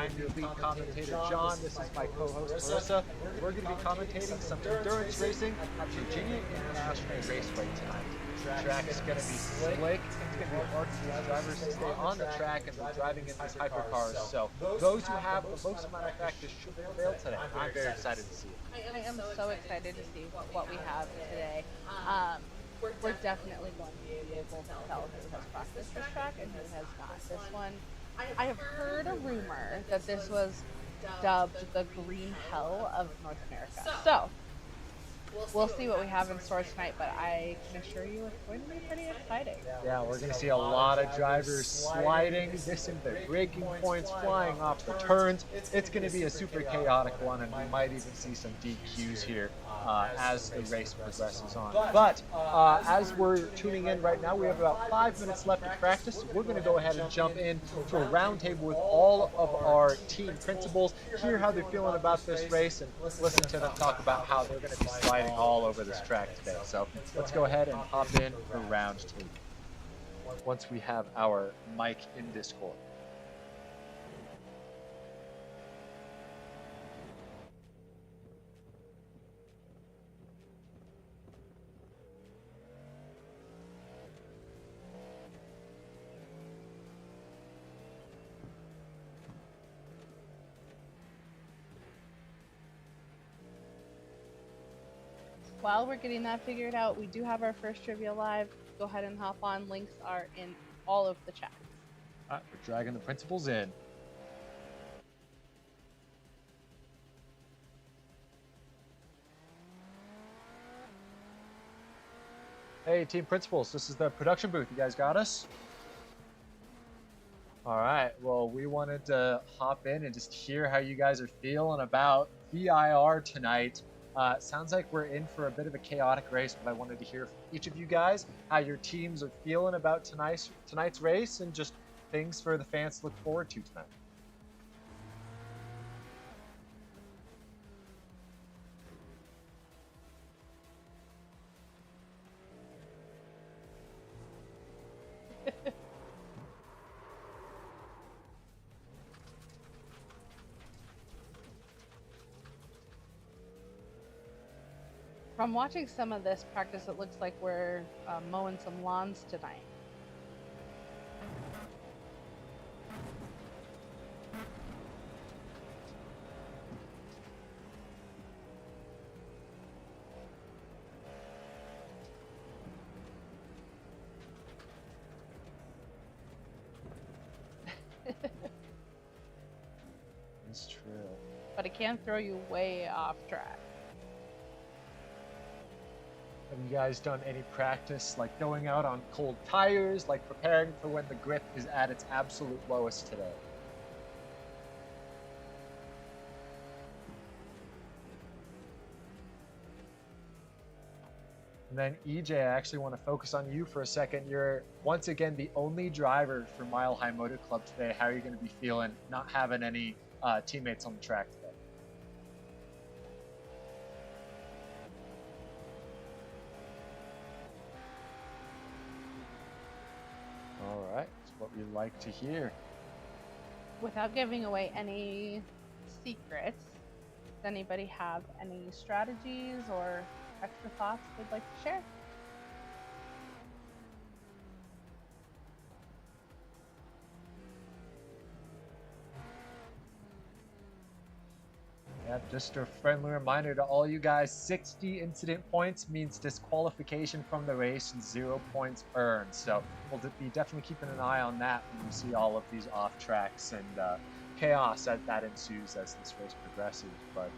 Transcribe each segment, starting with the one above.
I'm your lead commentator, John. This is my co-host, Marissa. We're going to be commentating some endurance racing at Virginia International Raceway tonight. The track is going to be slick. It's going to be hard for these drivers to stay on the track and be driving in these hypercars. So those who have the most amount of practice should prevail today. I'm very excited to see it. I am so excited to see what we have today. We're definitely going to be able to tell who has practiced this track and who has not. This one, I have heard a rumor that this was dubbed the Green Hell of North America. So, we'll see what we have in store tonight, but I can assure you it's going to be pretty exciting. Yeah, we're going to see a lot of drivers sliding, missing their braking points, flying off the turns. It's going to be a super chaotic one, and we might even see some DQs here as the race progresses on. But as we're tuning in right now, we have about 5 minutes left to practice. So we're going to go ahead and jump in to a roundtable with all of our team principals, hear how they're feeling about this race, and listen to them talk about how they're going to be sliding all over this track today. So let's go ahead and hop in for round 2 once we have our mic in Discord. While we're getting that figured out, we do have our first trivia live. Go ahead and hop on. Links are in all of the chats. All right, we're dragging the principals in. Hey, team principals, this is the production booth. You guys got us? All right, well, we wanted to hop in and just hear how you guys are feeling about VIR tonight. Sounds like we're in for a bit of a chaotic race, but I wanted to hear from each of you guys how your teams are feeling about tonight's race and just things for the fans to look forward to tonight. From watching some of this practice, it looks like we're mowing some lawns tonight. It's true. But it can throw you way off track. Have you guys done any practice, like going out on cold tires, like preparing for when the grip is at its absolute lowest today? And then EJ, I actually want to focus on you for a second. You're once again the only driver for Mile High Motor Club today. How are you going to be feeling not having any teammates on the track today? All right, that's what we like to hear. Without giving away any secrets, does anybody have any strategies or extra thoughts they'd like to share? Yeah, just a friendly reminder to all you guys, 60 incident points means disqualification from the race and 0 points earned. So we'll be definitely keeping an eye on that when we see all of these off tracks and chaos that ensues as this race progresses. But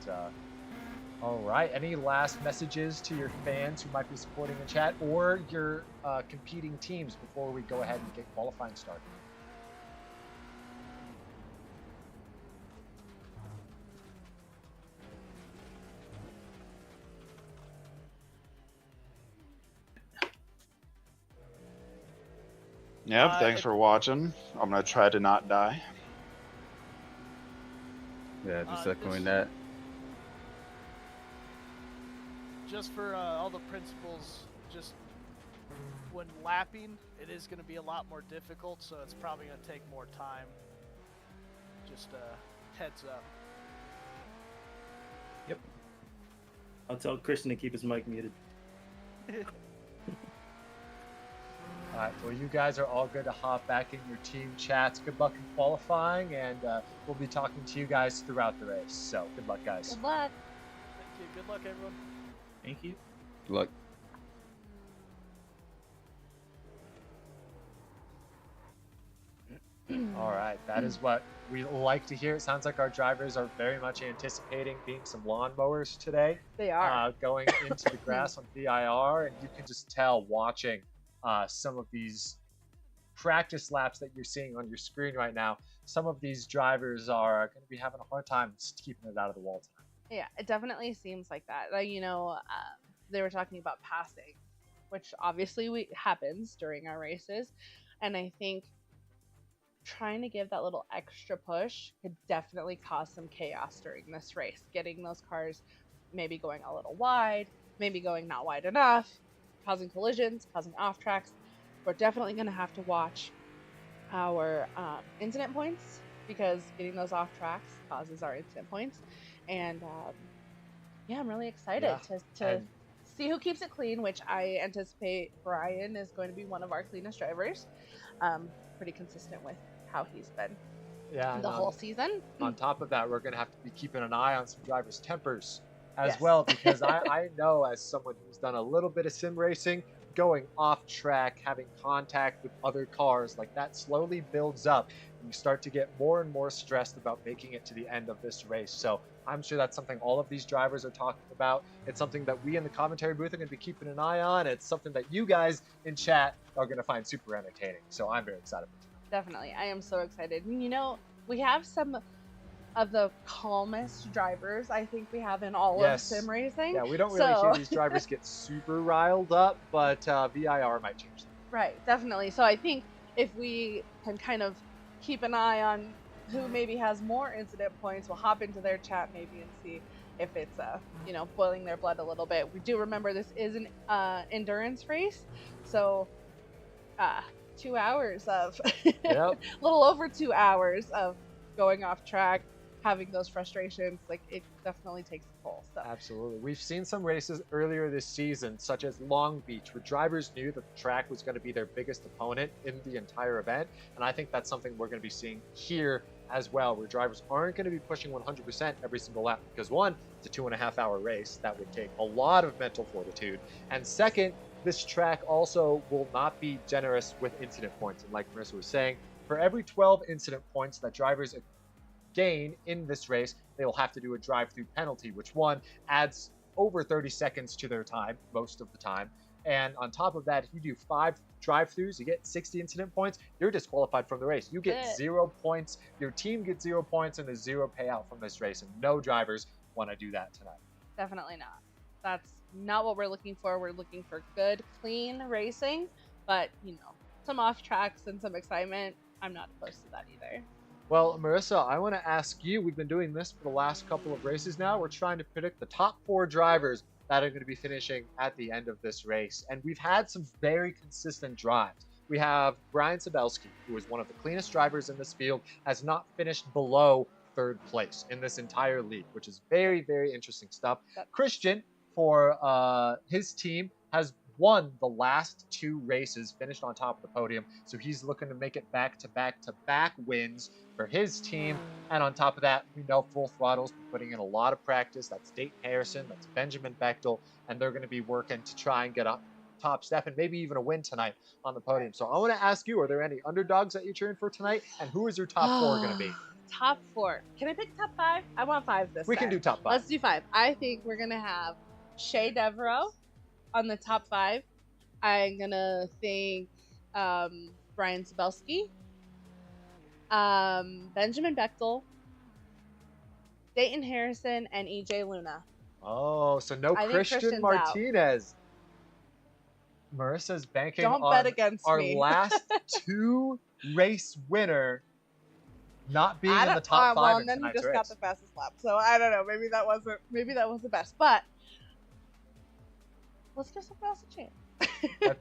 all right, any last messages to your fans who might be supporting the chat or your competing teams before we go ahead and get qualifying started? Yep, thanks for watching. I'm gonna try to not die. Yeah, just echoing that. Just for all the principals, just when lapping, it is going to be a lot more difficult, so it's probably going to take more time. Just heads up. Yep. I'll tell Christian to keep his mic muted. All right, well, you guys are all good to hop back in your team chats. Good luck in qualifying, and we'll be talking to you guys throughout the race. So good luck, guys. Good luck. Thank you. Good luck, everyone. Thank you. Good luck. All right, that is what we like to hear. It sounds like our drivers are very much anticipating being some lawnmowers today. They are. Going into the grass on VIR, and you can just tell watching some of these practice laps that you're seeing on your screen right now. Some of these drivers are going to be having a hard time just keeping it out of the wall tonight. Yeah, it definitely seems like that. They were talking about passing, which obviously happens during our races, and I think trying to give that little extra push could definitely cause some chaos during this race. Getting those cars maybe going a little wide, maybe going not wide enough, causing collisions, causing off tracks. We're definitely going to have to watch our incident points, because getting those off tracks causes our incident points. And yeah, I'm really excited to see who keeps it clean, which I anticipate Brian is going to be one of our cleanest drivers. Pretty consistent with how he's been the whole season. On top of that, we're going to have to be keeping an eye on some drivers' tempers as Yes. well, because I know, as someone who's done a little bit of sim racing, going off track, having contact with other cars, like that slowly builds up. You start to get more and more stressed about making it to the end of this race. So I'm sure that's something all of these drivers are talking about. It's something that we in the commentary booth are going to be keeping an eye on. It's something that you guys in chat are going to find super entertaining. So I'm very excited for tonight. Definitely. I am so excited. And we have some of the calmest drivers I think we have in all of sim racing. Yeah, we don't really hear these drivers get super riled up, but VIR might change that. Right, definitely. So I think if we can kind of keep an eye on who maybe has more incident points, we'll hop into their chat maybe and see if it's boiling their blood a little bit. We do remember this is an endurance race, so 2 hours of a little over 2 hours of going off track, having those frustrations, like it definitely takes a toll. So absolutely. We've seen some races earlier this season, such as Long Beach, where drivers knew that the track was going to be their biggest opponent in the entire event. And I think that's something we're going to be seeing here as well, where drivers aren't going to be pushing 100% every single lap, because one, it's a 2.5 hour race that would take a lot of mental fortitude, and second, this track also will not be generous with incident points. And like Marissa was saying, for every 12 incident points that drivers gain in this race, they will have to do a drive-through penalty, which one adds over 30 seconds to their time most of the time. And on top of that, if you do 5 drive-throughs, you get 60 incident points, you're disqualified from the race. You get 0 points, your team gets 0 points, and there's 0 payout from this race. And no drivers want to do that tonight. Definitely not. That's not what we're looking for. We're looking for good, clean racing, but some off tracks and some excitement. I'm not opposed to that either. Well, Marissa, I want to ask you, we've been doing this for the last couple of races now. We're trying to predict the top 4 drivers that are going to be finishing at the end of this race. And we've had some very consistent drives. We have Brian Sabelski, who is one of the cleanest drivers in this field, has not finished below 3rd place in this entire league, which is very, very interesting stuff. Christian, for his team, has won the last 2 races, finished on top of the podium. So he's looking to make it back-to-back-to-back wins for his team. And on top of that, we know Full Throttle's been putting in a lot of practice. That's Dayton Harrison, that's Benjamin Bechtel, and they're going to be working to try and get up top step and maybe even a win tonight on the podium. So I want to ask you, are there any underdogs that you're cheering for tonight? And who is your top 4 going to be? Top 4. Can I pick top 5? I want 5 this time. We can do top 5. Let's do 5. I think we're going to have Shea Devereaux on the top 5. I'm going to think Brian Sabelski, Benjamin Bechtel, Dayton Harrison, and EJ Luna. Oh, so no Christian Martinez. Marissa's banking Don't on bet against our me. last 2 race winner not being in the top 5 well, in and then he tonight's just race. got the fastest lap, so I don't know. Maybe that was the best, but let's give someone else a chance.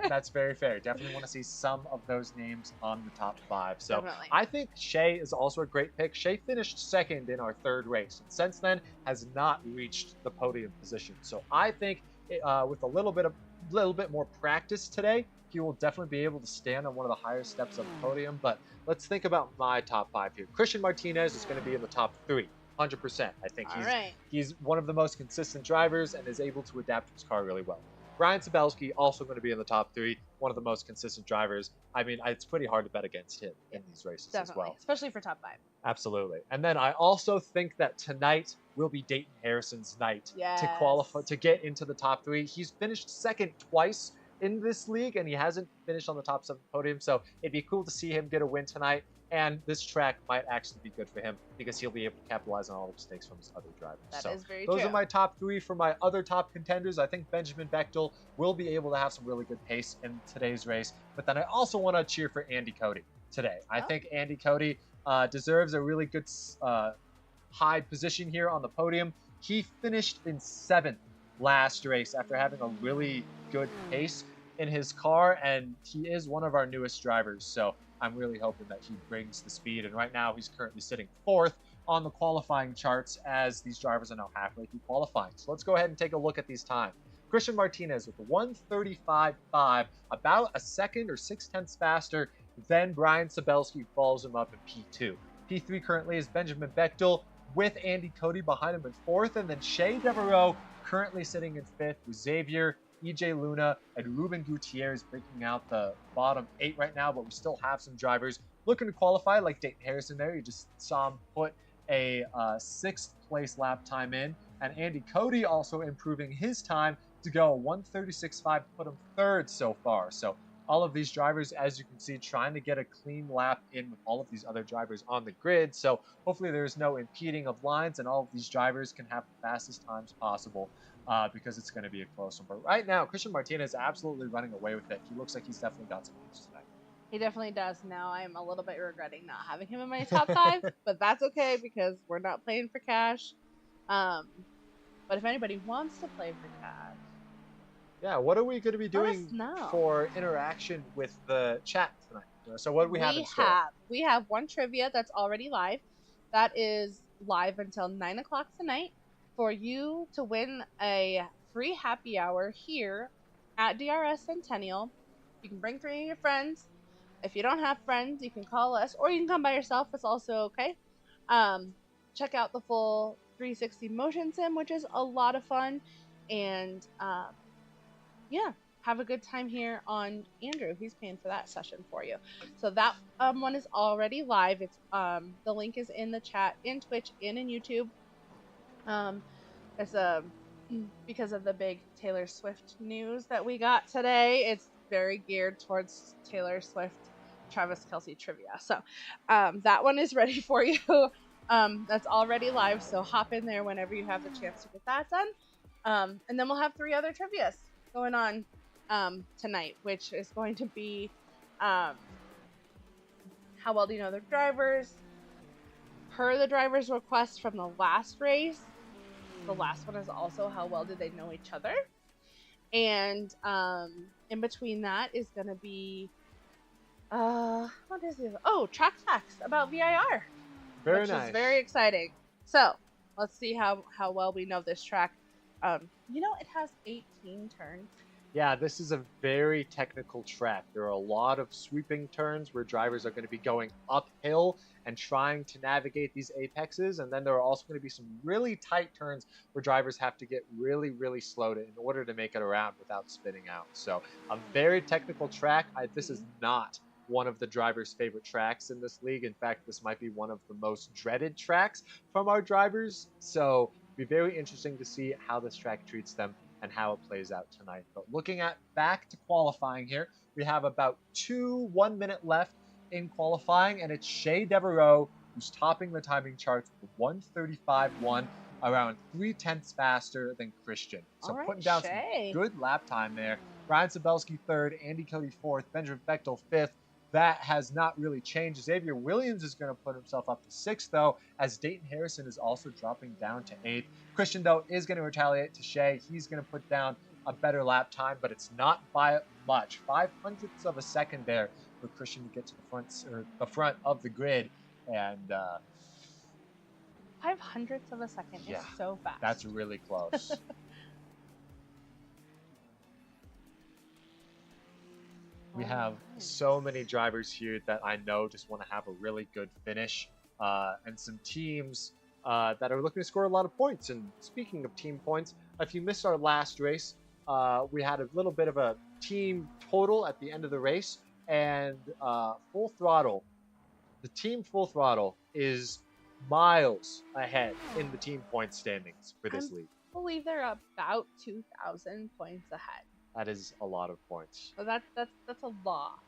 That's very fair. Definitely want to see some of those names on the top 5. So Definitely. I think Shea is also a great pick. Shea finished second in our 3rd race, and since then has not reached the podium position. So I think with a little bit more practice today, he will definitely be able to stand on one of the higher steps of the podium. But let's think about my top 5 here. Christian Martinez is going to be in the top 3. 100%. I think All right. he's one of the most consistent drivers and is able to adapt to his car really well. Brian Sabelski also going to be in the top 3, one of the most consistent drivers. I mean, it's pretty hard to bet against him in these races Definitely, as well. especially for top 5. Absolutely. And then I also think that tonight will be Dayton Harrison's night to Yes. qualify to get into the top 3. He's finished second twice in this league, and he hasn't finished on the top 7 podium. So it'd be cool to see him get a win tonight. And this track might actually be good for him because he'll be able to capitalize on all the mistakes from his other drivers. That so is very those true. are my top 3 for my other top contenders. I think Benjamin Bechtel will be able to have some really good pace in today's race. But then I also want to cheer for Andy Cody today. I think Andy Cody deserves a really good high position here on the podium. He finished in 7th last race after having a really good pace in his car, and he is one of our newest drivers. So I'm really hoping that he brings the speed. And right now he's currently sitting 4th on the qualifying charts as these drivers are now halfway through qualifying. So let's go ahead and take a look at these times. Christian Martinez with 1:35.5, about a second or 6/10 faster than Brian Sabelski follows him up in P2. P3 currently is Benjamin Bechtel with Andy Cody behind him in 4th, and then Shea Devereaux currently sitting in 5th with Xavier, EJ Luna, and Ruben Gutierrez breaking out the bottom 8 right now, but we still have some drivers looking to qualify, like Dayton Harrison there. You just saw him put a 6th place lap time in, and Andy Cody also improving his time to go 1:36.5 to put him 3rd so far. So all of these drivers, as you can see, trying to get a clean lap in with all of these other drivers on the grid. So hopefully there's no impeding of lines and all of these drivers can have the fastest times possible because it's going to be a close one. But right now, Christian Martinez is absolutely running away with it. He looks like he's definitely got some moves tonight. He definitely does. Now I'm a little bit regretting not having him in my top 5, but that's okay because we're not playing for cash. But if anybody wants to play for cash, yeah, what are we going to be doing for interaction with the chat tonight? So what do we have in store? We have one trivia that's already live. That is live until 9 o'clock tonight for you to win a free happy hour here at DRS Centennial. You can bring 3 of your friends. If you don't have friends, you can call us, or you can come by yourself. It's also okay. Check out the full 360 motion sim, which is a lot of fun. And yeah, have a good time here on Andrew. He's paying for that session for you. So that one is already live. It's the link is in the chat, in Twitch, and in YouTube. It's because of the big Taylor Swift news that we got today. It's very geared towards Taylor Swift, Travis Kelce trivia. So that one is ready for you. That's already live. So hop in there whenever you have the chance to get that done. And then we'll have 3 other trivias going on tonight, which is going to be how well do you know their drivers, per the driver's request from the last race. The last one is also how well did they know each other, and in between that is going to be what is it? Oh, track facts about VIR, which is very exciting. So let's see how well we know this track. You know, it has 18 turns. Yeah, this is a very technical track. There are a lot of sweeping turns where drivers are going to be going uphill and trying to navigate these apexes. And then there are also going to be some really tight turns where drivers have to get really, really slow in order to make it around without spinning out. So a very technical track. This is not one of the drivers' favorite tracks in this league. In fact, this might be one of the most dreaded tracks from our drivers. So it'll be very interesting to see how this track treats them and how it plays out tonight. But looking at back to qualifying here, we have about 1 minute left in qualifying, and it's Shea Devereaux who's topping the timing charts with 1:35.1, around 3/10 faster than Christian. So putting down some good lap time there. Ryan Sabelski 3rd, Andy Cody 4th, Benjamin Bechtel 5th. That has not really changed. Xavier Williams is going to put himself up to 6th, though, as Dayton Harrison is also dropping down to 8th. Christian, though, is going to retaliate to Shea. He's going to put down a better lap time, but it's not by much. 0.05 of a second there for Christian to get to the front of the grid, and 0.05 of a second yeah, is so fast. that's really close. We have so many drivers here that I know just want to have a really good finish, and some teams that are looking to score a lot of points. And speaking of team points, if you missed our last race, we had a little bit of a team total at the end of the race, and Full Throttle, the team Full Throttle is miles ahead in the team point standings for this league. I believe they're about 2,000 points ahead. That is a lot of points. So that's a lot.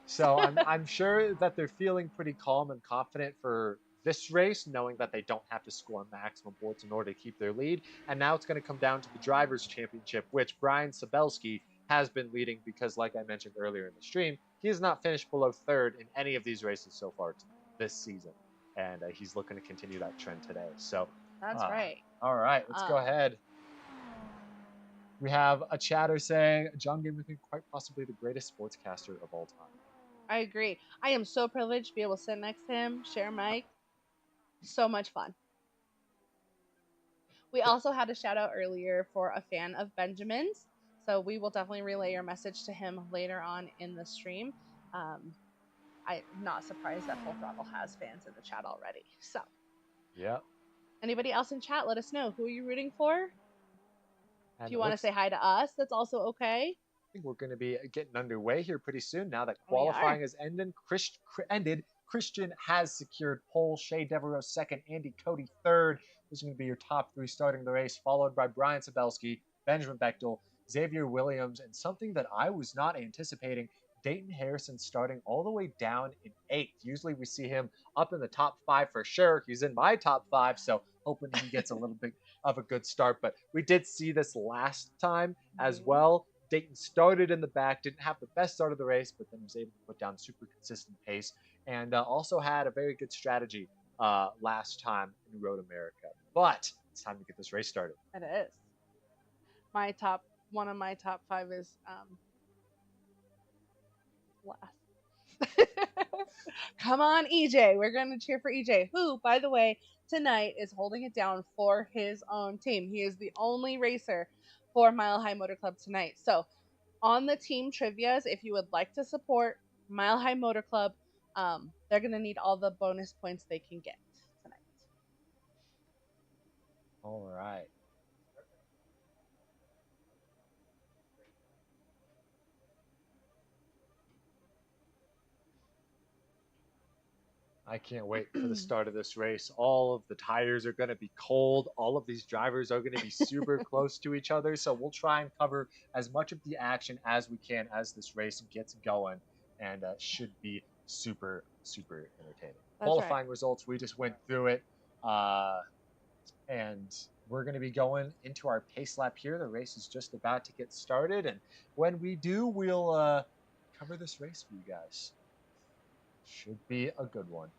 So I'm sure that they're feeling pretty calm and confident for this race, knowing that they don't have to score maximum points in order to keep their lead. And now it's going to come down to the Drivers' Championship, which Brian Sabelski has been leading because, like I mentioned earlier in the stream, he has not finished below third in any of these races so far this season. And he's looking to continue that trend today. So that's right. All right, let's go ahead. We have a chatter saying, John Gamerkin, quite possibly the greatest sportscaster of all time. I agree. I am so privileged to be able to sit next to him, share mic. So much fun. We also had a shout out earlier for a fan of Benjamin's. So we will definitely relay your message to him later on in the stream. I'm not surprised that Full Throttle has fans in the chat already. So, yeah. Anybody else in chat, let us know. Who are you rooting for? And if you want to say hi to us, that's also okay. I think we're going to be getting underway here pretty soon now that qualifying has ended. Christian has secured pole, Shea Devereaux second, Andy Cody third. Those are going to be your top three starting the race, followed by Brian Sabelski, Benjamin Bechtel, Xavier Williams, and something that I was not anticipating, Dayton Harrison starting all the way down in 8th. Usually we see him up in the top 5 for sure. He's in my top 5, so hoping he gets a little bit of a good start. But we did see this last time as well. Dayton started in the back, didn't have the best start of the race, but then was able to put down super consistent pace, and also had a very good strategy last time in Road America. But it's time to get this race started. It is. One of my top 5 is last. Come on, EJ. We're going to cheer for EJ, who, by the way, tonight is holding it down for his own team. He is the only racer for Mile High Motor Club tonight. So on the team trivias, if you would like to support Mile High Motor Club, they're going to need all the bonus points they can get tonight. All right. I can't wait for the start of this race. All of the tires are going to be cold. All of these drivers are going to be super close to each other. So we'll try and cover as much of the action as we can as this race gets going, and should be super, super entertaining. That's Qualifying results, we just went through it. And we're going to be going into our pace lap here. The race is just about to get started. And when we do, we'll cover this race for you guys. Should be a good one.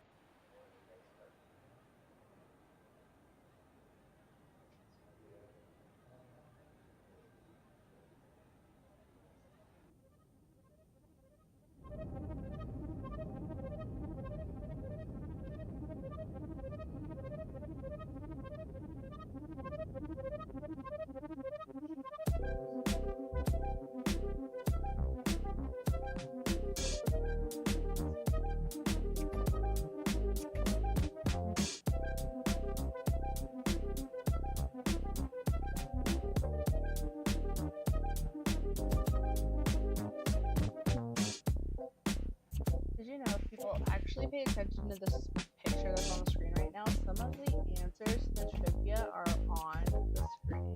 Did you know if people actually pay attention to this picture that's on the screen right now, some of the answers to the trivia are on the screen.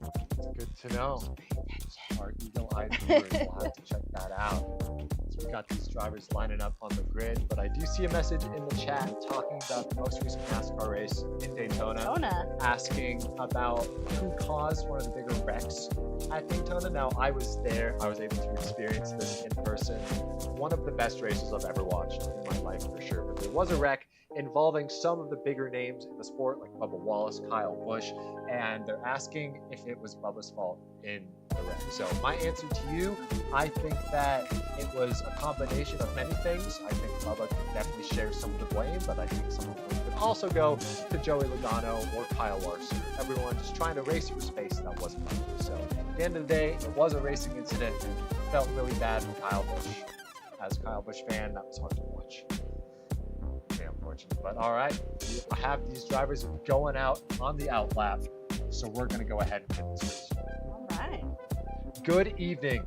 Good to know. Our eagle-eyed viewers will have to check that out. So we've got these drivers lining up on the grid, but I do see a message in the chat talking about the most recent NASCAR race in Daytona, asking about who caused one of the bigger wrecks at Daytona. Now, I was there. I was able to experience this in person. One of the best races I've ever watched in my life, for sure. But there was a wreck involving some of the bigger names in the sport, like Bubba Wallace, Kyle Busch, and they're asking if it was Bubba's fault in the wreck. So my answer to you, I think that it was a combination of many things. I think Bubba can definitely share some of the blame, but I think some of the blame could also go to Joey Logano or Kyle Larson. Everyone just trying to race for space that wasn't Bubba. So at the end of the day, it was a racing incident. It felt really bad for Kyle Busch. As a Kyle Busch fan, that was hard to watch. Very unfortunate. But all right, I have these drivers going out on the outlap, so we're going to go ahead and hit this race. All right. Good evening.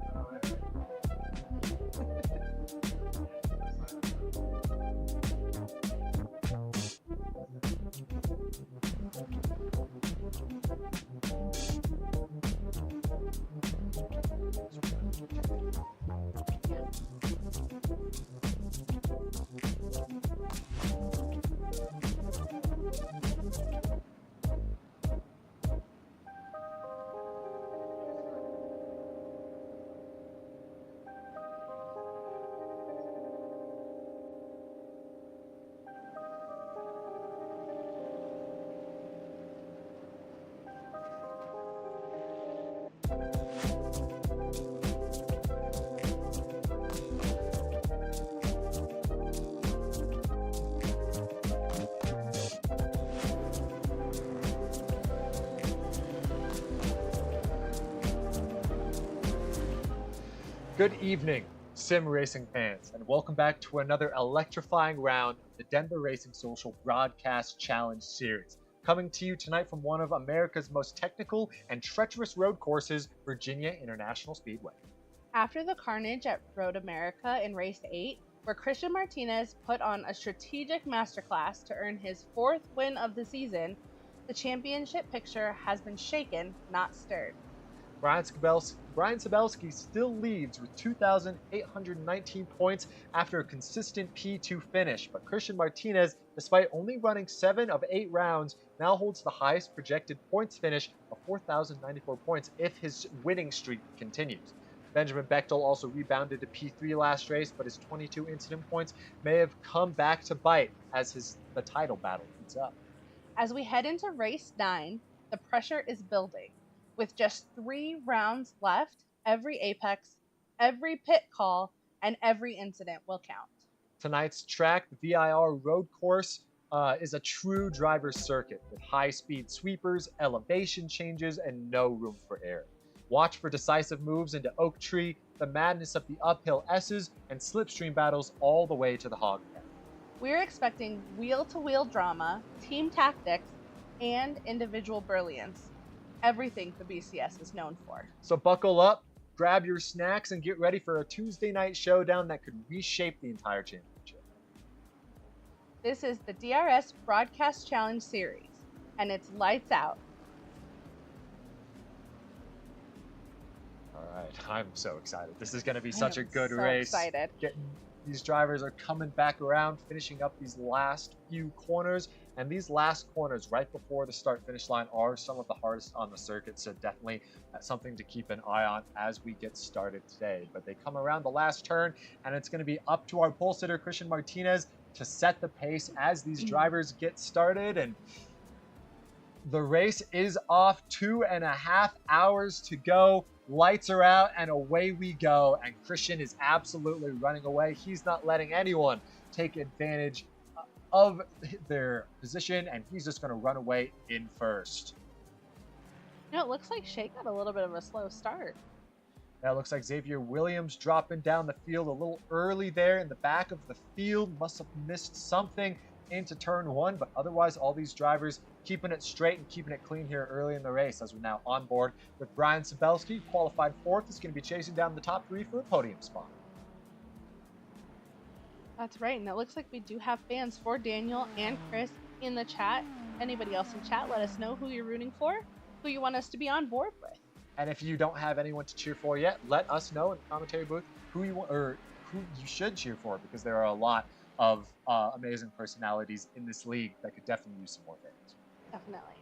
Good evening, sim racing fans, and welcome back to another electrifying round of the Denver Racing Social Broadcast Challenge Series. Coming to you tonight from one of America's most technical and treacherous road courses, Virginia International Speedway. After the carnage at Road America in Race 8, where Christian Martinez put on a strategic masterclass to earn his 4th win of the season, the championship picture has been shaken, not stirred. Brian Sabelski still leads with 2,819 points after a consistent P2 finish, but Christian Martinez, despite only running 7 of 8 rounds, now holds the highest projected points finish of 4,094 points if his winning streak continues. Benjamin Bechtel also rebounded to P3 last race, but his 22 incident points may have come back to bite as the title battle heats up. As we head into Race 9, the pressure is building. With just 3 rounds left, every apex, every pit call, and every incident will count. Tonight's track, the VIR road course, is a true driver's circuit with high-speed sweepers, elevation changes, and no room for error. Watch for decisive moves into Oak Tree, the madness of the uphill S's, and slipstream battles all the way to the hog pen. We're expecting wheel-to-wheel drama, team tactics, and individual brilliance. Everything the BCS is known for. So buckle up, grab your snacks, and get ready for a Tuesday night showdown that could reshape the entire championship. This is the DRS Broadcast Challenge Series, and it's lights out. All right, I'm so excited. This is going to be such a good so race. Excited. These drivers are coming back around, finishing up these last few corners. And these last corners right before the start-finish line are some of the hardest on the circuit. So definitely something to keep an eye on as we get started today. But they come around the last turn, and it's going to be up to our pole sitter, Christian Martinez, to set the pace as these drivers get started. And the race is off, 2.5 hours to go. Lights are out and away we go. And Christian is absolutely running away. He's not letting anyone take advantage of their position, and he's just going to run away in first. You know, it looks like Shea got a little bit of a slow start. That looks like Xavier Williams dropping down the field a little early there in the back of the field. Must have missed something into turn 1, but otherwise all these drivers keeping it straight and keeping it clean here early in the race, as we're now on board with Brian Sabelski, qualified 4th, is going to be chasing down the top 3 for a podium spot. That's right, and it looks like we do have fans for Daniel and Chris in the chat. Anybody else in chat, let us know who you're rooting for, who you want us to be on board with. And if you don't have anyone to cheer for yet, let us know in the commentary booth who you want or who you should cheer for, because there are a lot of amazing personalities in this league that could definitely use some more fans. Definitely.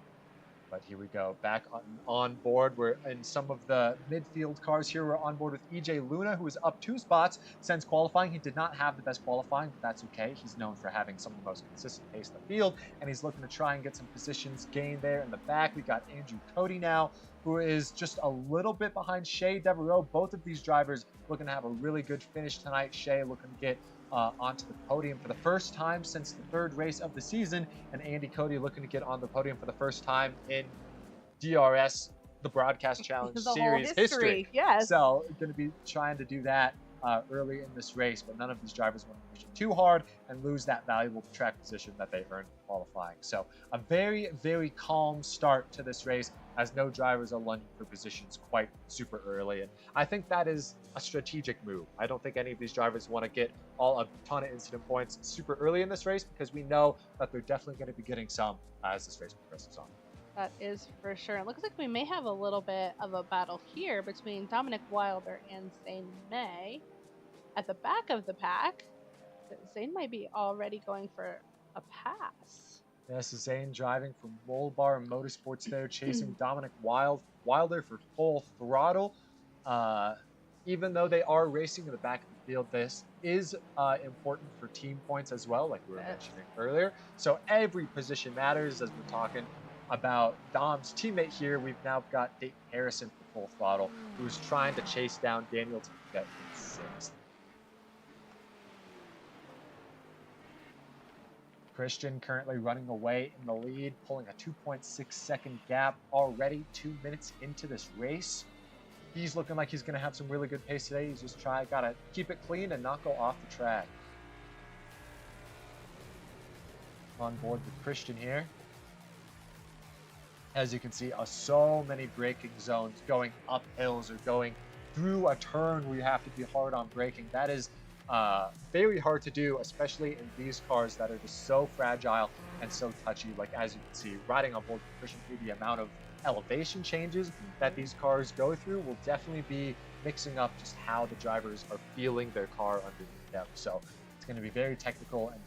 But here we go, back on board. We're in some of the midfield cars here. We're on board with EJ Luna, who is up 2 spots since qualifying. He did not have the best qualifying, but that's okay. He's known for having some of the most consistent pace in the field, and he's looking to try and get some positions gained there in the back. We got Andrew Cody now, who is just a little bit behind Shea Devereaux. Both of these drivers looking to have a really good finish tonight. Shea looking to get onto the podium for the first time since the 3rd race of the season, and Andy Cody looking to get on the podium for the first time in DRS, the Broadcast Challenge The Series whole history. Yes. So going to be trying to do that early in this race, but none of these drivers want to push it too hard and lose that valuable track position that they earned in qualifying. So a very, very calm start to this race, as no drivers are lunging for positions quite super early. And I think that is a strategic move. I don't think any of these drivers want to get a ton of incident points super early in this race, because we know that they're definitely going to be getting some as this race progresses on. That is for sure. It looks like we may have a little bit of a battle here between Dominic Wilder and Zane May. At the back of the pack, Zane might be already going for a pass. Yes, Zane driving from Roll Bar Motorsports there, chasing Dominic Wilder for full throttle. Even though they are racing in the back of the field, this is important for team points as well, like we were mentioning earlier. So every position matters. As we're talking about Dom's teammate here, we've now got Dayton Harrison for full throttle, who's trying to chase down Daniel to get in 6th. Christian currently running away in the lead, pulling a 2.6-second gap already 2 minutes into this race. He's looking like he's going to have some really good pace today. He's just got to keep it clean and not go off the track. On board with Christian here. As you can see, so many braking zones, going up hills or going through a turn where you have to be hard on braking. That is very hard to do, especially in these cars that are just so fragile and so touchy. Like, as you can see, riding on board with Christian through the amount of elevation changes that these cars go through will definitely be mixing up just how the drivers are feeling their car underneath them. So it's going to be very technical, and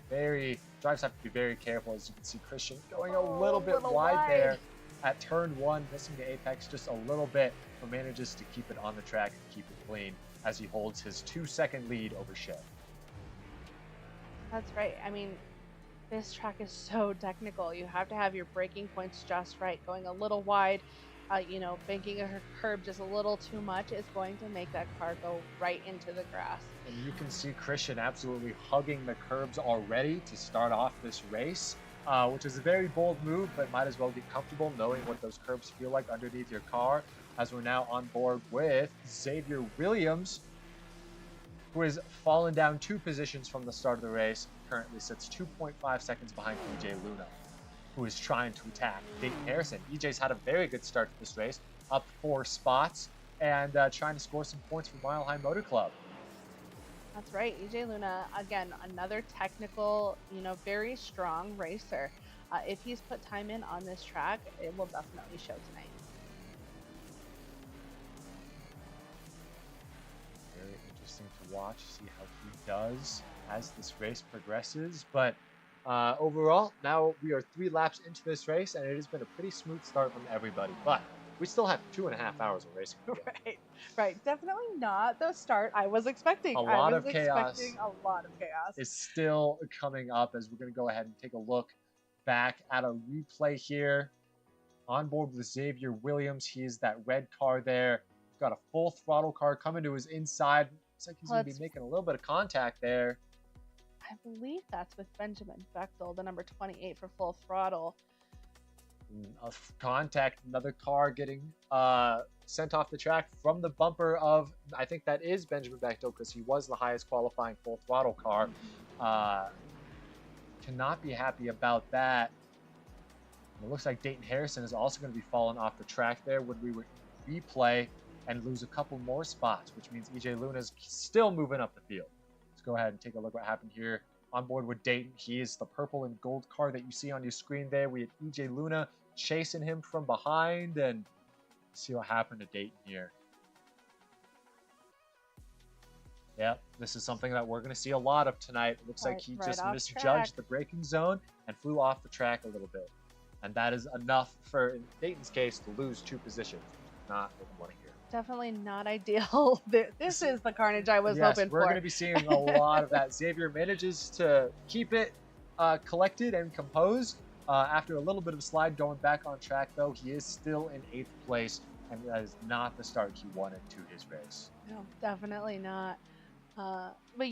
drivers have to be very careful. As you can see, Christian going a little bit wide there at turn 1, missing the apex just a little bit, but manages to keep it on the track and keep it clean as he holds his 2-second lead over Shea. That's right. I mean, this track is so technical. You have to have your braking points just right. Going a little wide, banking a curb just a little too much is going to make that car go right into the grass. And you can see Christian absolutely hugging the curbs already to start off this race, which is a very bold move, but might as well get comfortable knowing what those curbs feel like underneath your car, as we're now on board with Xavier Williams, who has fallen down 2 positions from the start of the race. Currently sits 2.5 seconds behind EJ Luna, who is trying to attack Dayton Harrison. EJ's had a very good start to this race, up 4 spots, and trying to score some points for Mile High Motor Club. That's right. EJ Luna, again, another technical, very strong racer. If he's put time in on this track, it will definitely show tonight. Very interesting to watch, see how he does as this race progresses. But overall, now we are 3 laps into this race, and it has been a pretty smooth start from everybody. But we still have 2.5 hours of racing to go. Right. Definitely not the start I was expecting. A lot of chaos Is still coming up, as we're going to go ahead and take a look back at a replay here. On board with Xavier Williams, he is that red car there. He's got a full throttle car coming to his inside. Looks like he's going to be making a little bit of contact there. I believe that's with Benjamin Bechtel, the number 28 for full throttle. Contact, another car getting sent off the track from the bumper of, I think that is Benjamin Bechtel, because he was the highest qualifying full throttle car. Cannot be happy about that. It looks like Dayton Harrison is also going to be falling off the track there when we would replay and lose a couple more spots, which means EJ Luna is still moving up the field. Let's go ahead and take a look what happened here. On board with Dayton, he is the purple and gold car that you see on your screen there. We had EJ Luna chasing him from behind, and see what happened to Dayton here. Yeah, this is something that we're going to see a lot of tonight. It looks like he just misjudged the braking zone and flew off the track a little bit. And that is enough for, in Dayton's case, to lose 2 positions. Not what we want to hear. Definitely not ideal. This is the carnage I was Yes, hoping we're for. going to be seeing a lot of that. Xavier manages to keep it collected and composed. After a little bit of a slide going back on track, though, he is still in 8th place, and that is not the start he wanted to his race. No, definitely not. But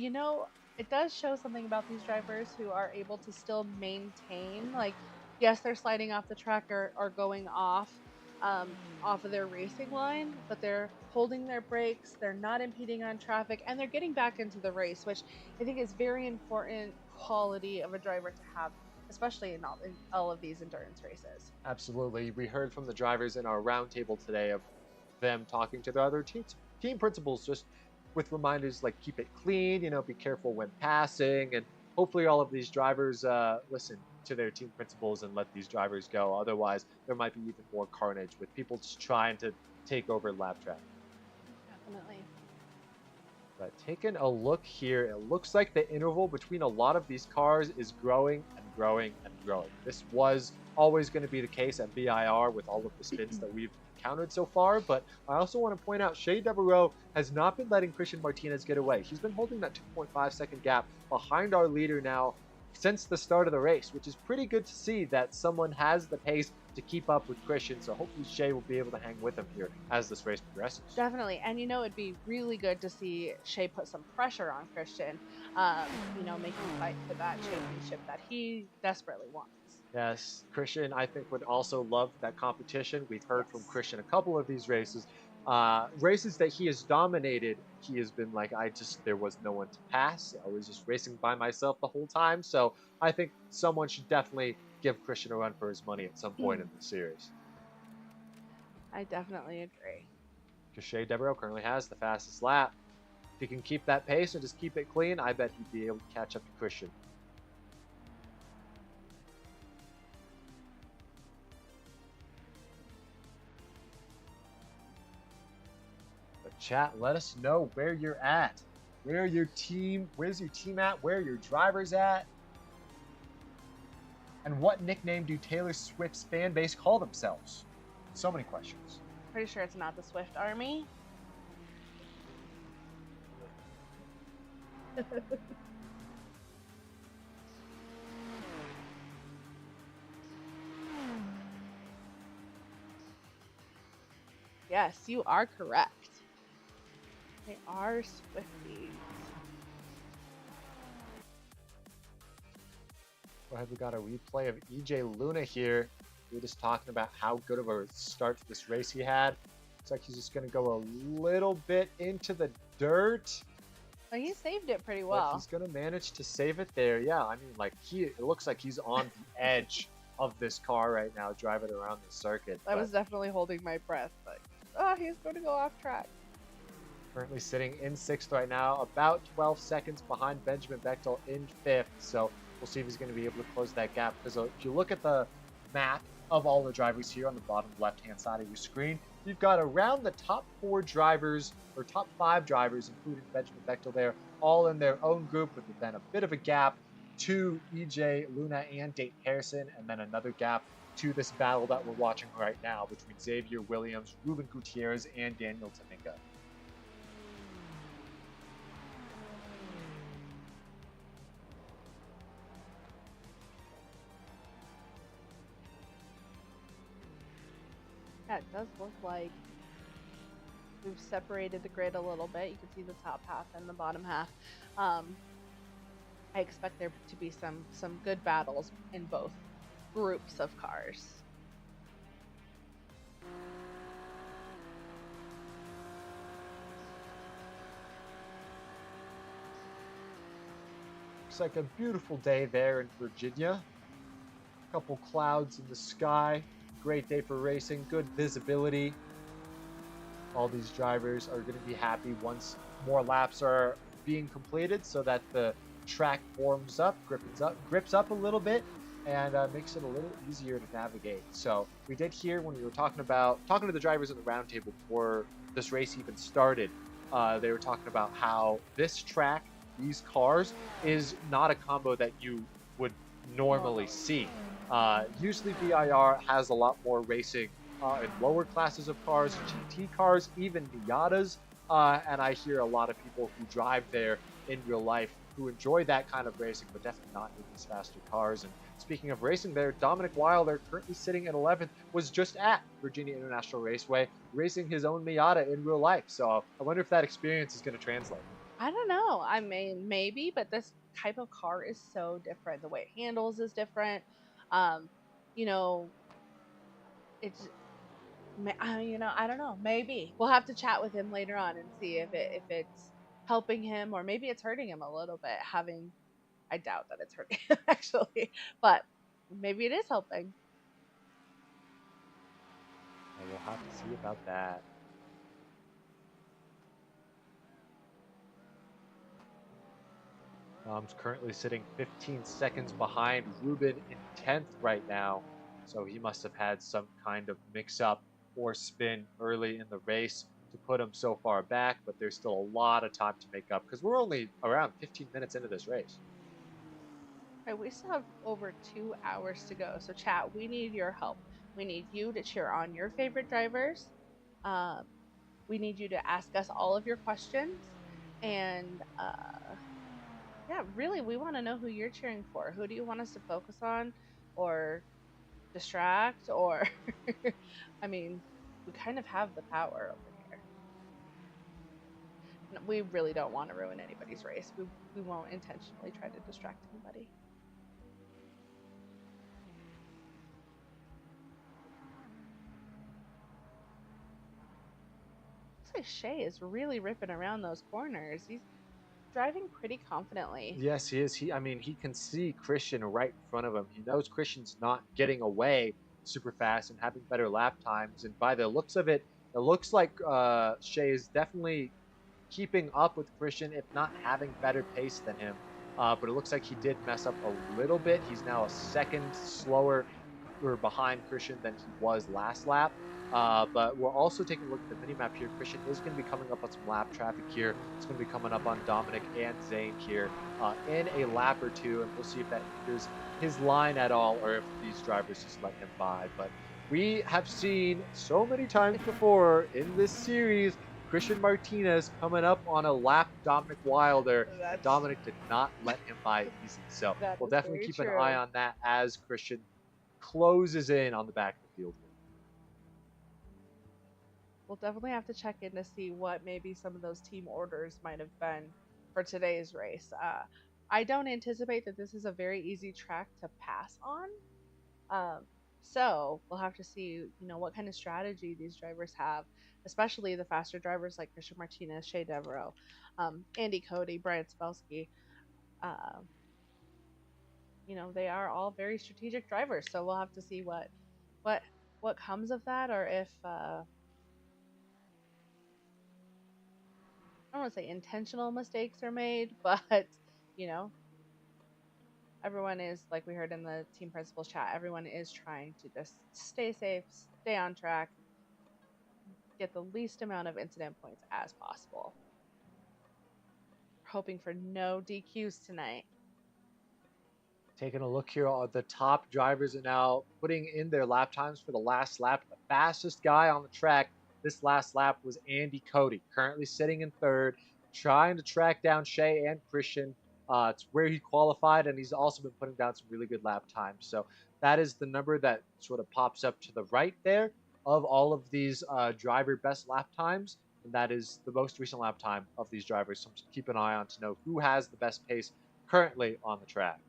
it does show something about these drivers who are able to still maintain. Like, yes, they're sliding off the track or going off of their racing line, but they're holding their brakes. They're not impeding on traffic, and they're getting back into the race, which I think is very important quality of a driver to have, especially in all of these endurance races. Absolutely. We heard from the drivers in our roundtable today of them talking to the other team principals, just with reminders like keep it clean, be careful when passing, and hopefully all of these drivers listen to their team principals and let these drivers go. Otherwise, there might be even more carnage with people just trying to take over lap track. Definitely. But taking a look here, it looks like the interval between a lot of these cars is growing and growing and growing. This was always going to be the case at VIR with all of the spins that we've encountered so far, but I also want to point out Shea Devereaux has not been letting Christian Martinez get away. He's been holding that 2.5 second gap behind our leader now since the start of the race, which is pretty good to see that someone has the pace to keep up with Christian. So hopefully Shea will be able to hang with him here as this race progresses. Definitely. And it'd be really good to see Shea put some pressure on Christian, making him fight for that championship that he desperately wants. Yes, Christian, I think, would also love that competition. We've heard from Christian a couple of these races. Races that he has dominated, he has been like, there was no one to pass. I was just racing by myself the whole time. So I think someone should definitely give Christian a run for his money at some point in the series. I definitely agree. Because Shea Devereaux currently has the fastest lap. If he can keep that pace and just keep it clean, I bet he'd be able to catch up to Christian. Chat, let us know where you're at. Where's your team at? Where are your drivers at? And what nickname do Taylor Swift's fan base call themselves? So many questions. Pretty sure it's not the Swift Army. Yes, you are correct. They are Swifties. Go ahead, we got a replay of EJ Luna here. We were just talking about how good of a start to this race he had. Looks like he's just going to go a little bit into the dirt. Well, he saved it pretty well. But he's going to manage to save it there. Yeah, I mean, it looks like he's on the edge of this car right now, driving around the circuit. I was definitely holding my breath, but he's going to go off track. Currently sitting in 6th right now, about 12 seconds behind Benjamin Bechtel in 5th. So we'll see if he's going to be able to close that gap. Because if you look at the map of all the drivers here on the bottom left-hand side of your screen, you've got around the top 4 drivers, or top 5 drivers, including Benjamin Bechtel there, all in their own group, with then a bit of a gap to EJ Luna and Dayton Harrison, and then another gap to this battle that we're watching right now between Xavier Williams, Ruben Gutierrez, and Daniel Taminga. Yeah, it does look like we've separated the grid a little bit. You can see the top half and the bottom half. I expect there to be some good battles in both groups of cars. Looks like a beautiful day there in Virginia. A couple clouds in the sky. Great day for racing, good visibility. All these drivers are going to be happy once more laps are being completed so that the track warms up, grips up a little bit, and makes it a little easier to navigate. So we did hear when we were talking to the drivers in the roundtable before this race even started, they were talking about how this track, these cars, is not a combo that you would normally see. Usually VIR has a lot more racing in lower classes of cars, GT cars, even Miatas. And I hear a lot of people who drive there in real life who enjoy that kind of racing, but definitely not in these faster cars. And speaking of racing there, Dominic Wilder, currently sitting at 11th, was just at Virginia International Raceway, racing his own Miata in real life. So I wonder if that experience is going to translate. I don't know. I mean, maybe, but this type of car is so different. The way it handles is different. Um, you know, it's I don't know. Maybe we'll have to chat with him later on and see if it's helping him or maybe it's hurting him a little bit. Having, I doubt that it's hurting him actually, but maybe it is helping. And we'll have to see about that. Dom's currently sitting 15 seconds behind Ruben in 10th right now. So he must have had some kind of mix-up or spin early in the race to put him so far back, but there's still a lot of time to make up because we're only around 15 minutes into this race. All right, we still have over 2 hours to go. So chat, we need your help. We need you to cheer on your favorite drivers. Um, we need you to ask us all of your questions. And yeah, really, we want to know who you're cheering for. Who do you want us to focus on or distract? Or, I mean, we kind of have the power over here. We really don't want to ruin anybody's race. We won't intentionally try to distract anybody. Looks like Shay is really ripping around those corners. He's driving pretty confidently. Yes, he is. I mean, he can see Christian right in front of him. He knows Christian's not getting away super fast and having better lap times. And by the looks of it, it looks like Shay is definitely keeping up with Christian, if not having better pace than him. But it looks like he did mess up a little bit. He's now a second slower or behind Christian than he was last lap. But we're also taking a look at the mini map here. Christian is going to be coming up on some lap traffic here. It's going to be coming up on Dominic and Zane here in a lap or two, and we'll see if that hinders his line at all or if these drivers just let him by. But we have seen so many times before in this series Christian Martinez coming up on a lap Dominic Wilder. And Dominic did not let him by easy. So we'll definitely keep an eye on that as Christian closes in on the back of the field here. We'll definitely have to check in to see what maybe some of those team orders might have been for today's race. I don't anticipate that this is a very easy track to pass on. So we'll have to see, what kind of strategy these drivers have, especially the faster drivers like Christian Martinez, Shea Devereaux, Andy Cody, Brian Spelski. They are all very strategic drivers. So we'll have to see what comes of that, or if I don't want to say intentional mistakes are made, but everyone is, like we heard in the team principals chat, everyone is trying to just stay safe, stay on track, get the least amount of incident points as possible. Hoping for no DQs tonight. Taking a look here, the top drivers are now putting in their lap times for the last lap. The fastest guy on the track this last lap was Andy Cody, currently sitting in third, trying to track down Shea and Christian. It's where he qualified, and he's also been putting down some really good lap times. So that is the number that sort of pops up to the right there of all of these driver best lap times. And that is the most recent lap time of these drivers. So keep an eye on to know who has the best pace currently on the track.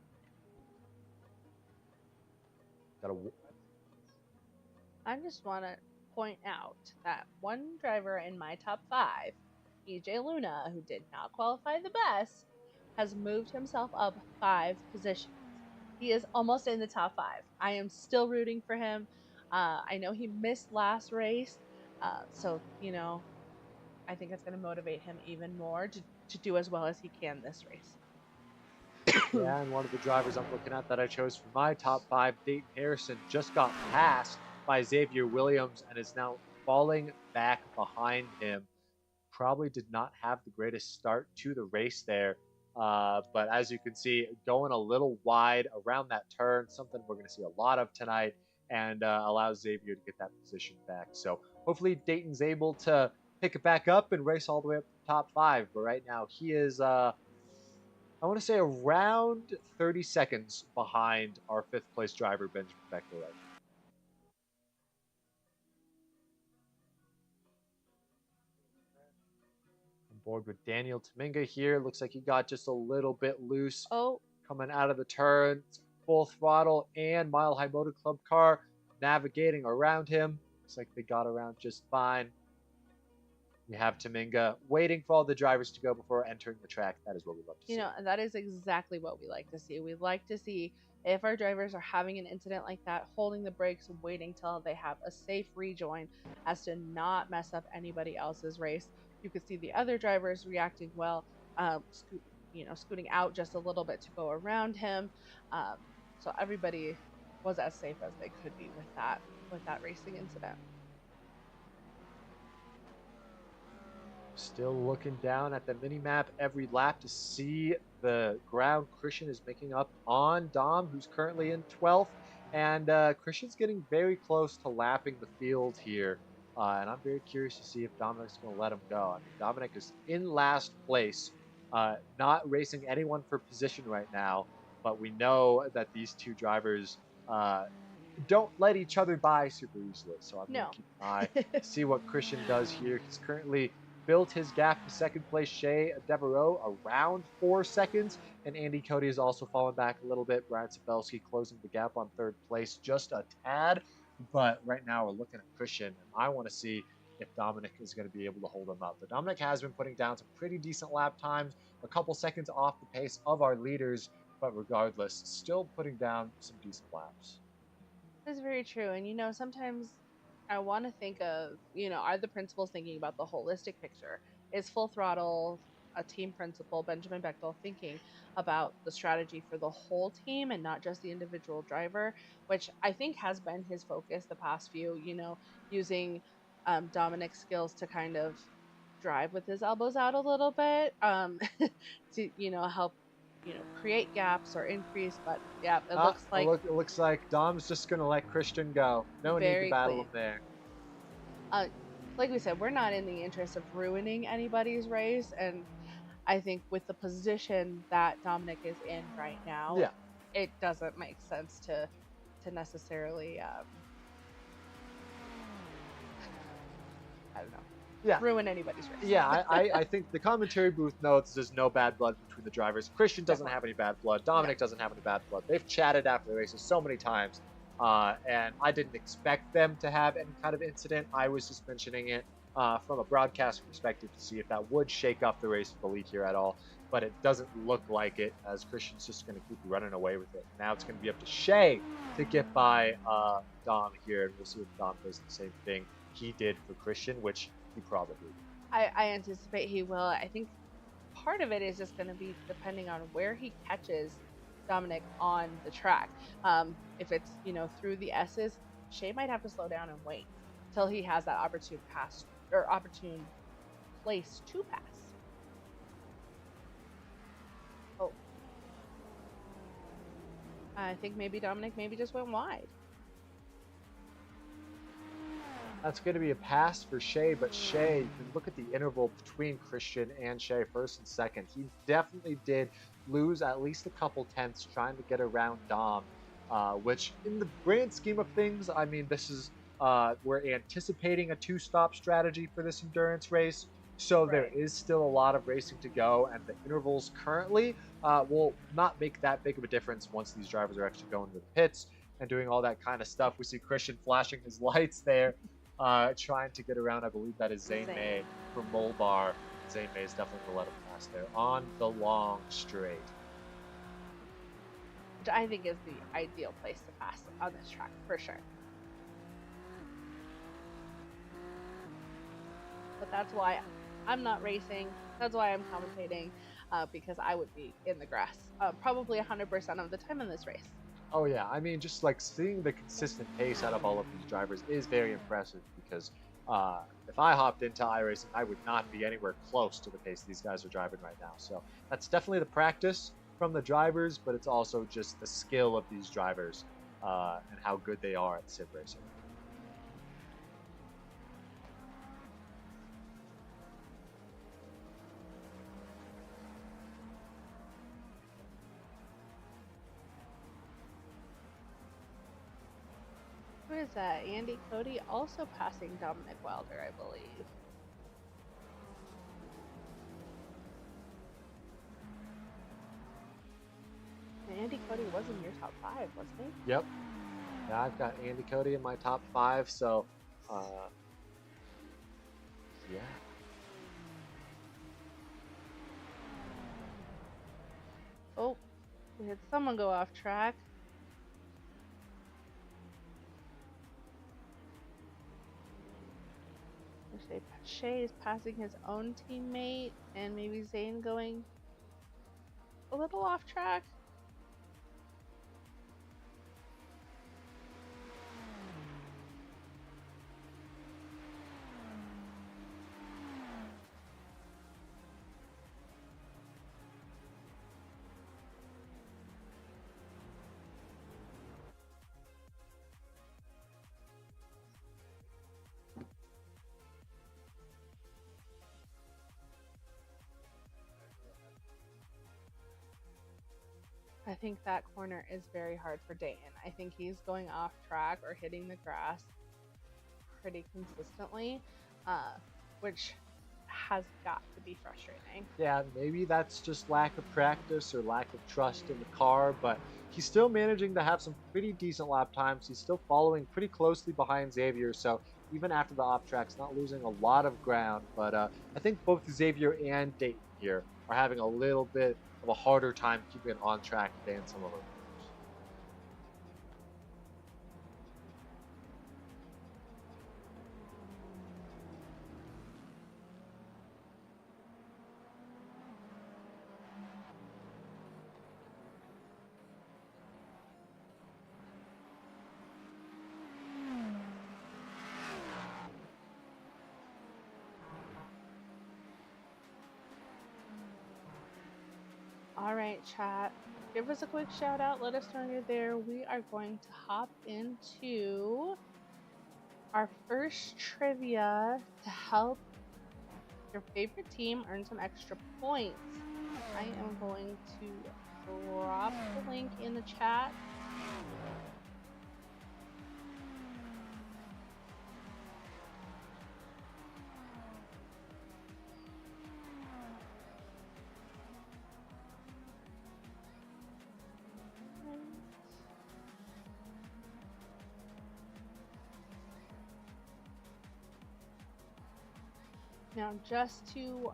I just want to point out that one driver in my top 5, EJ Luna, who did not qualify the best, has moved himself up 5 positions. He is almost in the top 5. I am still rooting for him. I know he missed last race, so I think it's going to motivate him even more to do as well as he can this race. Yeah, and one of the drivers I'm looking at that I chose for my top 5, Dayton Harrison, just got passed by Xavier Williams and is now falling back behind him. Probably did not have the greatest start to the race there. But as you can see, going a little wide around that turn, something we're going to see a lot of tonight, and allows Xavier to get that position back. So hopefully Dayton's able to pick it back up and race all the way up to the top 5. But right now he is, I want to say, around 30 seconds behind our 5th place driver, Benjamin Bechtel, right now. On board with Daniel Taminga here. Looks like he got just a little bit loose. Oh, coming out of the turn, full throttle, and Mile High Motor Club car navigating around him. Looks like they got around just fine. We have Taminga waiting for all the drivers to go before entering the track. That is what we love to see. you know, that is exactly what we like to see. We like to see if our drivers are having an incident like that, holding the brakes, waiting till they have a safe rejoin as to not mess up anybody else's race. You could see the other drivers reacting well, scooting out just a little bit to go around him. So everybody was as safe as they could be with that racing incident. Still looking down at the mini map every lap to see the ground Christian is making up on Dom, who's currently in 12th. And Christian's getting very close to lapping the field here. And I'm very curious to see if Dominic's going to let him go. I mean, Dominic is in last place, not racing anyone for position right now. But we know that these two drivers don't let each other by super easily. So I'm going to keep an eye to see what Christian does here. He's currently built his gap to second place Shea Devereaux around 4 seconds, and Andy Cody has also fallen back a little bit. Brian Sabelski closing the gap on 3rd place just a tad, but right now we're looking at Christian, and I want to see if Dominic is going to be able to hold him up. But Dominic has been putting down some pretty decent lap times, a couple seconds off the pace of our leaders, but regardless, still putting down some decent laps. That's very true. And sometimes I want to think of, are the principals thinking about the holistic picture? Is Full Throttle, a team principal, Benjamin Bechtel, thinking about the strategy for the whole team and not just the individual driver, which I think has been his focus the past few, using Dominic's skills to kind of drive with his elbows out a little bit to, help create gaps or increase. But yeah, it looks like Dom's just gonna let Christian go. No need to battle him there. Like we said, we're not in the interest of ruining anybody's race, and I think with the position that Dominic is in right now, it doesn't make sense to necessarily I don't know. Ruin anybody's race. I think the commentary booth notes there's no bad blood between the drivers. Christian doesn't have any bad blood. Dominic doesn't have any bad blood. They've chatted after the races so many times, and I didn't expect them to have any kind of incident. I was just mentioning it from a broadcast perspective to see if that would shake up the race for the lead here at all, but it doesn't look like it, as Christian's just going to keep running away with it. Now it's going to be up to Shea to get by Dom here, and we'll see if Dom does the same thing he did for Christian, which he probably will. I anticipate he will. I think part of it is just going to be depending on where he catches Dominic on the track. If it's through the S's, Shea might have to slow down and wait till he has that opportune place to pass. Oh, I think maybe Dominic just went wide. That's going to be a pass for Shea, but Shea, you can look at the interval between Christian and Shea, first and second. He definitely did lose at least a couple tenths trying to get around Dom, which in the grand scheme of things, I mean, this is, we're anticipating a 2-stop strategy for this endurance race. So there is still a lot of racing to go, and the intervals currently will not make that big of a difference once these drivers are actually going to the pits and doing all that kind of stuff. We see Christian flashing his lights there. Trying to get around, I believe that is Zane May from Molbar. Zane May is definitely going to let him pass there on the long straight. Which I think is the ideal place to pass on this track, for sure. But that's why I'm not racing. That's why I'm commentating, because I would be in the grass probably 100% of the time in this race. Oh yeah, I mean, just like seeing the consistent pace out of all of these drivers is very impressive because if I hopped into iRacing, I would not be anywhere close to the pace these guys are driving right now. So that's definitely the practice from the drivers, but it's also just the skill of these drivers and how good they are at sim racing. Who is that? Andy Cody also passing Dominic Wilder, I believe. And Andy Cody was in your top 5, wasn't he? Yep. Yeah, I've got Andy Cody in my top 5, so yeah. Oh, we had someone go off track. Shea is passing his own teammate, and maybe Zane going a little off track. I think that corner is very hard for Dayton. I think he's going off track or hitting the grass pretty consistently, which has got to be frustrating. Yeah, maybe that's just lack of practice or lack of trust in the car, but he's still managing to have some pretty decent lap times. He's still following pretty closely behind Xavier, so even after the off track's not losing a lot of ground. But I think both Xavier and Dayton here are having a little bit of a harder time keeping it on track than some of them. All right, chat. Give us a quick shout out. Let us know you're there. We are going to hop into our first trivia to help your favorite team earn some extra points. I am going to drop the link in the chat. Now, just to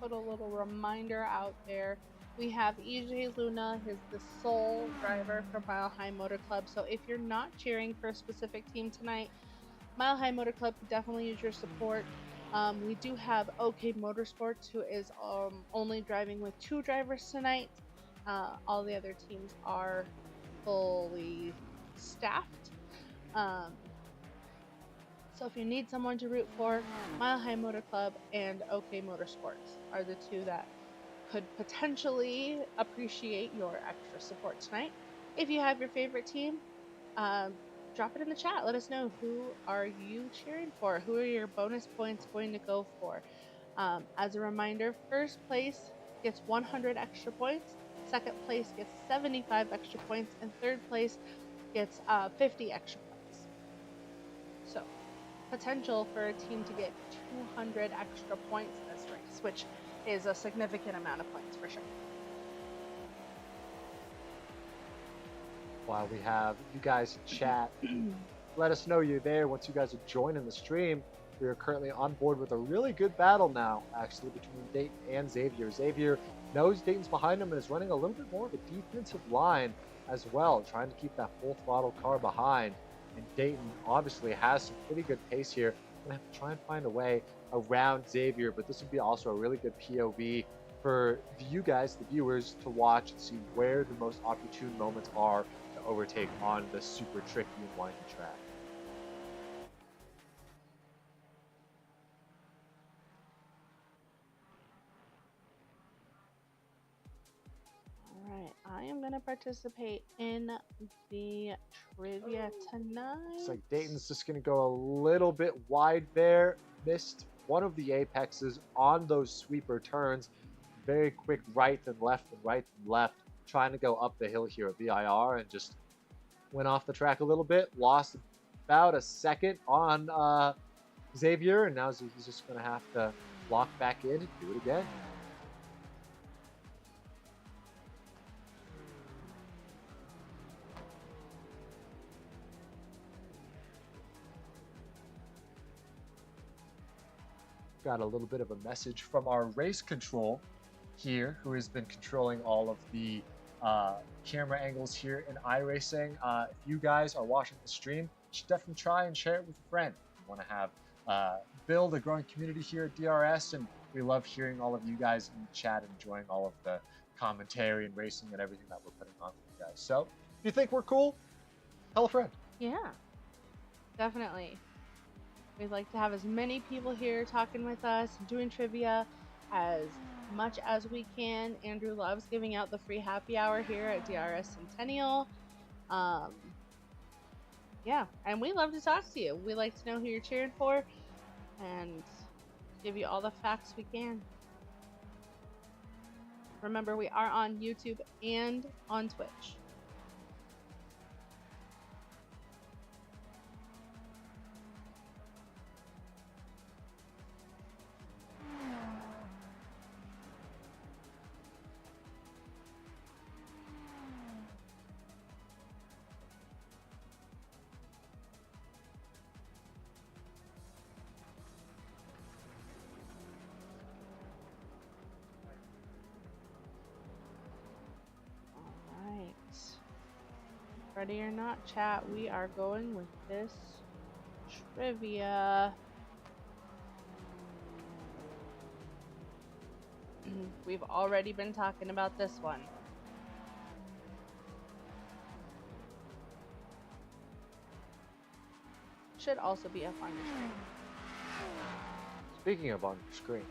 put a little reminder out there, we have EJ Luna, who's the sole driver for Mile High Motor Club. So if you're not cheering for a specific team tonight, Mile High Motor Club could definitely use your support. We do have OK Motorsports, who is only driving with 2 drivers tonight. All the other teams are fully staffed. So if you need someone to root for, Mile High Motor Club and OK Motorsports are the 2 that could potentially appreciate your extra support tonight. If you have your favorite team, drop it in the chat. Let us know, who are you cheering for? Who are your bonus points going to go for? As a reminder, first place gets 100 extra points, second place gets 75 extra points, and third place gets 50 extra points. So potential for a team to get 200 extra points in this race, which is a significant amount of points for sure. While we have you guys chat, let us know you're there once you guys are joining the stream. We are currently on board with a really good battle now, actually, between Dayton and Xavier. Xavier knows Dayton's behind him and is running a little bit more of a defensive line as well, trying to keep that full throttle car behind. And Dayton obviously has some pretty good pace here. Gonna have to try and find a way around Xavier, but this would be also a really good POV for you guys, the viewers, to watch and see where the most opportune moments are to overtake on the super tricky and windy track. gonna participate in the trivia tonight? Looks like Dayton's just going to go a little bit wide there. Missed one of the apexes on those sweeper turns. Very quick right and left and right and left. Trying to go up the hill here at VIR and just went off the track a little bit. Lost about a second on Xavier, and now he's just going to have to lock back in and do it again. Got a little bit of a message from our race control here, who has been controlling all of the camera angles here in iRacing. If you guys are watching the stream, you should definitely try and share it with a friend. We want to have build a growing community here at DRS, and we love hearing all of you guys in the chat, enjoying all of the commentary and racing and everything that we're putting on for you guys. So if you think we're cool, tell a friend. Yeah, definitely. We'd like to have as many people here talking with us, doing trivia as much as we can. Andrew loves giving out the free happy hour here at DRS Centennial. Yeah, and we love to talk to you. We like to know who you're cheering for and give you all the facts we can. Remember, we are on YouTube and on Twitch. Ready or not, chat, we are going with this trivia. We've already been talking about this one. Should also be up on your screen. Speaking of on your screen.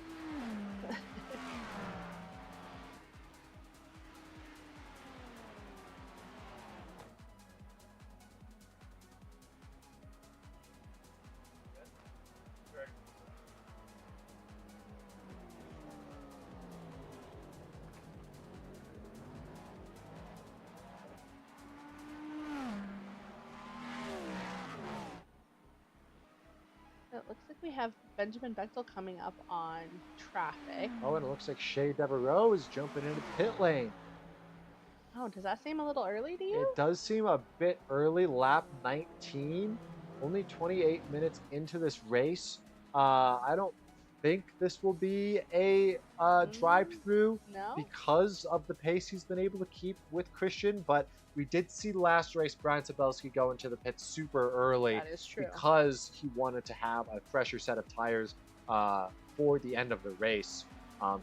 It looks like we have Benjamin Bechtel coming up on traffic. Oh, and it looks like Shea Devereaux is jumping into the pit lane. Oh, does that seem a little early to you? It does seem a bit early, lap 19. Only 28 minutes into this race. I don't think this will be a drive-through because of the pace he's been able to keep with Christian, but we did see last race Brian Sabelski go into the pit super early. That is true. Because he wanted to have a fresher set of tires for the end of the race.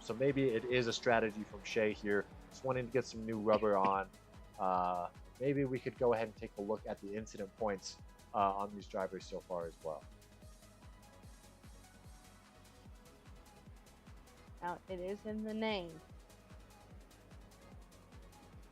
So maybe it is a strategy from Shea here, just wanting to get some new rubber on. Maybe we could go ahead and take a look at the incident points on these drivers so far as well. Now, it is in the name.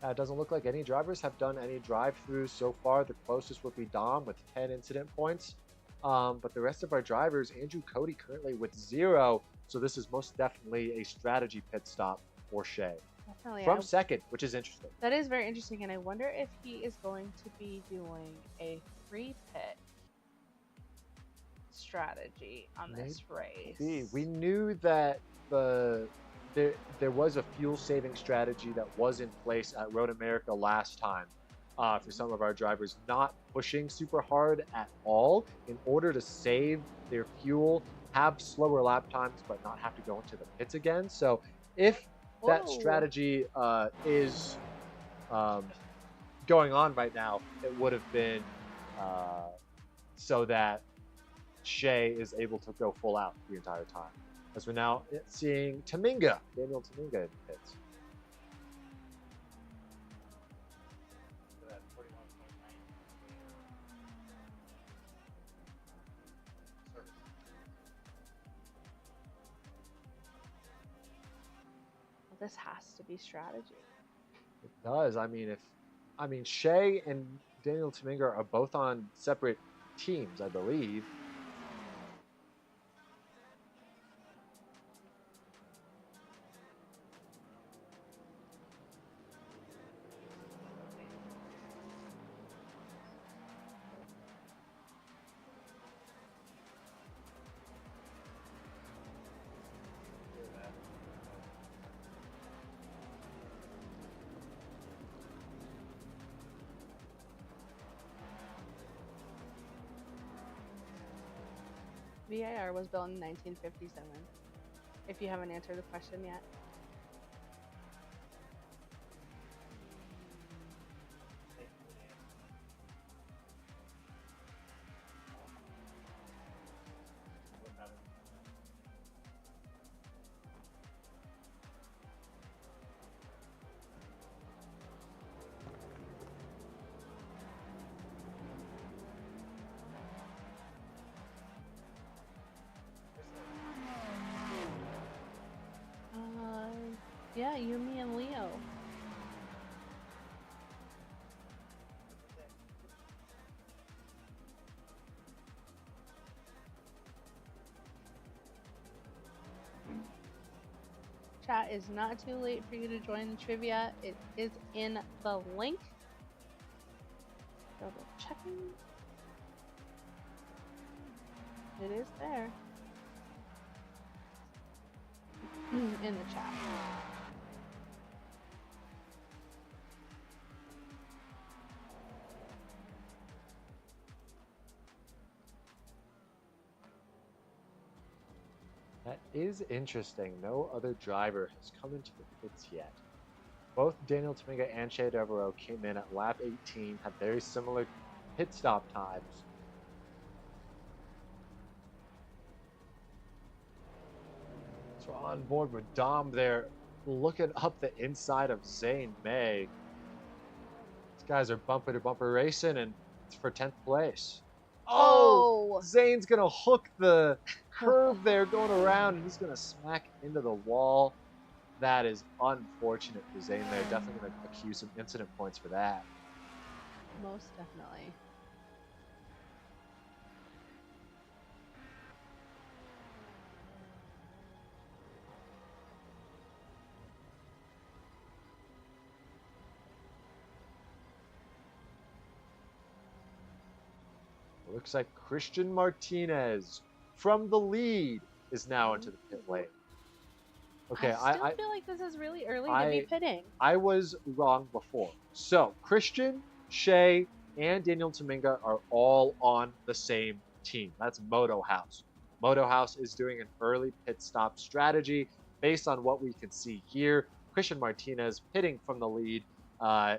It doesn't look like any drivers have done any drive-throughs so far. The closest would be Dom with 10 incident points. But the rest of our drivers, Andrew Cody currently with 0. So this is most definitely a strategy pit stop for Shea. Definitely. From second, which is interesting. That is very interesting. And I wonder if he is going to be doing a free pit strategy on this race. Maybe. We knew that there was a fuel-saving strategy that was in place at Road America last time for some of our drivers, not pushing super hard at all in order to save their fuel, have slower lap times, but not have to go into the pits again. So if that strategy is going on right now, it would have been so that Shea is able to go full out the entire time. As we're now seeing Daniel Taminga in the pits. This has to be strategy. It Does. I mean, Shea and Daniel Tominga are both on separate teams, I believe. VIR was built in 1957. If you haven't answered the question yet. Yeah, Yumi and Leo. Chat, is not too late for you to join the trivia. It is in the link. Double checking. It is there. In the chat. That is interesting. No other driver has come into the pits yet. Both Daniel Tominga and Shea Devereaux came in at lap 18, had very similar pit stop times. So on board with Dom there, looking up the inside of Zane May. These guys are bumper to bumper racing, and it's for 10th place. Oh! Zane's going to hook the curve there going around, and he's going to smack into the wall. That is unfortunate for Zane there. Definitely going to accuse some incident points for that. Most definitely. Looks like Christian Martinez from the lead is now into the pit lane. Okay, I still feel like this is really early to be pitting. I was wrong before. So Christian, Shea, and Daniel Tominga are all on the same team. That's Moto House. Moto House is doing an early pit stop strategy based on what we can see here. Christian Martinez pitting from the lead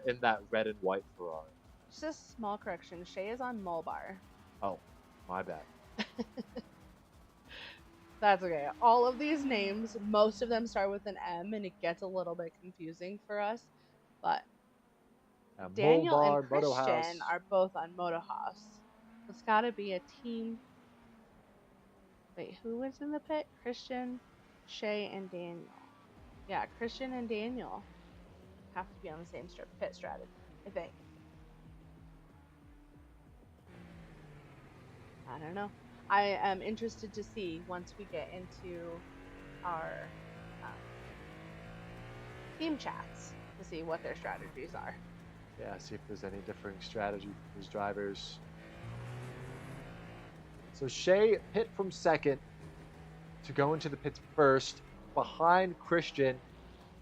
in that red and white Ferrari. Just a small correction. Shea is on Mulbar. Oh, my bad. That's okay. All of these names, most of them start with an M, and it gets a little bit confusing for us. But Daniel and Christian are both on Moto House. It's got to be a team. Wait, who was in the pit? Christian, Shea, and Daniel. Yeah, Christian and Daniel have to be on the same pit strategy, I think. I don't know. I am interested to see once we get into our team chats to see what their strategies are. Yeah, see if there's any differing strategy for these drivers. So Shea pit from second to go into the pits first behind Christian,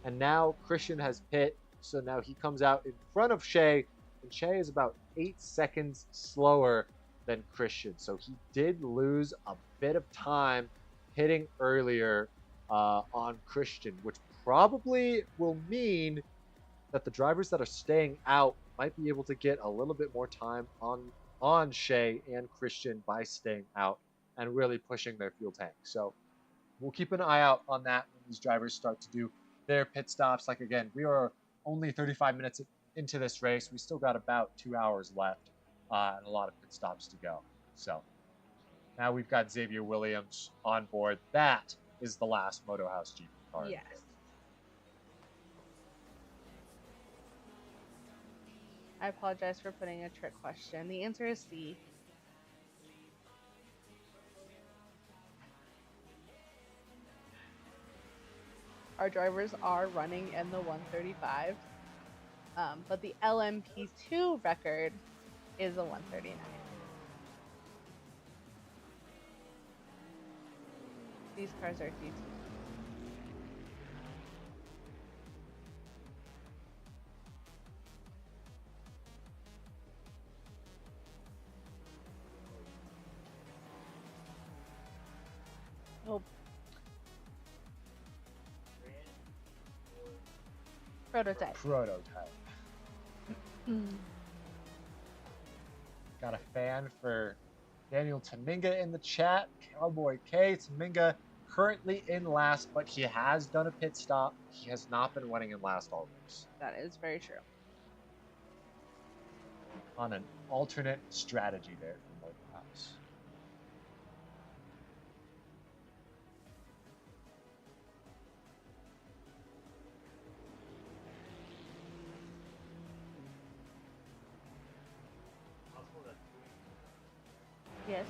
and now Christian has pit, so now he comes out in front of Shea, and Shea is about 8 seconds slower than Christian. So he did lose a bit of time hitting earlier on Christian, which probably will mean that the drivers that are staying out might be able to get a little bit more time on Shea and Christian by staying out and really pushing their fuel tank. So we'll keep an eye out on that when these drivers start to do their pit stops. Like, again, we are only 35 minutes into this race. We still got about 2 hours left and a lot of pit stops to go. So now we've got Xavier Williams on board. That is the last Moto House GP car. Yes. I apologize for putting a trick question. The answer is C. Our drivers are running in the 135, but the LMP2 record is a 139. These cars are DT. Oh. Prototype. Prototype. Got a fan for Daniel Taminga in the chat. Cowboy K. Taminga currently in last, but he has done a pit stop. He has not been running in last all race. That is very true. On an alternate strategy there for Motorhouse. Yes.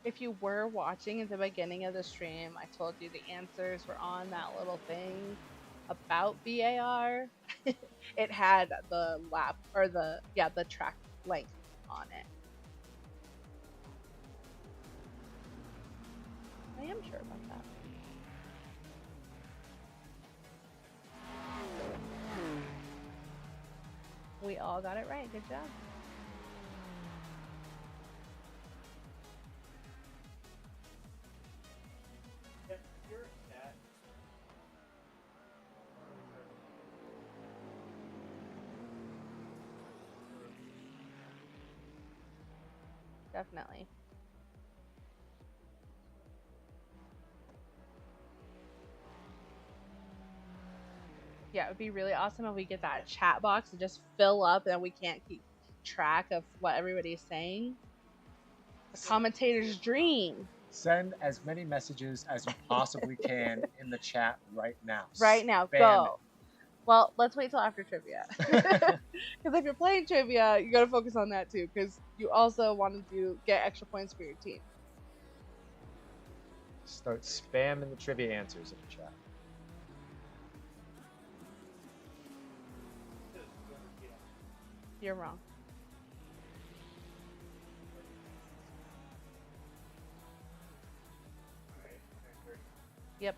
If you were watching at the beginning of the stream, I told you the answers were on that little thing about VAR. It had the lap or the track length on it. I am sure about that. We all got it right. Good job. Definitely. Yeah, it would be really awesome if we get that chat box to just fill up and we can't keep track of what everybody's saying. The commentator's dream. Send as many messages as you possibly can in the chat right now. Right now, Spam go. it. Well, let's wait till after trivia. Because if you're playing trivia, you got to focus on that too. Because you also want to get extra points for your team. Start spamming the trivia answers in the chat. You're wrong. Yep.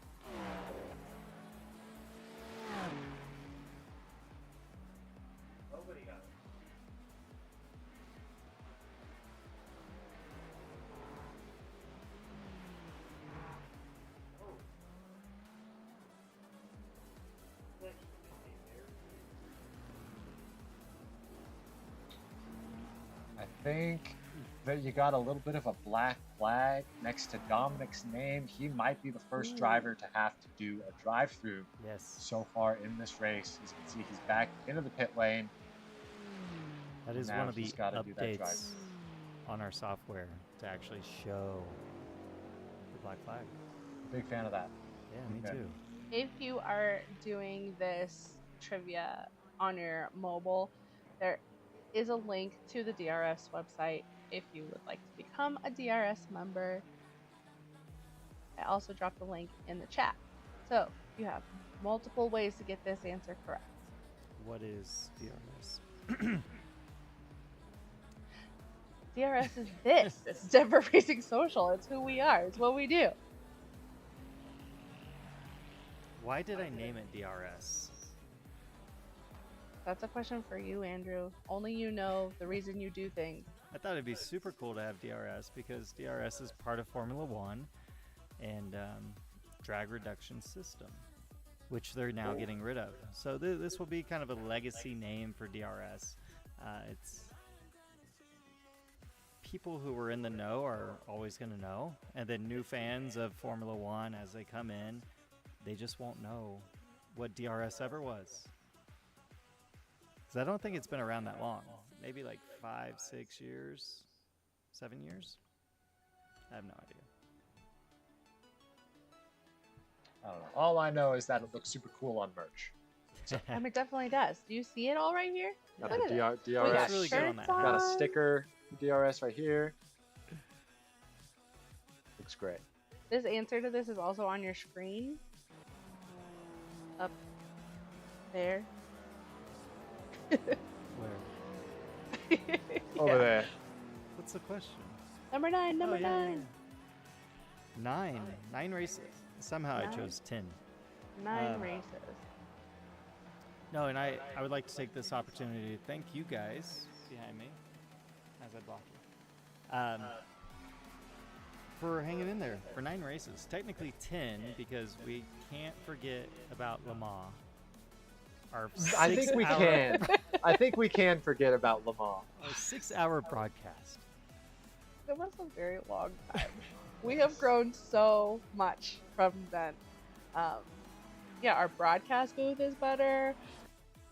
Nobody got it. I think that you got a little bit of a black flag next to Dominic's name. He might be the first driver to have to do a drive-through Yes, so far in this race. As you can see, he's back into the pit lane. that is Now one of the he's gotta do that updates drive-through. on our software to actually show the black flag. Big fan of that. Yeah, me Okay. too. If you are doing this trivia on your mobile, there is a link to the DRS website if you would like to become a DRS member. I also dropped the link in the chat. So you have multiple ways to get this answer correct. What is DRS? DRS is this. It's Denver Racing Social. It's who we are. It's what we do. Why did I name it DRS? That's a question for you, Andrew. Only you know the reason you do things. I thought it'd be super cool to have DRS because DRS is part of Formula One and drag reduction system, which they're now getting rid of. So this will be kind of a legacy name for DRS. It's people who were in the know are always going to know, and then new fans of Formula One, as they come in, they just won't know what DRS ever was. Because I don't think it's been around that long. Maybe like 5, 6 years, 7 years. I have no idea. I don't know. All I know is that it looks super cool on merch. It definitely does. Do you see it all right here? Got Look the at it. DRS. We got Looks really good on shirts that hat. Got a on. sticker DRS right here. Looks great. This answer to this is also on your screen. Up there. Where? Over there. What's the question? Number 9, number Oh, yeah, 9. yeah. 9 races. Somehow I 9. chose 10. 9 races. No, and I would like to take this opportunity to thank you guys behind me as I block you. For hanging in there for 9 races. Technically 10 because we can't forget about Le Mans. Our I think we can. I think we can forget about Le Mans. Our 6-hour broadcast. It was a very long time. We have grown so much from then. Yeah, our broadcast booth is better.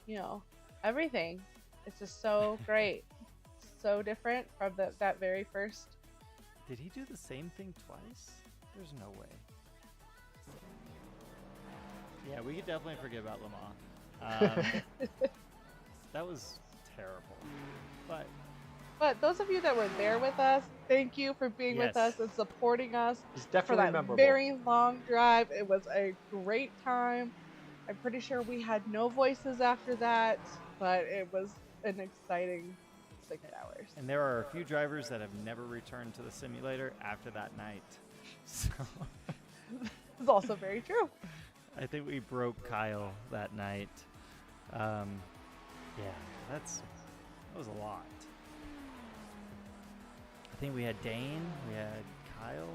You know, everything. It's just so great. So different from that very first. Did he do the same thing twice? There's no way. Yeah, we could definitely forget about Le Mans. That was terrible. But those of you that were there with us, thank you for being with Yes. us and supporting us It's for definitely that memorable. very long drive. It was a great time. I'm pretty sure we had no voices after that, but it was an exciting 6 hours. And there are a few drivers that have never returned to the simulator after that night. So It's also very true. I think we broke Kyle that night. Yeah, that was a lot. I think we had Dane, we had Kyle,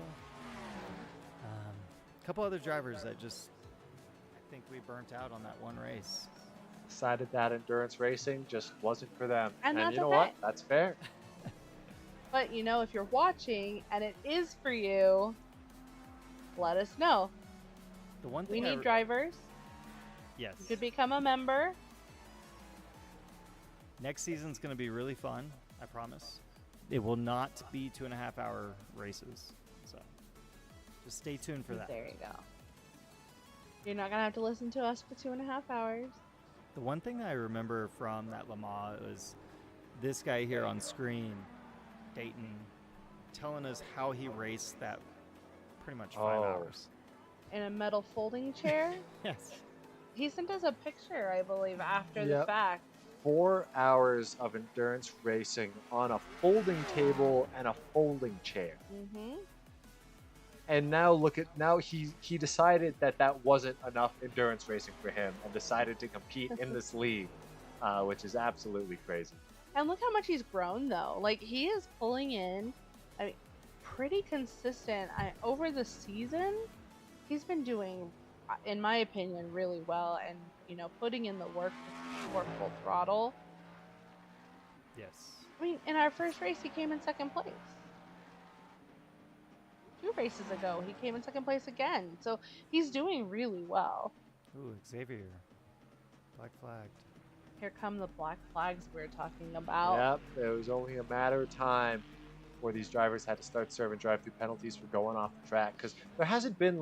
a couple other drivers that just, I think we burnt out on that one race. Decided that endurance racing just wasn't for them. And that's you know okay. what? That's fair. But you know, if you're watching and it is for you, let us know. The one We thing need drivers. Yes. You could become a member. Next season's going to be really fun, I promise. It will not be 2.5-hour races. So just stay tuned for that. There you go. You're not gonna have to listen to us for 2.5 hours. The one thing that I remember from that Le Mans was this guy here on screen, Dayton, telling us how he raced that pretty much 5 Oh. hours. In a metal folding chair. Yes. He sent us a picture, I believe, after the Yep. fact. 4 hours of endurance racing on a folding table and a folding chair. Mm-hmm. And now he decided that wasn't enough endurance racing for him and decided to compete in this league, which is absolutely crazy. And look how much he's grown, though. Like, he is pulling in, I mean, pretty consistent. Over the season, he's been doing, in my opinion, really well. And, you know, putting in the work for full throttle. Yes. I mean, in our first race, he came in second place. 2 races ago, he came in second place again. So he's doing really well. Ooh, Xavier. Black flagged. Here come the black flags we we're talking about. Yep, it was only a matter of time before these drivers had to start serving drive-through penalties for going off the track, because there hasn't been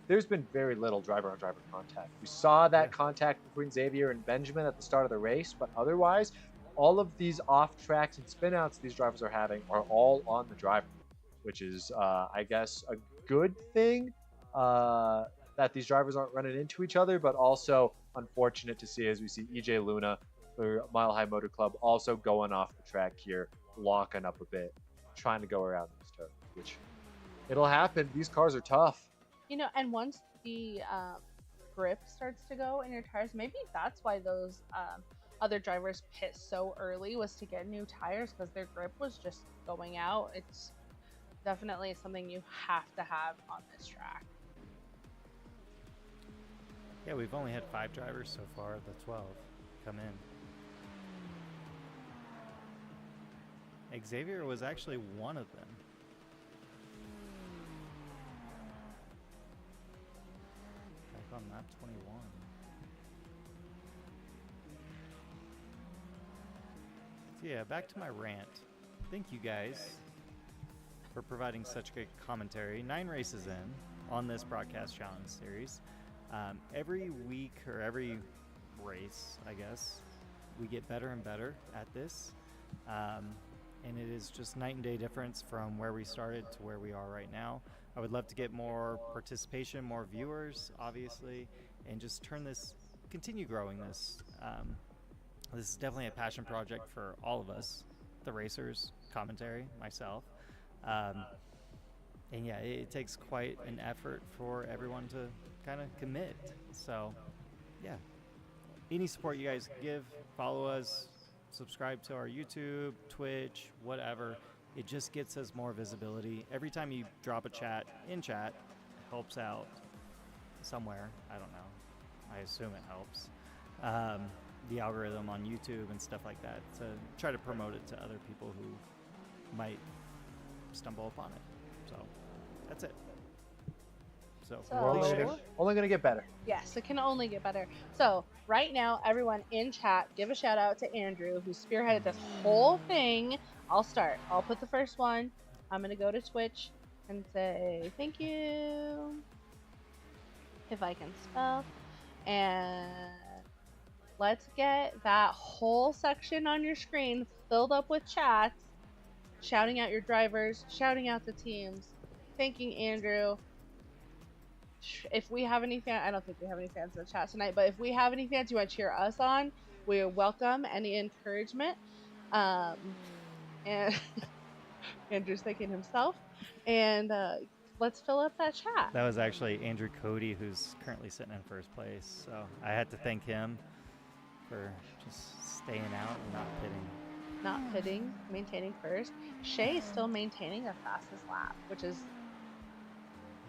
there's been very little driver-on-driver contact. We saw that contact between Xavier and Benjamin at the start of the race, but otherwise, all of these off-tracks and spin-outs these drivers are having are all on the driver, which is, I guess, a good thing that these drivers aren't running into each other, but also unfortunate to see as we see EJ Luna for Mile High Motor Club also going off the track here, locking up a bit, trying to go around these turns, which it'll happen. These cars are tough. You know, and once the grip starts to go in your tires, maybe that's why those other drivers pit so early, was to get new tires, because their grip was just going out. It's definitely something you have to have on this track. Yeah, we've only had 5 drivers so far of the 12 come in. Xavier was actually one of them. Back on map 21. So yeah, back to my rant. Thank you guys for providing such great commentary. 9 races in. on this broadcast challenge series. Every week or every race, I guess, we get better and better at this. And it is just night and day difference from where we started to where we are right now. I would love to get more participation, more viewers, obviously, and just continue growing this. This is definitely a passion project for all of us, the racers, commentary, myself. And yeah, it takes quite an effort for everyone to kind of commit. So yeah, any support you guys give, follow us, subscribe to our YouTube, Twitch, whatever. It just gets us more visibility. Every time you drop a chat, it helps out somewhere. I don't know. I assume it helps. The algorithm on YouTube and stuff like that, to try to promote it to other people who might stumble upon it. So that's it. So So- only gonna get better. Yes, it can only get better. So right now, everyone in chat, give a shout out to Andrew, who spearheaded this whole thing. I'll start. I'll put the first one. I'm gonna go to Twitch and say thank you, if I can spell, and let's get that whole section on your screen filled up with chats, shouting out your drivers, shouting out the teams, thanking Andrew. If we have any fans, I don't think we have any fans in the chat tonight, but if we have any fans you want to cheer us on, we welcome any encouragement. And Andrew's thanking himself. And let's fill up that chat. that was actually Andrew Cody, who's currently sitting in first place. So I had to thank him for just staying out and not pitting. Not pitting, maintaining first. Shea is still maintaining the fastest lap, which is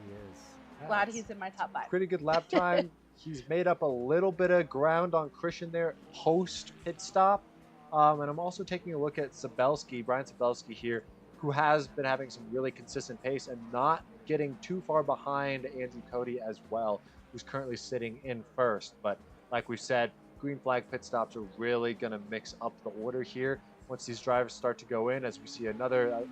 He is. glad he's in my top 5. Pretty good lap time. He's made up a little bit of ground on Christian there post pit stop. And I'm also taking a look at Brian Sabelski here, who has been having some really consistent pace and not getting too far behind Andrew Cody as well, who's currently sitting in first. But like we said, green flag pit stops are really going to mix up the order here once these drivers start to go in, as we see another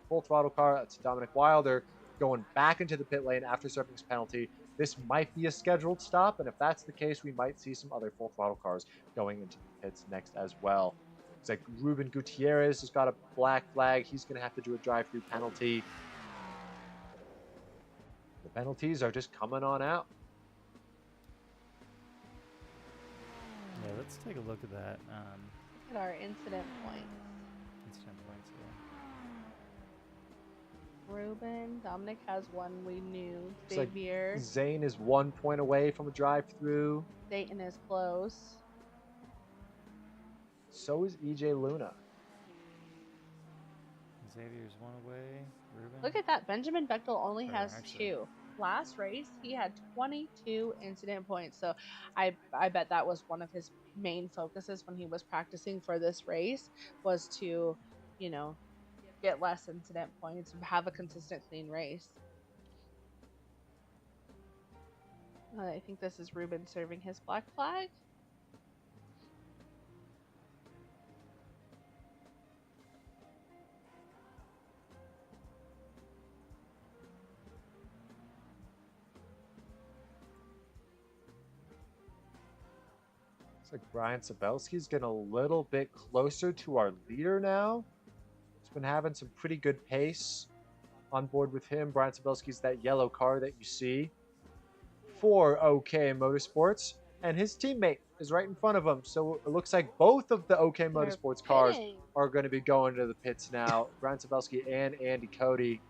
full throttle car. That's Dominic Wilder going back into the pit lane after serving his penalty. This might be a scheduled stop, and if that's the case, we might see some other full throttle cars going into the pits next as well. It's like Ruben Gutierrez has got a black flag. He's going to have to do a drive-through penalty. The penalties are just coming on out. Yeah, let's take a look at that. Look at our incident points. Incident points, yeah. Ruben, Dominic has one we knew. It's like Xavier, Zane is 1 point away from a drive-through. Dayton is close. So is EJ Luna. Xavier's one away. Ruben. Look at that. Benjamin Bechtel only Or has actually- 2. Last race, he had 22 incident points. So I bet that was one of his main focuses when he was practicing for this race, was to, get less incident points and have a consistent, clean race. I think this is Ruben serving his black flag. Looks like Brian Sabelski's getting a little bit closer to our leader now. He's been having some pretty good pace on board with him. Brian Sabelski's that yellow car that you see for OK Motorsports, and his teammate is right in front of him. So it looks like both of the OK Motorsports cars Pitting. are going to be going to the pits now. Brian Sabelski and Andy Cody.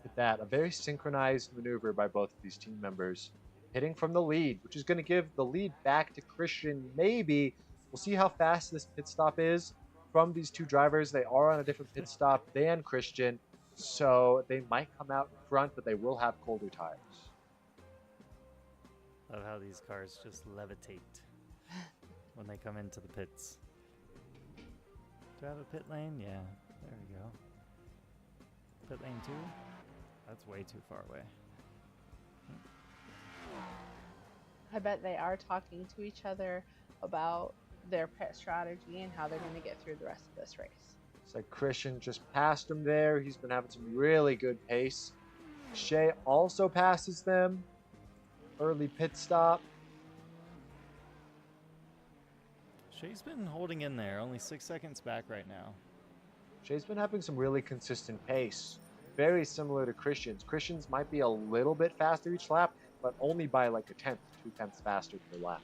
Look at that, a very synchronized maneuver by both of these team members. Hitting from the lead, which is going to give the lead back to Christian. Maybe we'll see how fast this pit stop is from these two drivers. They are on a different pit stop than Christian, so they might come out in front, but they will have colder tires. Love how these cars just levitate when they come into the pits. Do I have a pit lane? Yeah, there we go. Pit lane 2? That's way too far away. I bet they are talking to each other about their pit strategy and how they're going to get through the rest of this race. It's like Christian just passed him there. He's been having some really good pace. Shea also passes them. Early pit stop. Shea's been holding in there, only 6 seconds back right now. Shea's been having some really consistent pace. Very similar to Christian's. Christian's might be a little bit faster each lap, but only by like a tenth, 2/10 faster per lap.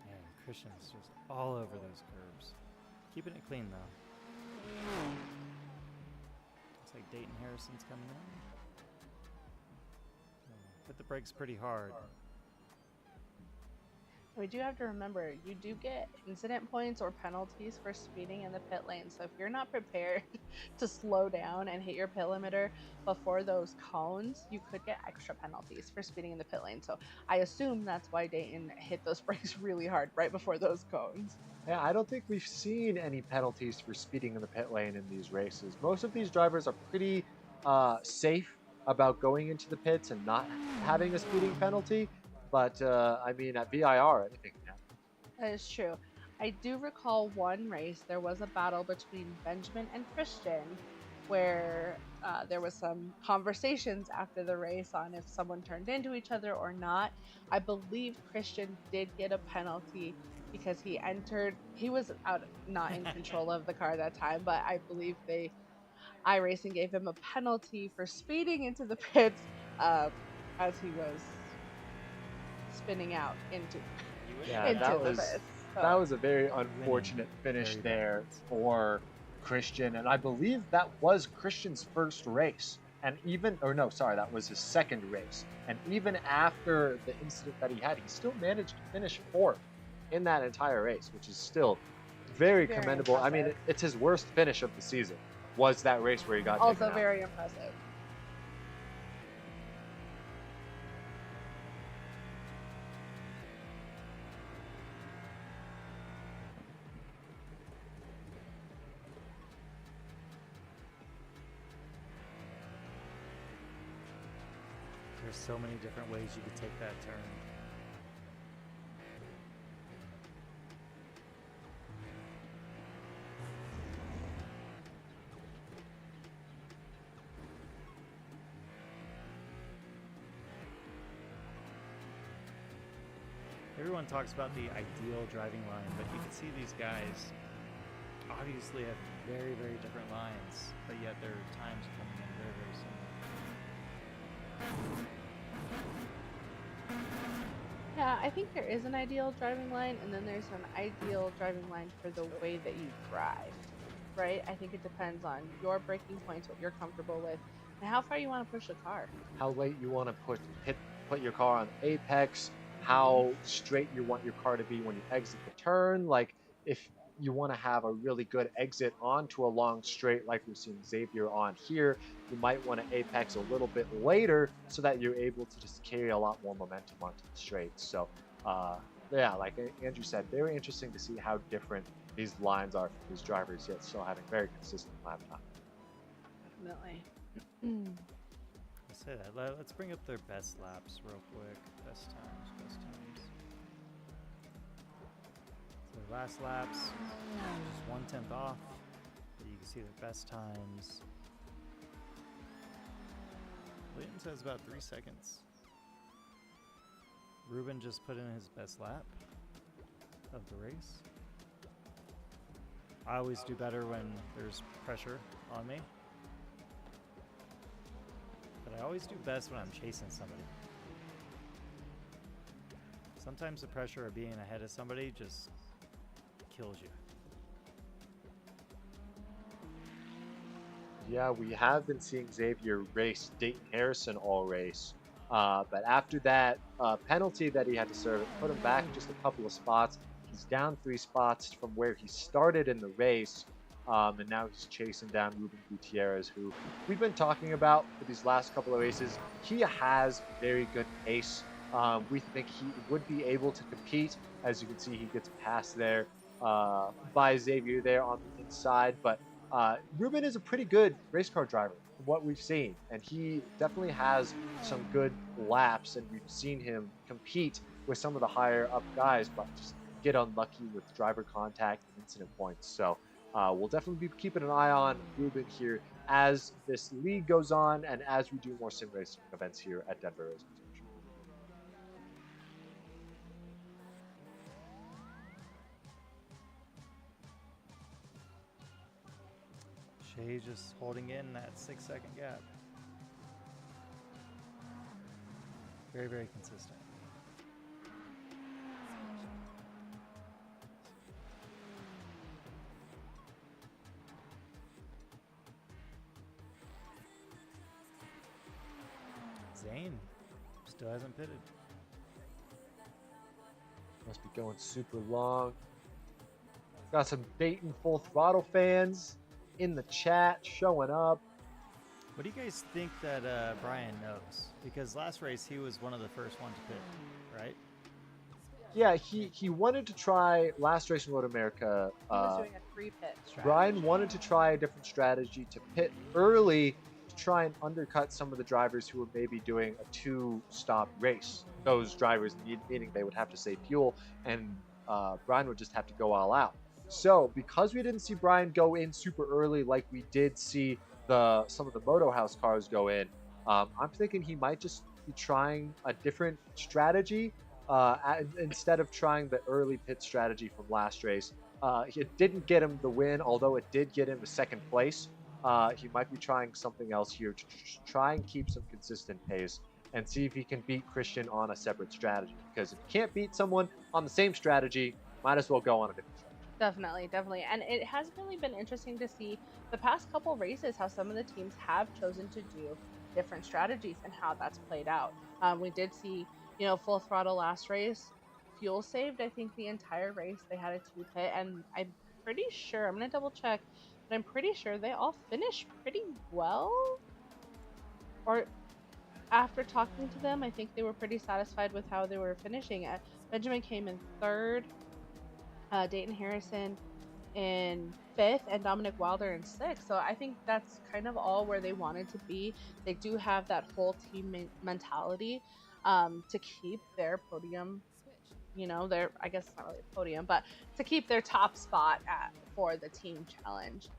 Man, Christian's just all over those curves. Keeping it clean though. Looks like Dayton Harrison's coming in. Hit the brakes pretty hard. We do have to remember, you do get incident points or penalties for speeding in the pit lane. So if you're not prepared to slow down and hit your pit limiter before those cones, you could get extra penalties for speeding in the pit lane. So I assume that's why Dayton hit those brakes really hard right before those cones. Yeah, I don't think we've seen any penalties for speeding in the pit lane in these races. Most of these drivers are pretty safe about going into the pits and not having a speeding penalty. But, I mean, at VIR, anything can happen. That is true. I do recall one race, there was a battle between Benjamin and Christian where there was some conversations after the race on if someone turned into each other or not. I believe Christian did get a penalty because he was not in control of the car that time, but I believe iRacing gave him a penalty for speeding into the pits as he was spinning out into the pits. That was a very unfortunate finish there for Christian, and I believe that was Christian's first race. And that was his second race. And even after the incident that he had, he still managed to finish fourth in that entire race, which is still very commendable. Impressive. I mean, it's his worst finish of the season. Was that race where he got taken also out. very impressive. There's so many different ways you could take that turn. Everyone talks about the ideal driving line, but you can see these guys obviously have very, very different lines, but yet their times are coming in very, very similar. Yeah, I think there is an ideal driving line, and then there's an ideal driving line for the way that you drive, right? I think it depends on your braking points, what you're comfortable with, and how far you want to push the car. How late you want to put your car on the apex, how straight you want your car to be when you exit the turn. Like, if you want to have a really good exit onto a long straight like we've seen Xavier on here, you might want to apex a little bit later so that you're able to just carry a lot more momentum onto the straights. So yeah, like Andrew said, very interesting to see how different these lines are for these drivers, yet still having very consistent lap time. Definitely. Let's say that. Let's bring up their best laps real quick. Best times. So last laps, just 1/10 off. But you can see their best times. Williams has about 3 seconds. Ruben just put in his best lap of the race. I always do better when there's pressure on me. But I always do best when I'm chasing somebody. Sometimes the pressure of being ahead of somebody just kills you. Yeah, we have been seeing Xavier race Dayton Harrison all race. But after that penalty that he had to serve, it put him back just a couple of spots. He's down 3 spots from where he started in the race. And now he's chasing down Ruben Gutierrez, who we've been talking about for these last couple of races. He has very good pace. We think he would be able to compete. As you can see, he gets passed there by Xavier there on the inside. But Ruben is a pretty good race car driver from what we've seen. And he definitely has some good laps. And we've seen him compete with some of the higher up guys, but just get unlucky with driver contact and incident points. So we'll definitely be keeping an eye on Ruben here as this league goes on and as we do more sim racing events here at Denver Racing Station. Shea just holding in that 6-second gap. Very, very consistent. Zane still hasn't pitted. Must be going super long. Got some Dayton Full Throttle fans in the chat showing up. What do you guys think that Brian knows? Because last race he was one of the first ones to pit, right? Yeah, he wanted to try last race in Road America. He was doing a 3-pit strategy. Brian wanted to try a different strategy to pit early to try and undercut some of the drivers who were maybe doing a 2-stop race. Those drivers, meaning they would have to save fuel, and Brian would just have to go all out. So because we didn't see Brian go in super early like we did see some of the Moto House cars go in, I'm thinking he might just be trying a different strategy instead of trying the early pit strategy from last race. It didn't get him the win, although it did get him the second place. He might be trying something else here to try and keep some consistent pace and see if he can beat Christian on a separate strategy. Because if you can't beat someone on the same strategy, might as well go on a different strategy. Definitely. And it has really been interesting to see the past couple races how some of the teams have chosen to do different strategies and how that's played out. We did see, Full Throttle last race, fuel saved, I think, the entire race. They had a 2-pit, and I'm pretty sure, I'm going to double check, but I'm pretty sure they all finished pretty well. Or after talking to them, I think they were pretty satisfied with how they were finishing. Benjamin came in 3rd. Dayton Harrison in 5th, and Dominic Wilder in 6th. So I think that's kind of all where they wanted to be. They do have that full team mentality to keep their podium, I guess it's not really a podium, but to keep their top spot for the team challenge.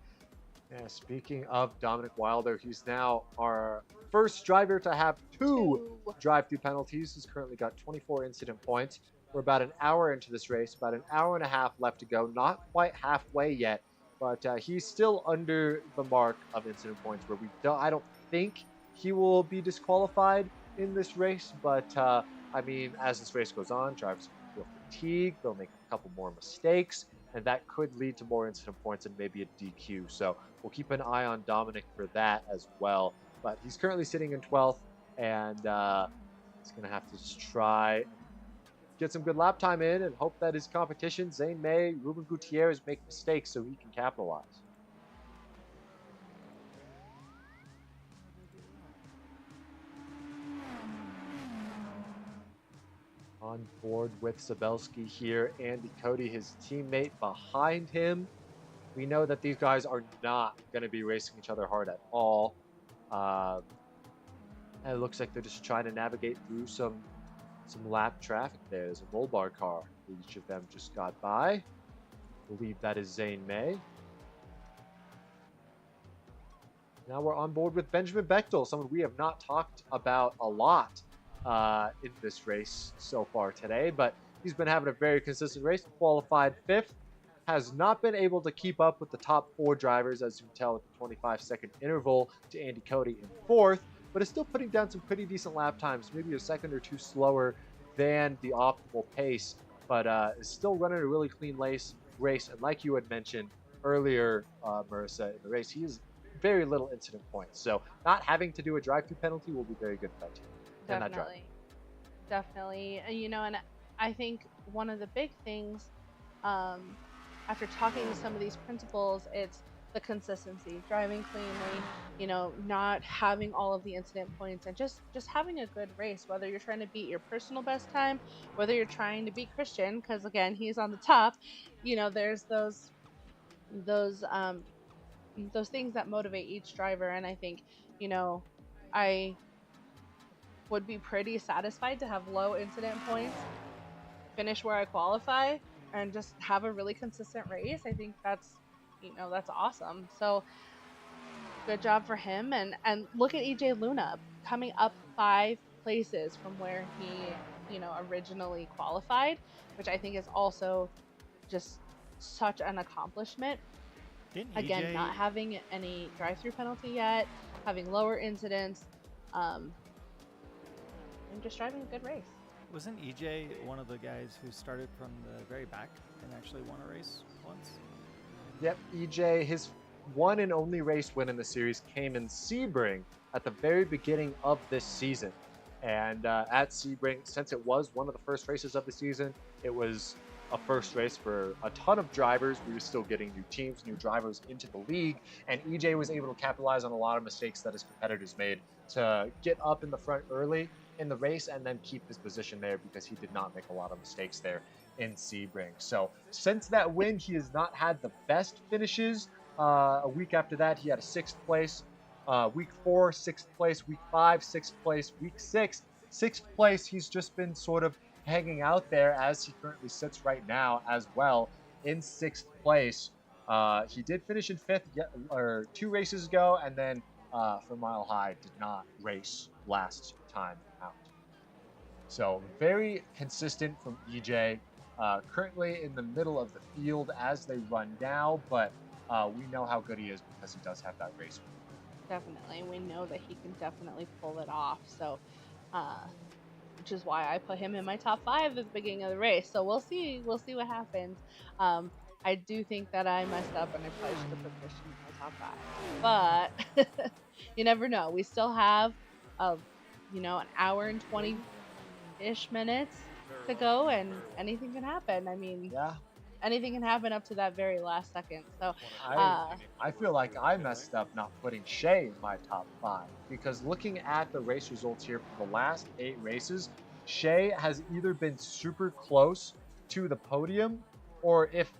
Yeah, speaking of Dominic Wilder, he's now our first driver to have 2 drive-through penalties. He's currently got 24 incident points. We're about an hour into this race, about an hour and a half left to go. Not quite halfway yet, but he's still under the mark of incident points where I don't think he will be disqualified in this race. But as this race goes on, drivers will feel fatigued. They'll make a couple more mistakes, and that could lead to more incident points and maybe a DQ. So we'll keep an eye on Dominic for that as well. But he's currently sitting in 12th, and he's going to have to just try get some good lap time in and hope that his competition, Zane May, Ruben Gutierrez, make mistakes so he can capitalize. On board with Sabelski here, Andy Cody, his teammate behind him. We know that these guys are not going to be racing each other hard at all. And it looks like they're just trying to navigate through some lap traffic there. There's a roll bar car. Each of them just got by. I believe that is Zane May. Now we're on board with Benjamin Bechtel, someone we have not talked about a lot in this race so far today, but he's been having a very consistent race. Qualified 5th, has not been able to keep up with the top 4 drivers, as you can tell with the 25-second interval to Andy Cody in 4th, but is still putting down some pretty decent lap times, maybe a second or 2 slower than the optimal pace, but is still running a really clean race. And like you had mentioned earlier, Marissa, in the race, he has very little incident points. So not having to do a drive-through penalty will be very good for that team. Definitely. And I think one of the big things, after talking to some of these principals, it's the consistency, driving cleanly, not having all of the incident points, and just having a good race, whether you're trying to beat your personal best time, whether you're trying to beat Christian, because again, he's on the top, there's those things that motivate each driver. And I think, I would be pretty satisfied to have low incident points, finish where I qualify, and just have a really consistent race. I think that's that's awesome. So good job for him. And look at EJ Luna coming up 5 places from where he, originally qualified, which I think is also just such an accomplishment. Didn't Again, EJ not having any drive-through penalty yet, having lower incidents, and just driving a good race. wasn't EJ one of the guys who started from the very back and actually won a race once? Yep, EJ, his one and only race win in the series came in Sebring at the very beginning of this season. And at Sebring, since it was one of the first races of the season, it was a first race for a ton of drivers. We were still getting new teams, new drivers into the league, and EJ was able to capitalize on a lot of mistakes that his competitors made to get up in the front early in the race and then keep his position there because he did not make a lot of mistakes there in Sebring. So since that win, he has not had the best finishes. A week after that, he had a 6th place. Week 4, 6th place. Week 5, 6th place. Week 6, 6th place. He's just been sort of hanging out there as he currently sits right now as well in 6th place. He did finish in 5th 2 races ago, and then for Mile High did not race last time out. So very consistent from EJ. Currently in the middle of the field as they run now, but we know how good he is because he does have that race. Definitely. We know that he can definitely pull it off. So, which is why I put him in my top 5 at the beginning of the race. So we'll see. We'll see what happens. I do think that I messed up and I probably should have put Christian in my top 5. But you never know. We still have, an hour and 20-ish minutes to go, and anything can happen. I mean, Yeah. Anything can happen up to that very last second. So I feel like I messed up not putting Shea in my top 5 because looking at the race results here for the last 8 races, Shea has either been super close to the podium or if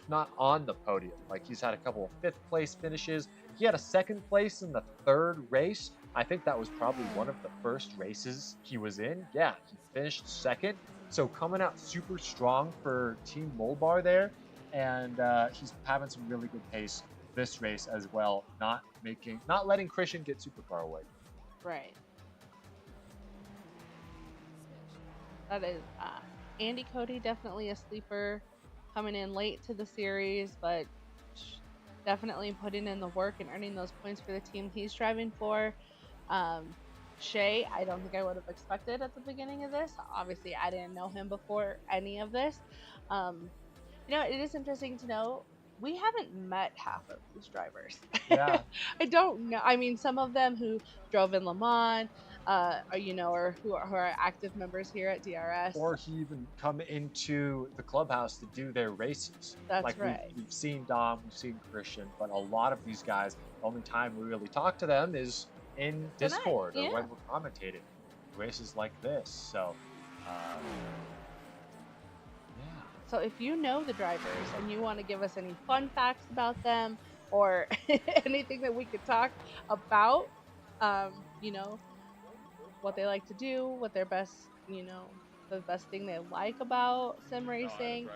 not on the podium. Like he's had a couple of 5th place finishes. He had a 2nd place in the 3rd race. I think that was probably one of the first races he was in. Yeah, he finished 2nd. So coming out super strong for Team Molbar there, and he's having some really good pace this race as well. Not letting Christian get super far away. right. That is Andy Cody, definitely a sleeper, coming in late to the series, but definitely putting in the work and earning those points for the team he's driving for. Shea, I don't think I would have expected at the beginning of this. Obviously, I didn't know him before any of this. It is interesting to know we haven't met half of these drivers. Yeah. I don't know. I mean, some of them who drove in Le Mans, or who are active members here at DRS. Or he even come into the clubhouse to do their races. That's like right. We've seen Dom, we've seen Christian, but a lot of these guys, the only time we really talk to them is in Discord or when we're commentating races like this. So, yeah. So if you know the drivers and you want to give us any fun facts about them or anything that we could talk about, what they like to do, what their best, the best thing they like about sim racing.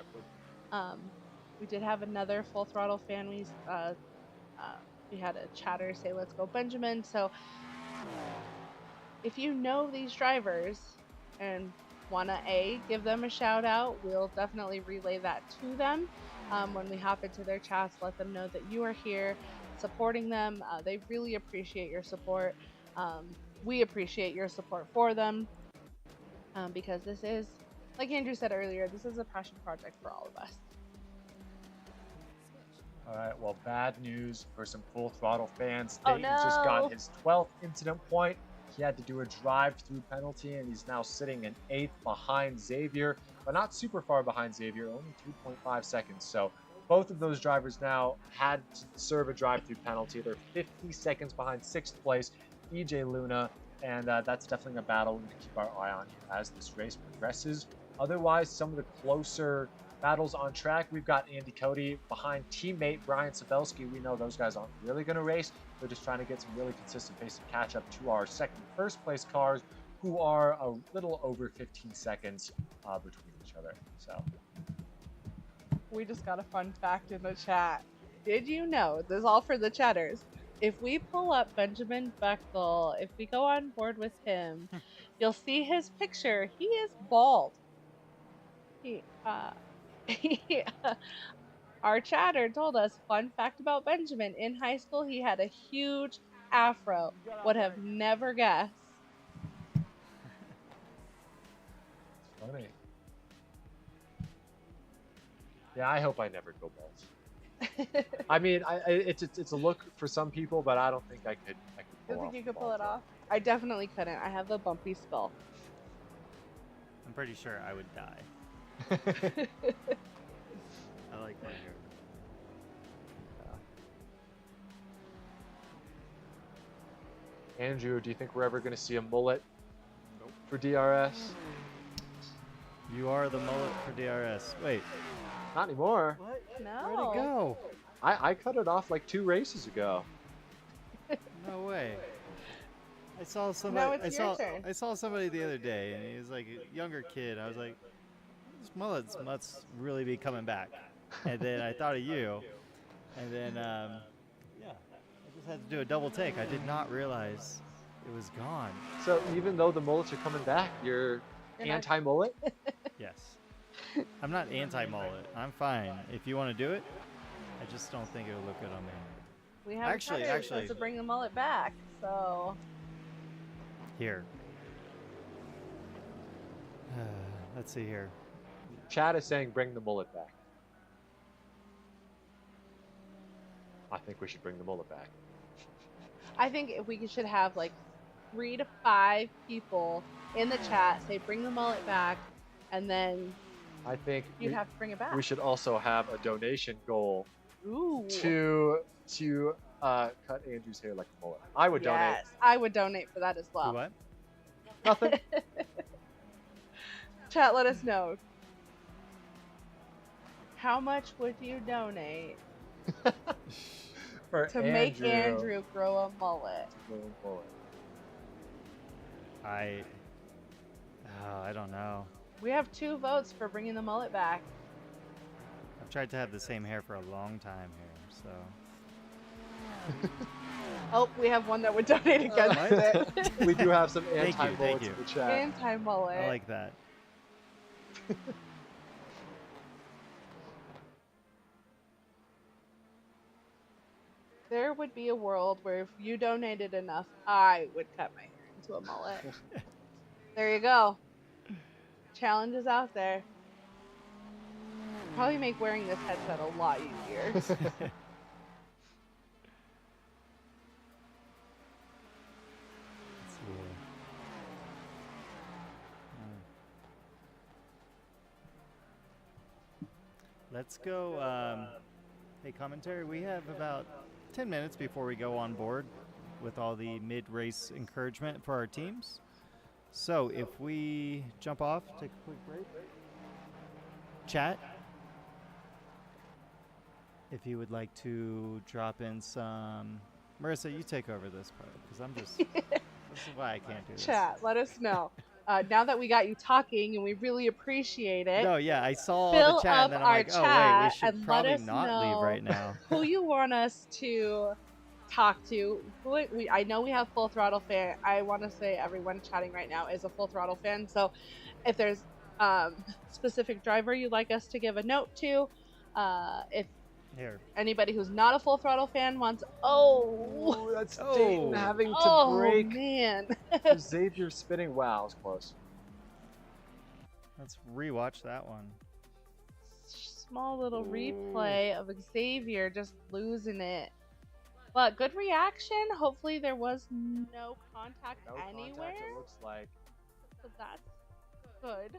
We did have another Full Throttle fan. We had a chatter say, "Let's go, Benjamin." So if you know these drivers and want to give them a shout out, we'll definitely relay that to them when we hop into their chats. Let them know that you are here supporting them. They really appreciate your support. We appreciate your support for them because this is, like Andrew said earlier, this is a passion project for all of us. All right, well, bad news for some Full Throttle fans. Oh, Dayton just got no. his 12th incident point. He had to do a drive-through penalty, and he's now sitting in 8th behind Xavier, but not super far behind Xavier, only 2.5 seconds. So both of those drivers now had to serve a drive-through penalty. They're 50 seconds behind 6th place, EJ Luna, and that's definitely a battle we need to keep our eye on here as this race progresses. Otherwise, some of the closer battles on track, we've got Andy Cody behind teammate Brian Sabelski. We know those guys aren't really going to race. They're just trying to get some really consistent pace to catch up to our second and first place cars, who are a little over 15 seconds between each other. So we just got a fun fact in the chat. did you know, this is all for the chatters, if we pull up Benjamin Bechtel, if we go on board with him, you'll see his picture. He is bald. He, he, our chatter told us, fun fact about Benjamin, in high school he had a huge afro. Would have never guessed. Funny. Yeah, I hope I never go bald. I mean, it's a look for some people, but I don't think I could. You think you could pull it off? I definitely couldn't. I have the bumpy skull. I'm pretty sure I would die. I like my hair. Andrew, do you think we're ever going to see a mullet for DRS? You are the mullet for DRS. Wait, Not anymore. what? No. Where'd it go? I cut it off like 2 races ago. No way. I saw somebody. it's your turn. I saw somebody the other day, and he was like a younger kid. I was like, "This mullet must really be coming back." And then I thought of you, and then yeah, I just had to do a double take. I did not realize it was gone. So even though the mullets are coming back, you're You're not- anti-mullet? Yes, I'm not anti-mullet. I'm fine. If you want to do it, I just don't think it would look good on me. We have Actually- a chatter that says to bring the mullet back, so Here. Let's see here. Chad is saying bring the mullet back. I think we should bring the mullet back. I think if we should have like 3 to 5 people in the chat say bring the mullet back, and then I think you'd have to bring it back. we should also have a donation goal Ooh. to cut Andrew's hair like a mullet. I would donate. Yes, I would donate for that as well. What? Nothing. Chat, let us know. How much would you donate For to make Andrew grow a mullet? Grow a mullet. I don't know. We have 2 votes for bringing the mullet back. I've tried to have the same hair for a long time here, so. Oh, we have one that would donate against What? it. We do have some Thank you, anti-mullets thank in you. the chat. Anti-mullet. I like that. There would be a world where if you donated enough, I would cut my hair into a mullet. There you go. Challenge is out there. Probably make wearing this headset a lot easier. Let's see. Let's go. Hey, commentary. We have about 10 minutes before we go on board with all the mid-race encouragement for our teams. So if we jump off, take a quick break, chat. If you would like to drop in some, Marissa, you take over this part because I'm just. This is why I can't do this. Chat, let us know. Now that we got you talking and we really appreciate it, No, yeah, I saw fill the chat and then up I'm our like, oh wait, chat we should and let probably us not leave know right now. who you want us to talk to. I know we have Full Throttle fan. I want to say everyone chatting right now is a Full Throttle fan. So if there's specific driver you'd like us to give a note to, if Here. anybody who's not a Full Throttle fan wants, Ooh, that's Oh. Dayton having to oh break. man, Xavier spinning. Wow, it was close. Let's rewatch that one. small little replay of Xavier just losing it. But good reaction. Hopefully there was no contact No anywhere. contact, it looks like. So that's good.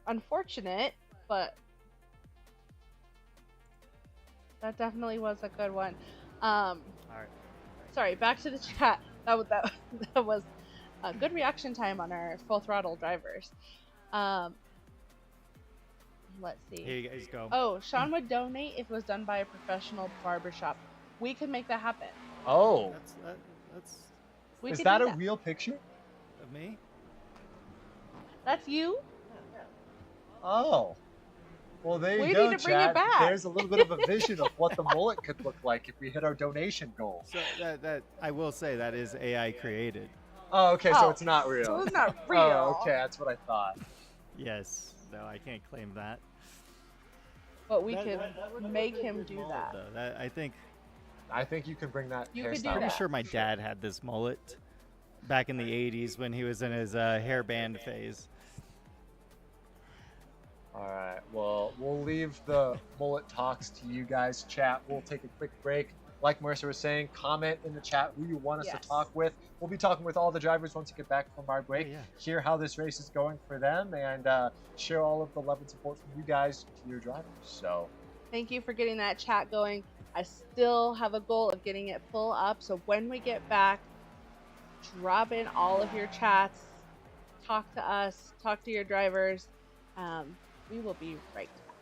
Unfortunate, but that definitely was a good one. All right. Sorry, back to the chat. That was a good reaction time on our Full Throttle drivers. Let's see. Here you guys go. Oh, Sean would donate if it was done by a professional barbershop. We could make that happen. Oh, That's We is could that do a real picture? of me. That's you? Oh, Well, there you We go, need to bring it chat. back. There's a little bit of a vision of what the mullet could look like if we hit our donation goal. So that I will say that is AI created. Oh, okay, so Oh, it's not So real. it's not real. Oh, okay, that's what I thought. Yes. No, I can't claim that. But we That- could that would make be a him good do mullet, that. Though that I think I think you can bring that You could do hairstyle. pretty that. sure my dad had this mullet back in the '80s when he was in his hairband phase. All right. Well, we'll leave the mullet talks to you guys. Chat. We'll take a quick break. Like Marissa was saying, comment in the chat who you want us Yes. to talk with. We'll be talking with all the drivers once we get back from our break. yeah. Hear how this race is going for them, and share all of the love and support from you guys to your drivers. So, Thank you for getting that chat going. I still have a goal of getting it full up. So when we get back, drop in all of your chats, talk to us, talk to your drivers. We will be right back.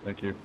Thank you.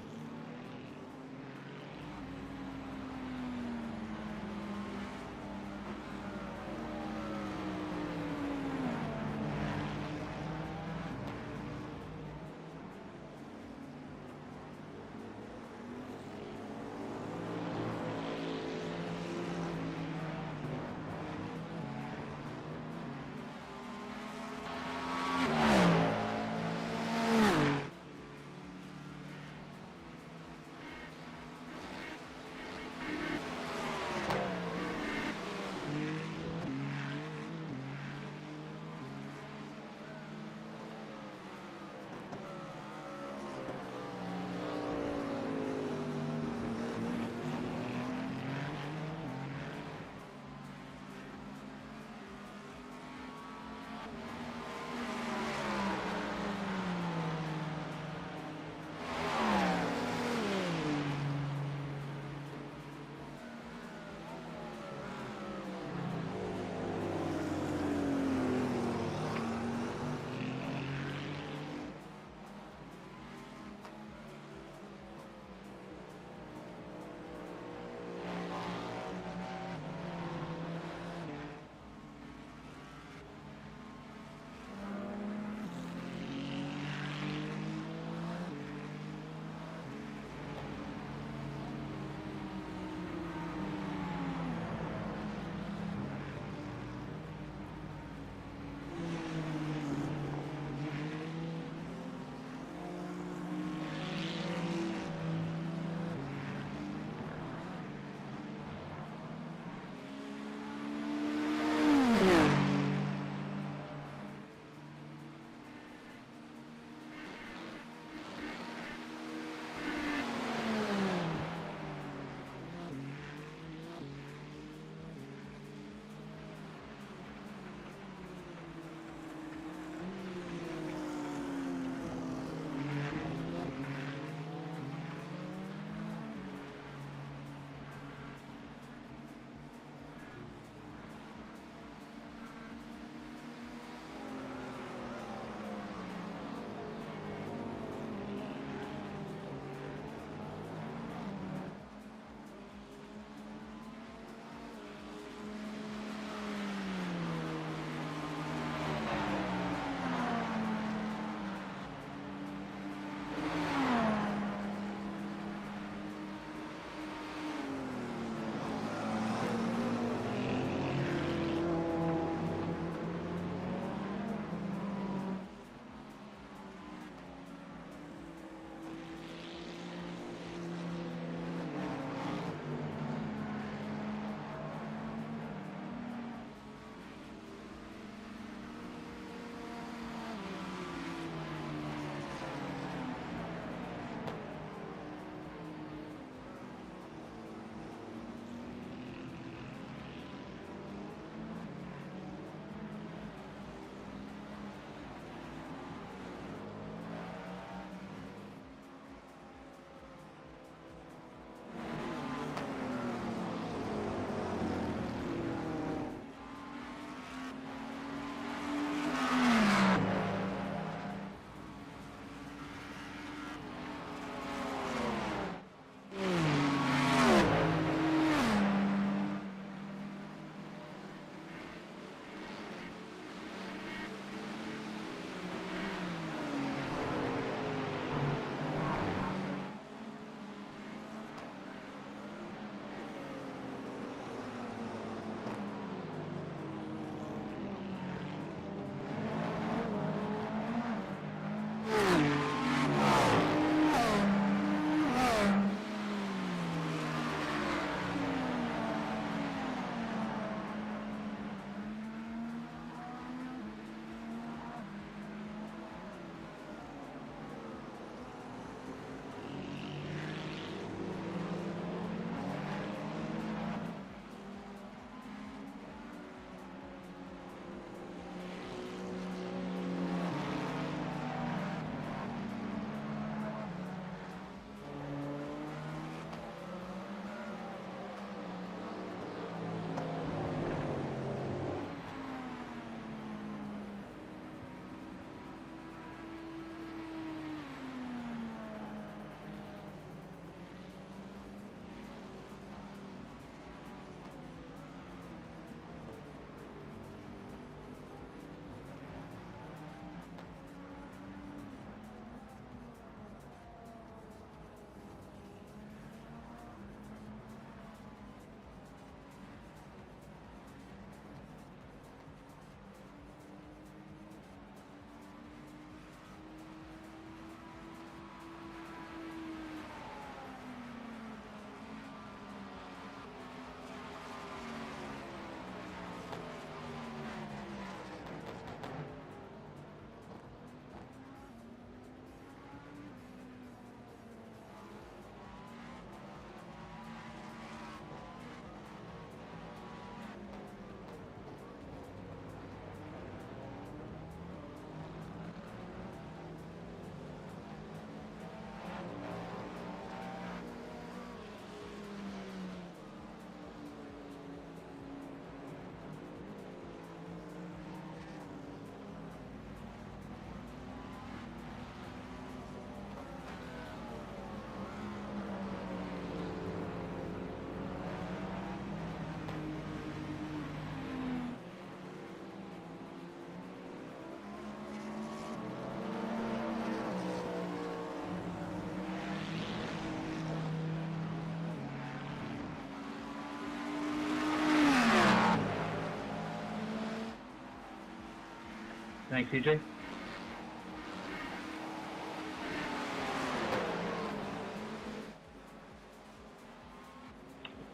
Thanks, CJ.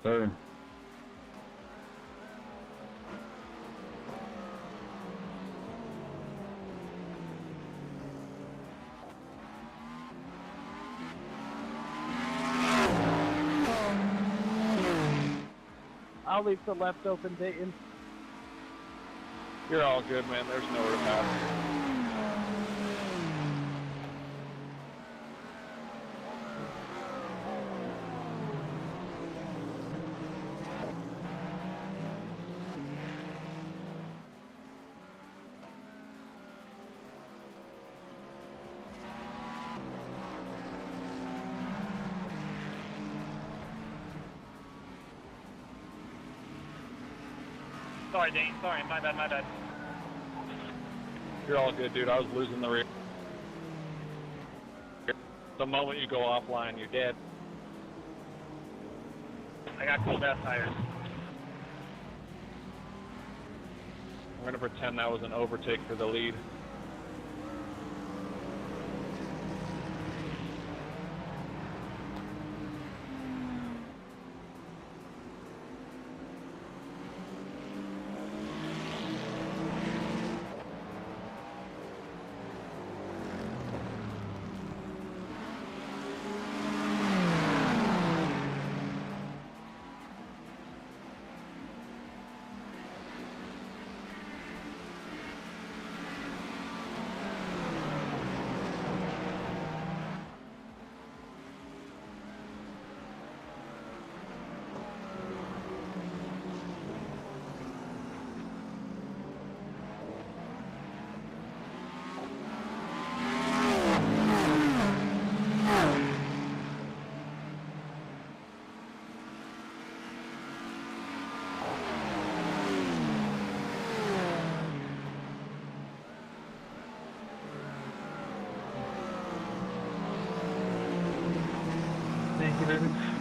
Sir. I'll leave the left open, Dayton. You're all good, man. There's nowhere to pass. Sorry, Dane. Sorry, my bad. You're all good, dude. I was losing the rear. The moment you go offline, you're dead. I got cool bath tires. I'm gonna pretend that was an overtake for the lead. Thank you very much.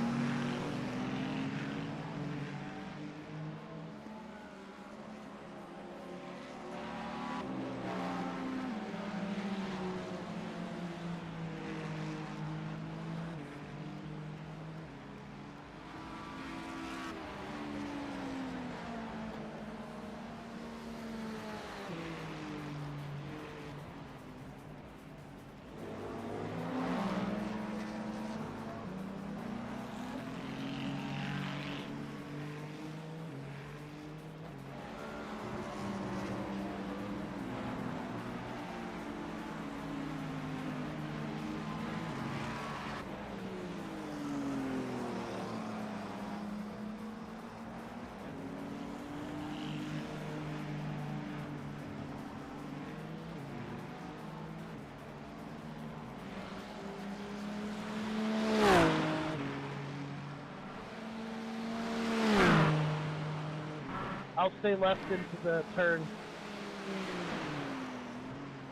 I'll stay left into the turn.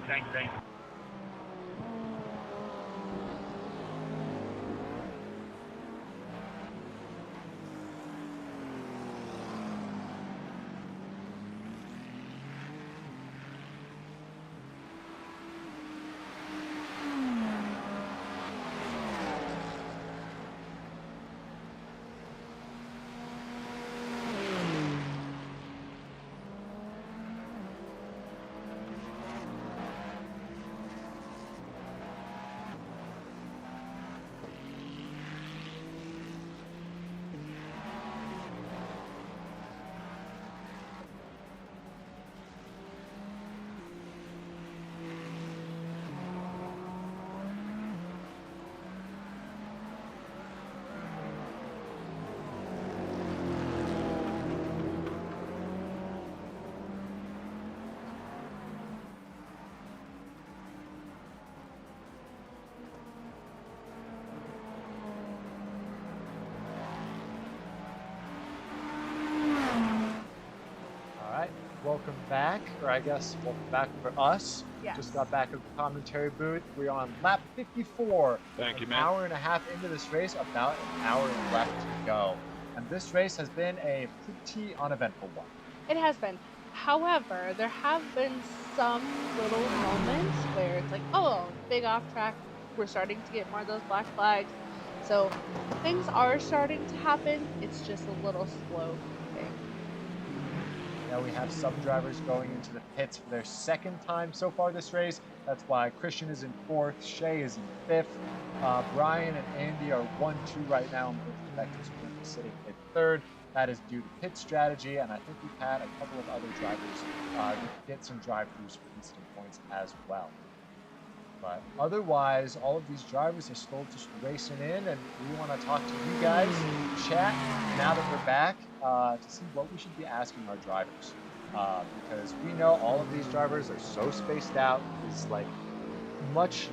Thanks, Dane. Welcome back, or I guess welcome back for us. Yes. Just got back of the commentary booth. We're on lap 54. Thank you, An man. hour and a half into this race, about an hour left to go. And this race has been a pretty uneventful one. It has been. However, there have been some little moments where it's like, oh, big off track. We're starting to get more of those black flags. So things are starting to happen. It's just a little slow creeping. Now we have some drivers going into the pits for their second time so far this race. That's why Christian is in fourth, Shay is in fifth, Brian and Andy are 1-2 right now, and both the Vectors are currently sitting in third. That is due to pit strategy, and I think we've had a couple of other drivers get some drive-throughs for instant points as well. But otherwise, all of these drivers are still just racing in, and we want to talk to you guys in chat now that we're back to see what we should be asking our drivers. Because we know all of these drivers are so spaced out, is like much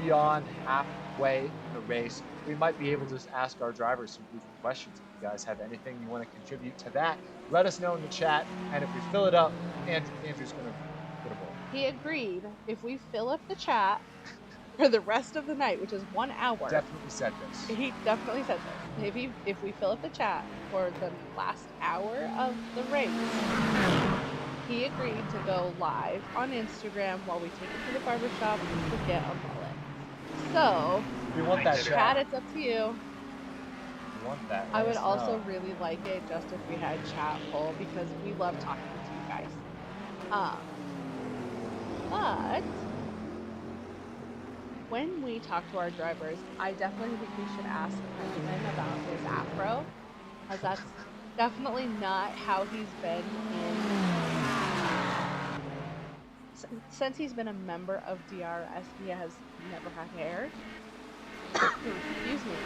beyond halfway in the race. We might be able to just ask our drivers some brief questions. If you guys have anything you want to contribute to that, let us know in the chat. And if we fill it up, Andrew's going to put a ball. He agreed if we fill up the chat for the rest of the night, which is 1 hour. Definitely said this. He definitely said this. If we fill up the chat for the last hour of the race, he agreed to go live on Instagram while we take it to the barbershop to get a mullet. So, We want that chat, it's up to you. We want that. I Let would us also know. really like it just if we had chat full because we love talking to you guys. But when we talk to our drivers, I definitely think we should ask Benjamin about his afro, as that's definitely not how he's been since he's been a member of DRS. He has never had hair. Excuse me.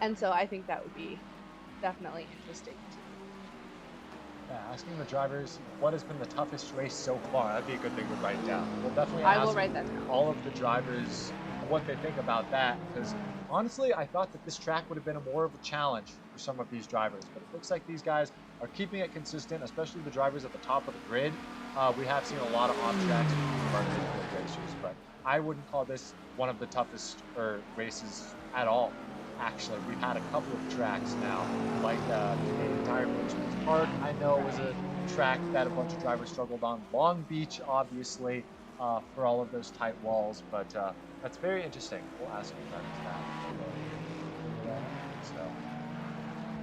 And so I think that would be definitely interesting. Yeah, asking the drivers what has been the toughest race so far. That'd be a good thing to write down. We'll definitely I ask will write that down. all of the drivers what they think about that, because honestly, I thought that this track would have been more of a challenge for some of these drivers, but it looks like these guys are keeping it consistent, especially the drivers at the top of the grid. We have seen a lot of off tracks from our mid-field racers, but I wouldn't call this one of the toughest races at all. Actually, we've had a couple of tracks now, like the Canadian Tire Motorsports Park. I know was a track that a bunch of drivers struggled on. Long Beach, obviously, for all of those tight walls, but that's very interesting. We'll ask the drivers that. So.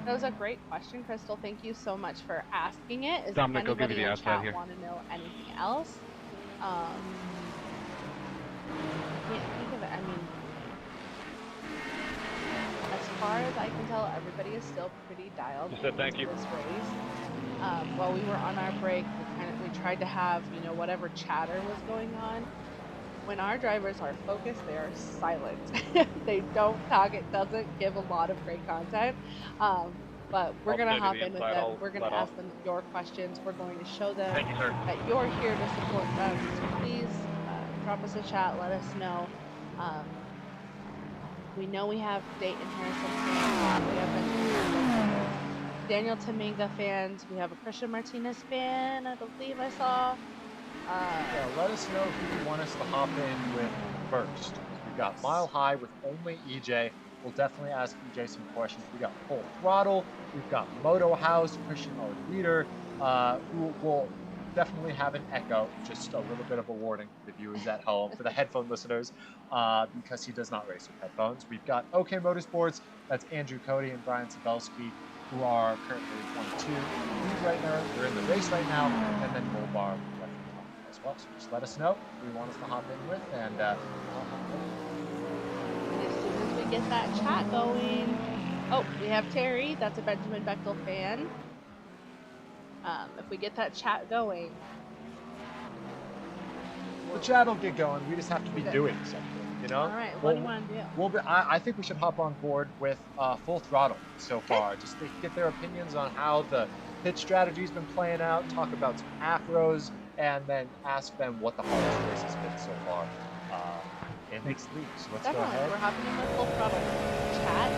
That was a great question, Crystal. Thank you so much for asking it. Is Dominic, I'll give you anybody the in outside chat here. want to know anything else? Can't think of it. I mean, as far as I can tell, everybody is still pretty dialed Just said thank into you. this race. While we were on our break, we tried to have, whatever chatter was going on. When our drivers are focused, they are silent. They don't talk. It doesn't give a lot of great content. But we're I'll going to send you hop the in with inside. them. I'll We're going let to off. ask them your questions. We're going to show them Thank you, sir. that you're here to support them. So please drop us a chat. Let us know. We know we have Dayton Harrison fans. We have Benjamin Daniel Tominga fans. We have a Christian Martinez fan, I believe I saw. Yeah, let us know who you want us to hop in with first. We've got Mile High with only EJ. We'll definitely ask EJ some questions. We got Full Throttle. We've got Moto House, Christian our leader, who will definitely have an echo. Just a little bit of a warning for the viewers at home, for the headphone listeners, because he does not race with headphones. We've got OK Motorsports. That's Andrew Cody and Brian Sabelski, who are currently 1-2 right now. They're in the race right now, and then Bull Bar as well. So just let us know who you want us to hop in with, and And as soon as we get that chat going, oh, we have Terry. That's a Benjamin Bechtel fan. If we get that chat going, the chat will get going. We just have to be Okay. doing something, all right. What do you want to do? I think we should hop on board with Full Throttle so far, just to get their opinions on how the pit strategy's been playing out, talk about some afros, and then ask them what the hardest race has been so far in this league. So let's go Definitely, ahead. we're hopping in with Full Throttle chat.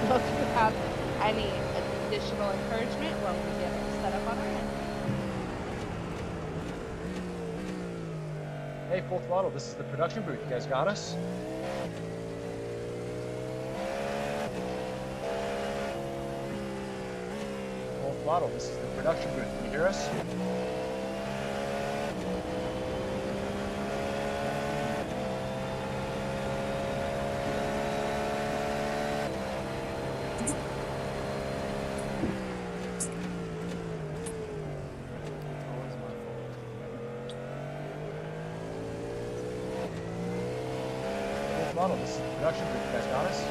So if you have any additional encouragement while we get set up on our end. Hey, Full Throttle, this is the production booth. You guys got us? Full throttle. This is the production booth. Can you hear us? Full throttle. This is the production booth. You guys got us?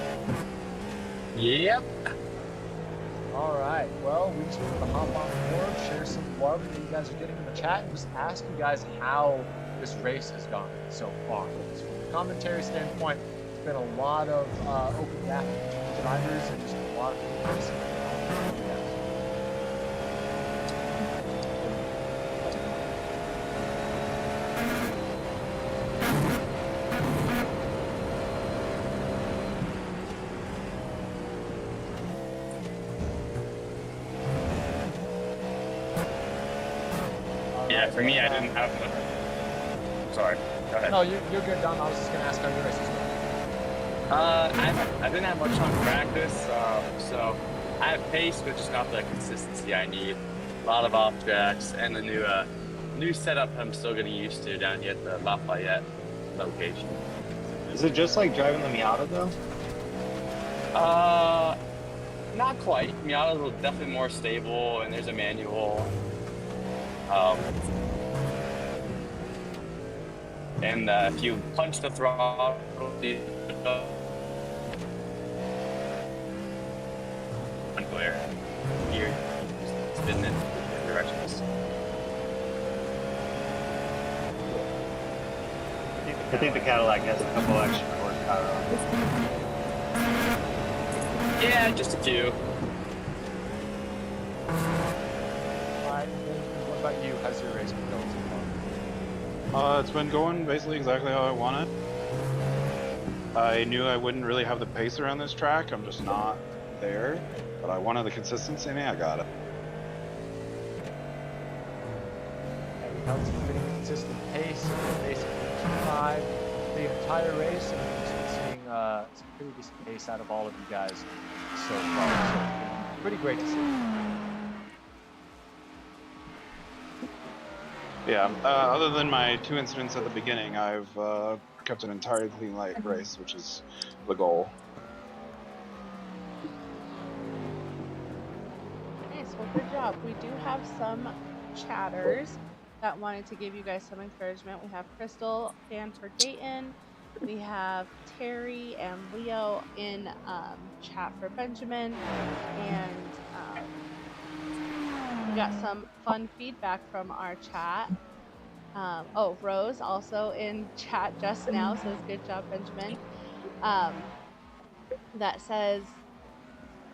Yep. All right. Well, we just wanted to hop on board, share some love that you guys are getting in the chat, and just ask you guys how this race has gone so far. Because from a commentary standpoint, it's been a lot of open gap drivers and just a lot of people racing. Yeah, for me, I didn't have much. Sorry, go ahead. No, you're good, Don. I was just going to ask how your race is going. I didn't have much on practice, so I have pace, but just not the consistency I need. A lot of off tracks and the new setup I'm still getting used to down here at the Lafayette location. Is it just like driving the Miata though? Not quite. Miata's definitely more stable, and there's a manual. And if you punch the throttle, unclear. You're spinning in different directions. I think the Cadillac has a couple extra horsepower on it. Yeah, just a few. Alright, what about you? How's your race been going so far? It's been going basically exactly how I wanted. I knew I wouldn't really have the pace around this track. I'm just not there. But I wanted the consistency in me. I got it. And we held some pretty consistent pace, basically 5 the entire race, and we've just been seeing some pretty decent pace out of all of you guys so far. So pretty great to see. Yeah, other than my 2 incidents at the beginning, I've kept an entirely clean light race, which is the goal. Nice, well, good job. We do have some chatters that wanted to give you guys some encouragement. We have Crystal, fan for Dayton. We have Terry and Leo in chat for Benjamin. And we got some fun feedback from our chat. Oh, Rose also in chat just now says, good job, Benjamin. That says,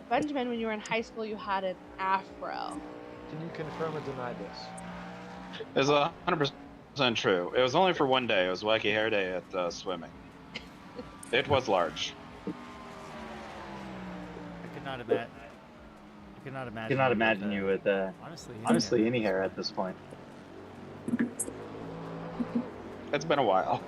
Benjamin, when you were in high school, you had an afro. Can you confirm or deny this? It's 100% true. It was only for one day. It was Wacky Hair Day at swimming. It was large. I could not imagine. I cannot imagine you with honestly any hair at this point. It's been a while.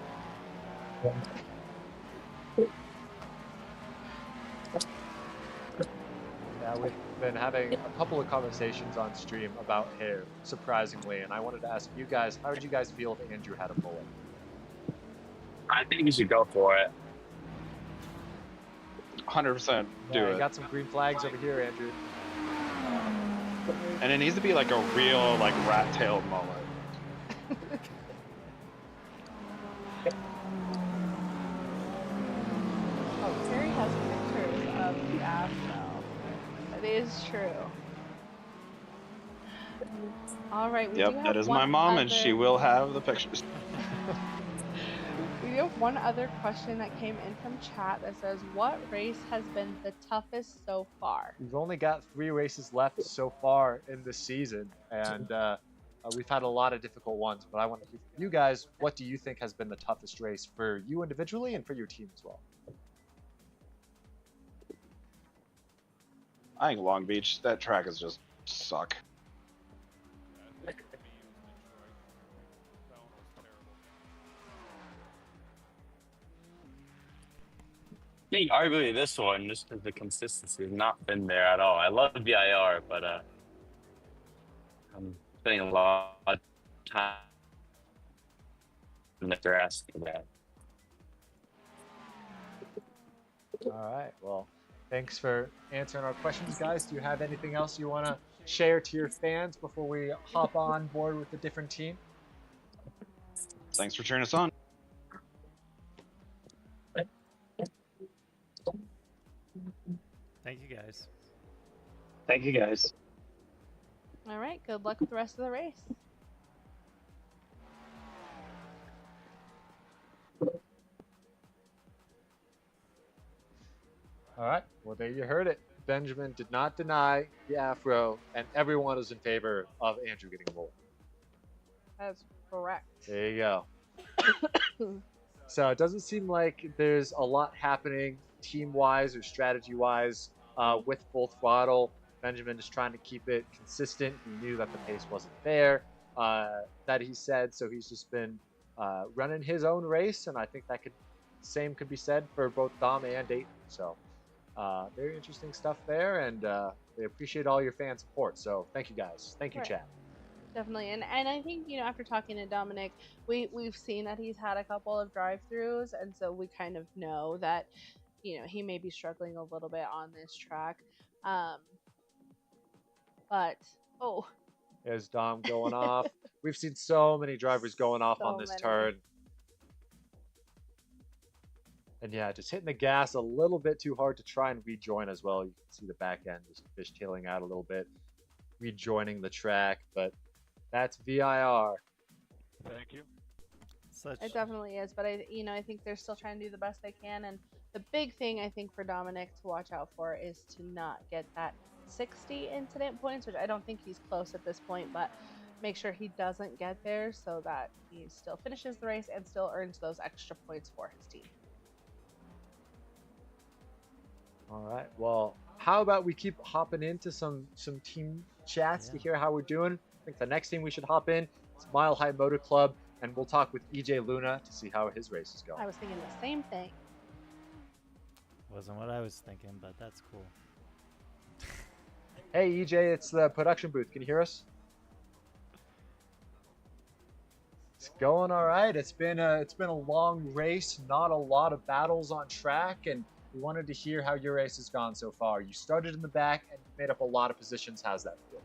Yeah, we've been having a couple of conversations on stream about hair, surprisingly, and I wanted to ask you guys, how did you guys feel if Andrew had a bullet? I think you should go for it. 100% do Yeah, it. I got some green flags over here, Andrew. And it needs to be like a real, like, rat-tailed mullet. Oh, Terry has pictures of the afro. That is true. All right, we do Yep, have that is one my mom, other... and she will have the pictures. We do have one other question that came in from chat that says, what race has been the toughest so far? We've only got 3 races left so far in the season, and we've had a lot of difficult ones, but I want to hear from you guys, what do you think has been the toughest race for you individually and for your team as well? I think Long Beach, that track is just suck. I think arguably this one, just because the consistency has not been there at all. I love VIR, but I'm spending a lot of time if they're asking that. All right. Well, thanks for answering our questions, guys. Do you have anything else you want to share to your fans before we hop on board with a different team? Thanks for cheering us on. Thank you guys. Thank you guys. All right. Good luck with the rest of the race. All right. Well, there you heard it. Benjamin did not deny the afro, and everyone is in favor of Andrew getting a mullet. That's correct. There you go. So it doesn't seem like there's a lot happening team-wise or strategy-wise with Full Throttle. Benjamin is trying to keep it consistent. He knew that the pace wasn't there, that he said, so he's just been running his own race, and I think that same could be said for both Dom and Dayton. So very interesting stuff there, and they appreciate all your fan support. So thank you guys. Thank you, Right. chat. Definitely, and I think after talking to Dominic, we've seen that he's had a couple of drive-throughs, and so we kind of know that he may be struggling a little bit on this track, but There's Dom going off. We've seen so many drivers going off on this turn. And yeah, just hitting the gas a little bit too hard to try and rejoin as well. You can see the back end just fishtailing out a little bit, rejoining the track, but that's VIR. Thank you. It definitely is, but I think they're still trying to do the best they can, and the big thing I think for Dominic to watch out for is to not get that 60 incident points, which I don't think he's close at this point, but make sure he doesn't get there so that he still finishes the race and still earns those extra points for his team. All right. Well, how about we keep hopping into some team chats to hear how we're doing? I think the next team we should hop in is Mile High Motor Club, and we'll talk with EJ Luna to see how his race is going. I was thinking the same thing. Wasn't what I was thinking, but that's cool. Hey EJ, it's the production booth. Can you hear us? It's going all right. It's been a long race, not a lot of battles on track, and we wanted to hear how your race has gone so far. You started in the back and made up a lot of positions. How's that feel?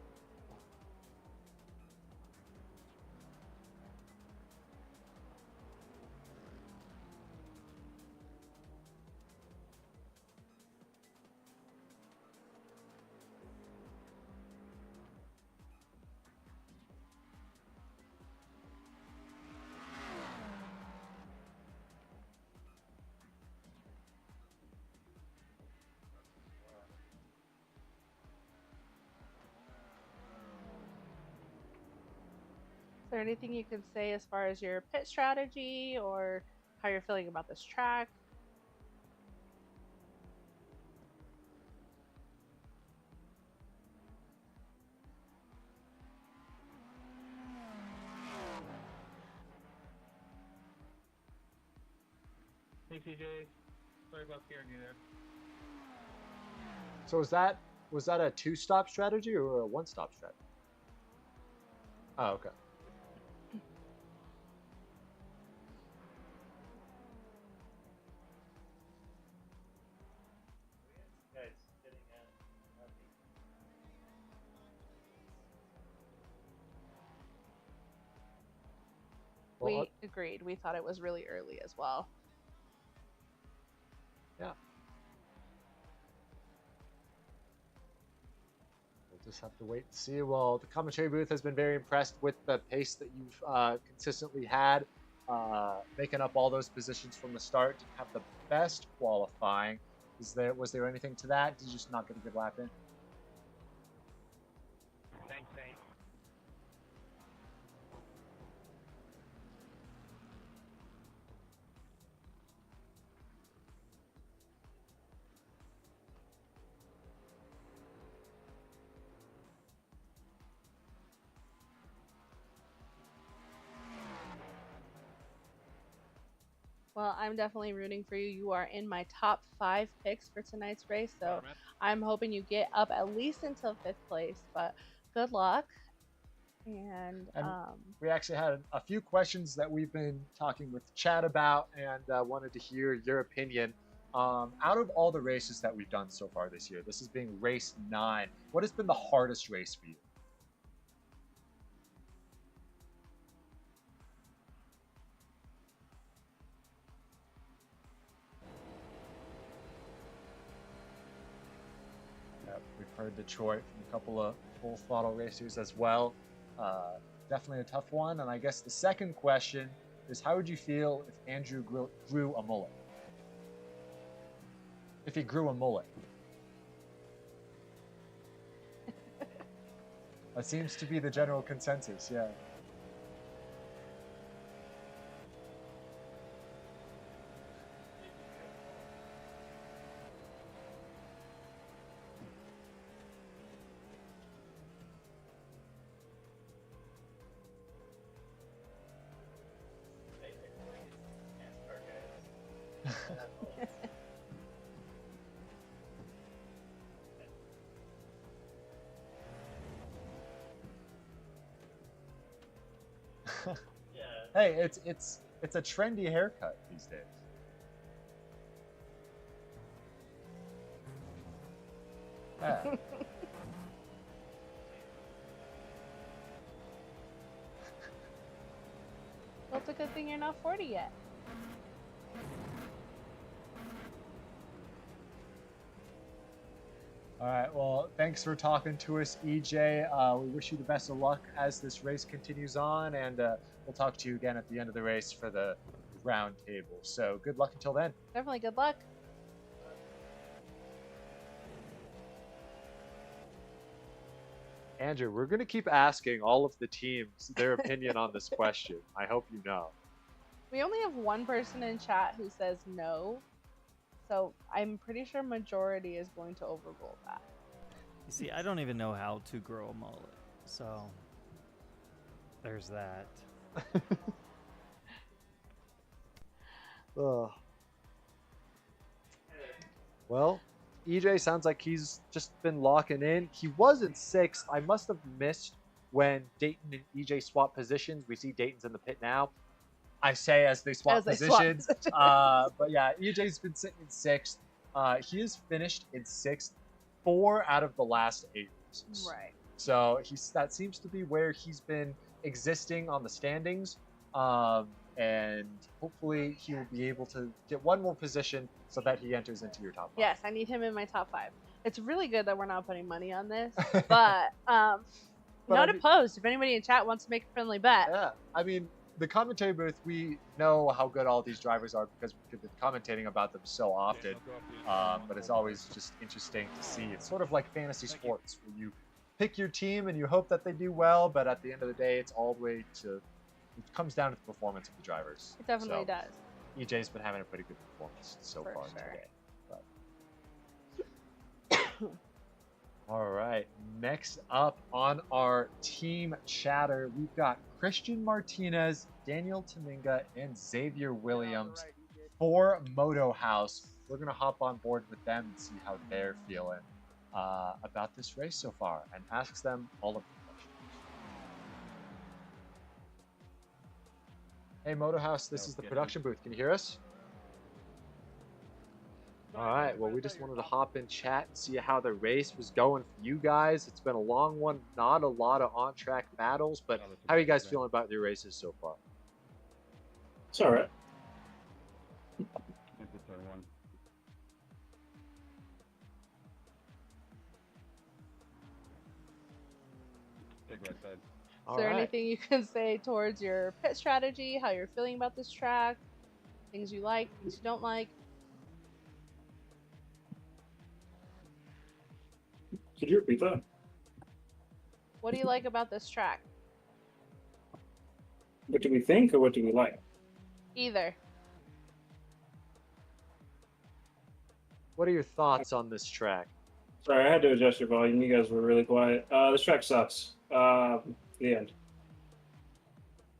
Is there anything you can say as far as your pit strategy or how you're feeling about this track? Hey CJ, sorry about scaring you there. So was that a two-stop strategy or a one-stop strategy? Oh, okay. We agreed. We thought it was really early as well. Yeah. We'll just have to wait and see. Well, the commentary booth has been very impressed with the pace that you've consistently had, making up all those positions from the start. Didn't have the best qualifying. Was there anything to that? Did you just not get a good lap in? Thanks, Nate. Well, I'm definitely rooting for you. You are in my top 5 picks for tonight's race, so I'm hoping you get up at least until 5th place, but good luck. And And we actually had a few questions that we've been talking with chat about, and wanted to hear your opinion. Out of all the races that we've done so far this year, this is being race 9. What has been the hardest race for you? Yep, we've heard Detroit from a couple of full throttle racers as well. Definitely a tough one. And I guess the second question is, how would you feel if Andrew grew a mullet? If he grew a mullet. That seems to be the general consensus, yeah. Hey, it's a trendy haircut these days. Yeah. Well, it's a good thing you're not 40 yet. All right, well, thanks for talking to us, EJ. We wish you the best of luck as this race continues on, and we'll talk to you again at the end of the race for the round table. So good luck until then. Definitely good luck. Andrew, we're going to keep asking all of the teams their opinion on this question. I hope you know. We only have one person in chat who says no, so I'm pretty sure majority is going to overrule that. You see, I don't even know how to grow a mullet, so there's that. Ugh. Well, EJ sounds like he's just been locking in. He was in 6th. I must have missed when Dayton and EJ swap positions. We see Dayton's in the pit now. I say as they swap positions. But yeah, EJ's been sitting in 6th. He has finished in 6th 4 out of the last 8 races. Right. So that seems to be where he's been existing on the standings. And hopefully he will be able to get one more position so that he enters into your top 5. Yes, I need him in my top 5. It's really good that we're not putting money on this, but not opposed if anybody in chat wants to make a friendly bet. Yeah, I mean, the commentary booth, we know how good all these drivers are because we've been commentating about them so often. But it's always just interesting to see. It's sort of like fantasy sports where you pick your team and you hope that they do well, but at the end of the day, it's all the way to... It comes down to the performance of the drivers. It definitely does. EJ's been having a pretty good performance so For far sure. today. But... All right, next up on our team chatter, we've got Christian Martinez, Daniel Taminga, and Xavier Williams for Moto House. We're going to hop on board with them and see how they're feeling about this race so far and ask them all of the questions. Hey, Moto House, this is the production booth. Can you hear us? All right, well, we just wanted to hop in chat and see how the race was going for you guys. It's been a long one, not a lot of on-track battles, but how are you guys feeling about your races so far? It's all right. It's the third one. Take right side. Is there anything you can say towards your pit strategy, how you're feeling about this track, things you like, things you don't like? Could you repeat that? What do you like about this track? What do we think or what do we like? Either. What are your thoughts on this track? Sorry, I had to adjust your volume. You guys were really quiet. This track sucks. The end.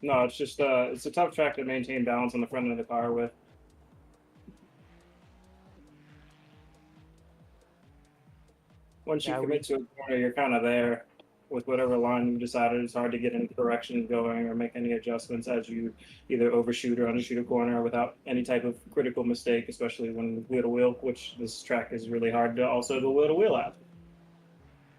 No, it's just it's a tough track to maintain balance on the front of the car with. Once you commit to a corner, you're kind of there. with whatever line you decided. It's hard to get any corrections going or make any adjustments as you either overshoot or undershoot a corner without any type of critical mistake, especially when wheel to wheel, which this track is really hard to also go wheel to wheel at.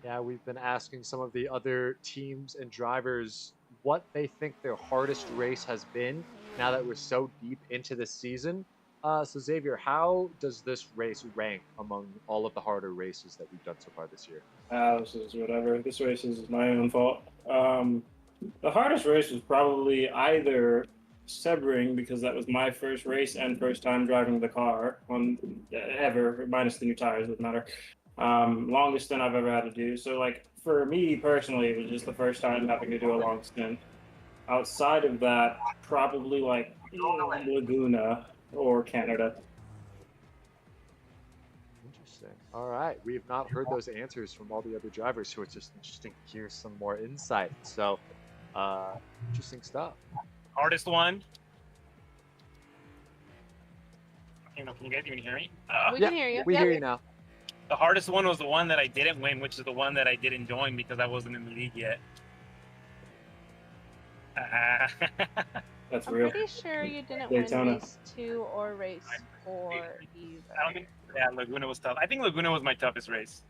Yeah, we've been asking some of the other teams and drivers what they think their hardest race has been now that we're so deep into the season. So Xavier, how does this race rank among all of the harder races that we've done so far this year? This is whatever. This race is my own fault. The hardest race was probably either Sebring, because that was my first race and first time driving the car on ever, minus the new tires, doesn't matter. Longest stint I've ever had to do. So, like, for me personally, it was just the first time having to do a long stint. Outside of that, probably like Laguna or Canada. Interesting. All right. We have not heard those answers from all the other drivers, so it's just interesting to hear some more insight. So, interesting stuff. Hardest one. Can you guys even hear me? We can hear you. We Yep. hear you now. The hardest one was the one that I didn't win, which is the one that I didn't join because I wasn't in the league yet. That's I'm real. pretty sure you didn't Daytona. win race 2 or race 4 either. I don't think. Yeah, Laguna was tough. I think Laguna was my toughest race.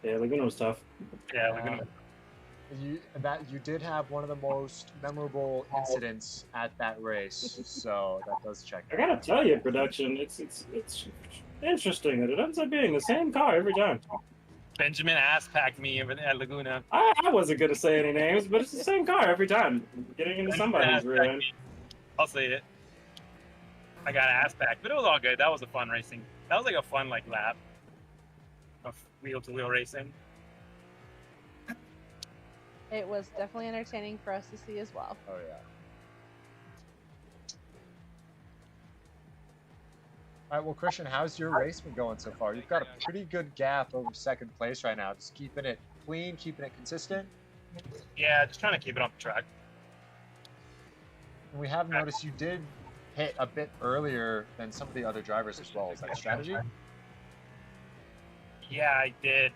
Yeah, Laguna was tough. Yeah, Laguna. You did have one of the most memorable incidents at that race, so that does check. I gotta tell you, production, it's interesting that it ends up being the same car every time. Benjamin ass packed me at Laguna. I wasn't gonna say any names, but it's the same car every time. Getting into somebody's rear end. I'll say it. I got ass packed, but it was all good. That was a fun racing. That was like a fun lap of wheel to wheel racing. It was definitely entertaining for us to see as well. Oh yeah. All right, well, Christian, how's your race been going so far? You've got a pretty good gap over second place right now. Just keeping it clean, keeping it consistent. Yeah, just trying to keep it off the track. And we have noticed you did hit a bit earlier than some of the other drivers as well. Is that a strategy? Yeah, I did.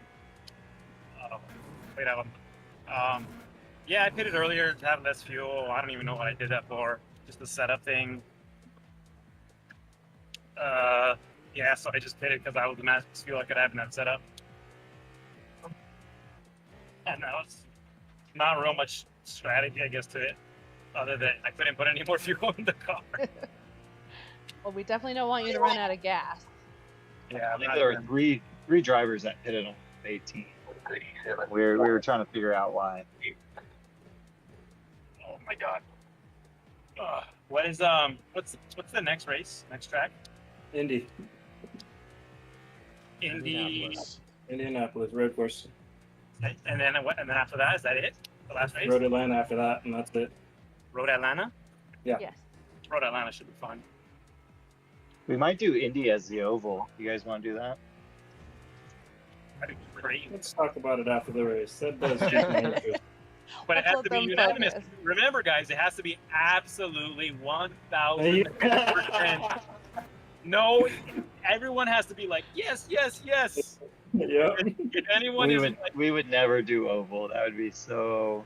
Wait, yeah, I pitted earlier to have less fuel. I don't even know what I did that for. Just a setup thing. Yeah, so I just pitted because I was the max fuel I could have in that setup. And that was not real much strategy, I guess, to it, other than I couldn't put any more fuel in the car. Well, we definitely don't want you to run out of gas. Yeah, I think there were three drivers that pitted on 18. We were trying to figure out why. Oh my god. What is what's the next race? Next track? Indy. Indianapolis road course. And then what? And then after that, is that it? The last race? Road Atlanta after that, and that's it. Road Atlanta? Yeah. Yes. Road Atlanta should be fun. We might do Indy as the oval. You guys want to do that? That'd be great. Let's talk about it after the race. That does pique my interest. But it Let's has let to be them unanimous. focus. Remember, guys, it has to be absolutely 1,000%. No, everyone has to be like, yes, yes, yes. Yeah. If anyone is like, We would never do oval. That would be so.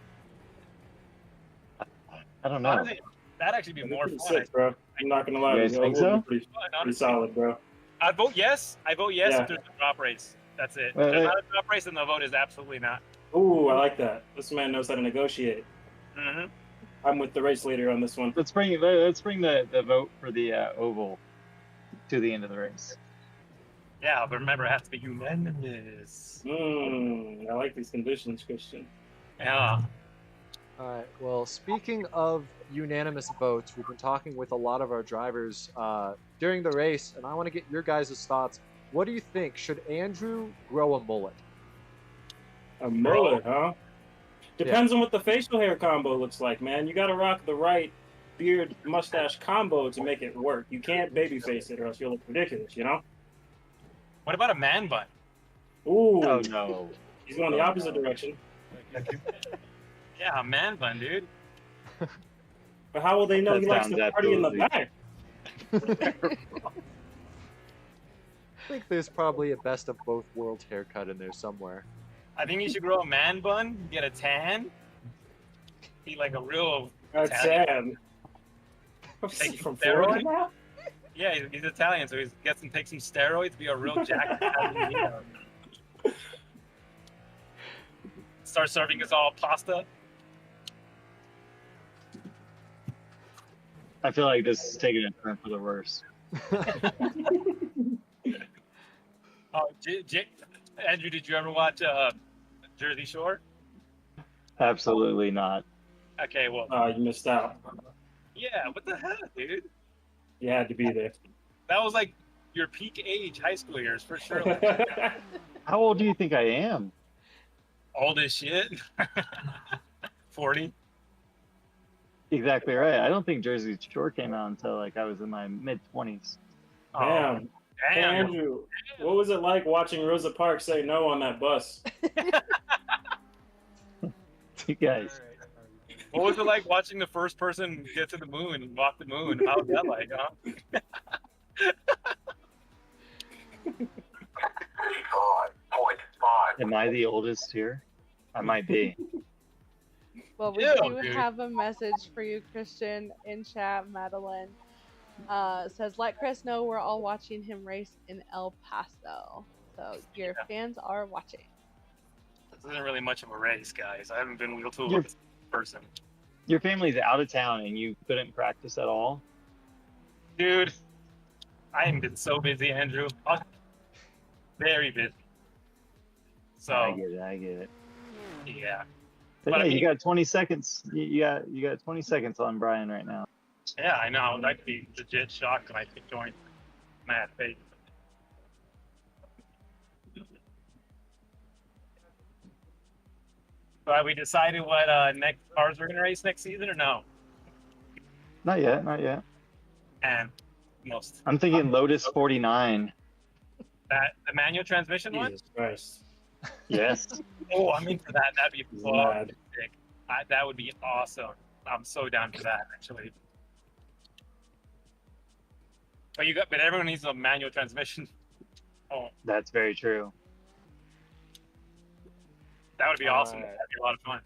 I don't know. honestly, that'd actually be more Pretty fun. sick, bro. I'm not gonna lie. You to guys you. think It would so? be pretty solid, bro. I vote yes. Yeah. If there's a drop race. That's it. Wait, If there's wait. not a drop race, then the vote is absolutely not. Ooh, I like that. This man knows how to negotiate. Mm-hmm. I'm with the race leader on this one. Let's bring the vote for the oval to the end of the race. Yeah, but remember, it has to be unanimous. I like these conditions, Christian. Yeah. All right. Well, speaking of unanimous votes, we've been talking with a lot of our drivers during the race, and I want to get your guys' thoughts. What do you think? Should Andrew grow a mullet? A mullet, huh? Depends on what the facial hair combo looks like, man. You gotta rock the right beard mustache combo to make it work. You can't babyface it or else you'll look ridiculous, you know? What about a man bun? Ooh. Oh no. He's going the opposite direction. Yeah, a man bun, dude. But how will they know That he likes sounds to party in the absolutely- back? I think there's probably a best of both worlds haircut in there somewhere. I think you should grow a man bun, get a tan, be like a real That's Italian. sad. Take From steroids? Florida now? Yeah, he's Italian, so he gets and take some steroids, be a real jack Italian. Start serving us all pasta. I feel like this is taking a turn for the worse. Oh, Andrew, did you ever watch Jersey Shore? Absolutely not. Okay, well, You missed out. yeah, what the hell, dude? You had to be there. That was like your peak age, high school years, for sure. How old do you think I am? Old as shit. 40. Exactly right. I don't think Jersey Shore came out until like I was in my mid-20s. Damn. Hey, Damn. Andrew, what was it like watching Rosa Parks say no on that bus? You guys. What was it like watching the first person get to the moon and walk the moon? How was that like, huh? Am I the oldest here? I might be. Well, we Yeah, do dude. have a message for you, Christian, in chat. Madeline says, let Chris know we're all watching him race in El Paso. So your fans are watching. This isn't really much of a race, guys. I haven't been wheel tool You're- with this person. Your family's out of town and you couldn't practice at all? Dude, I have been so busy, Andrew. Very busy. I So, get it. I get it. yeah. But But I yeah, mean- you got 20 seconds. You got 20 seconds on Brian right now. Yeah, I know. I'd be legit shocked when I could join Mad Fate. But we decided what next cars we're gonna race next season, or no? Not yet. Not yet. And most I'm thinking Lotus 49. the manual transmission one. Jesus Christ. Yes. Oh, I'm in for that. That'd be Mad. sick. That would be awesome. I'm so down for that, actually. But everyone needs a manual transmission. Oh, That's very true. that would be awesome. Alright. That'd be a lot of fun.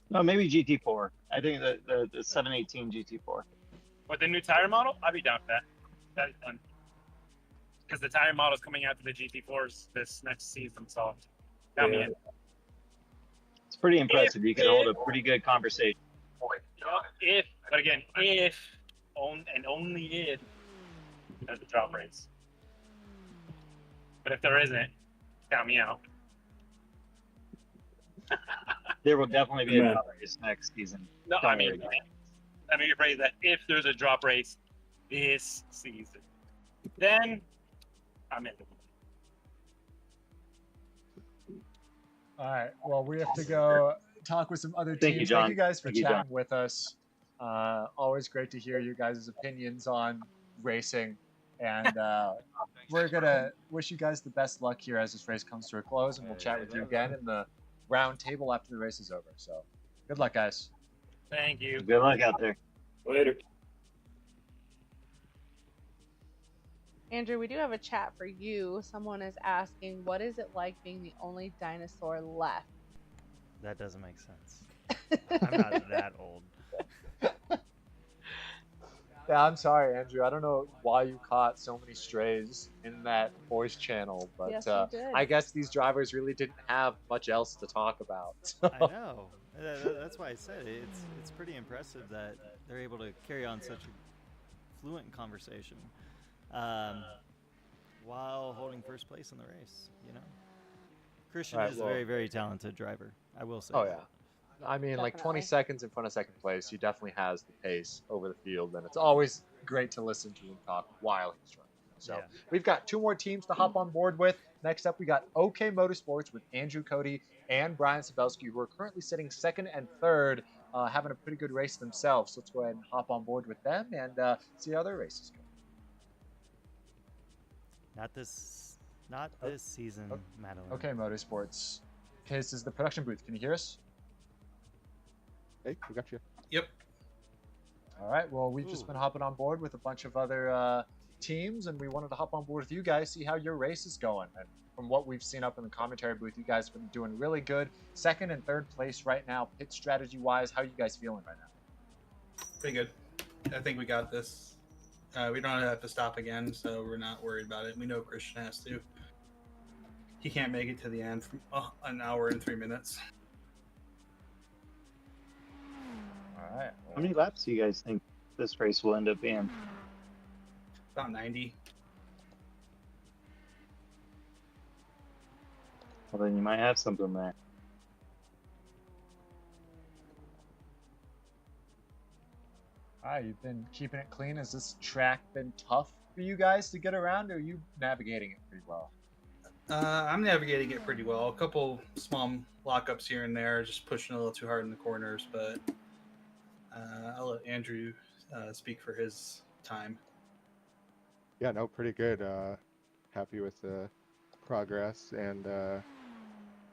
No, maybe GT4. I think the 718 GT4. With the new tire model, I'd be down for that. That'd be fun. Because the tire model's coming out to the GT4s this next season, so count me in. It's pretty impressive. You can hold a pretty good conversation. But again, and only if there's a drop race. But if there isn't, count me out. There will definitely be a Yeah. drop race next season. No, Don't I mean, worry. let me rephrase that. If there's a drop race this season, then I'm in. All right. Well, we have to go talk with some other Thank you, teams. John. Thank you guys for Thank you, chatting John. with us. Always great to hear you guys' opinions on racing. And we're going to wish you guys the best luck here as this race comes to a close. And we'll chat with you again in the round table after the race is over. So good luck, guys. Thank you. Good luck out there. Later. Andrew, we do have a chat for you. Someone is asking, what is it like being the only dinosaur left? That doesn't make sense. I'm not that old. Yeah, I'm sorry, Andrew. I don't know why you caught so many strays in that voice channel, but Yes, you did. I guess these drivers really didn't have much else to talk about. I know. That's why I said it. It's pretty impressive that they're able to carry on such a fluent conversation while holding first place in the race. You know, Christian Right, is well- a very, very talented driver. I will say. Oh that. yeah. I mean, like 20 Definitely. seconds in front of second place, he definitely has the pace over the field, and it's always great to listen to him talk while he's driving. So Yeah. we've got two more teams to hop on board with. Next up, we got OK Motorsports with Andrew Cody and Brian Sabelski, who are currently sitting second and third, having a pretty good race themselves. So let's go ahead and hop on board with them and see how their races go. Not this season, Oh, Madeline. OK Motorsports. Okay, this is the production booth. Can you hear us? Hey, we got you. Yep. All right. Well, we've just been hopping on board with a bunch of other teams, and we wanted to hop on board with you guys, see how your race is going. And from what we've seen up in the commentary booth, you guys have been doing really good. Second and third place right now, pit strategy wise. How are you guys feeling right now? Pretty good. I think we got this. We don't have to stop again, so we're not worried about it. We know Christian has to. He can't make it to the end from an hour and 3 minutes. All right. How many laps do you guys think this race will end up being? About 90. Well, then you might have something there. All right, you've been keeping it clean. Has this track been tough for you guys to get around, or are you navigating it pretty well? I'm navigating it pretty well. A couple small lockups here and there, just pushing a little too hard in the corners, but I'll let Andrew speak for his time. Yeah, no, pretty good. Happy with the progress, and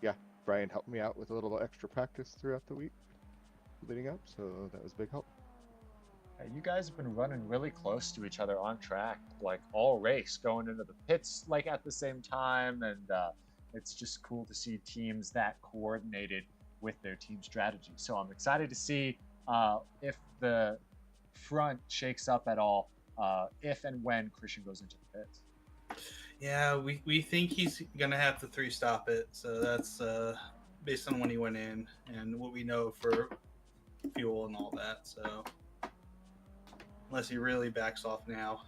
yeah, Brian helped me out with a little extra practice throughout the week leading up, so that was a big help. You guys have been running really close to each other on track, like all race, going into the pits like at the same time, and it's just cool to see teams that coordinated with their team strategy. So I'm excited to see if the front shakes up at all, if and when Christian goes into the pits. Yeah, we think he's going to have to 3-stop it, so that's based on when he went in and what we know for fuel and all that, so unless he really backs off now.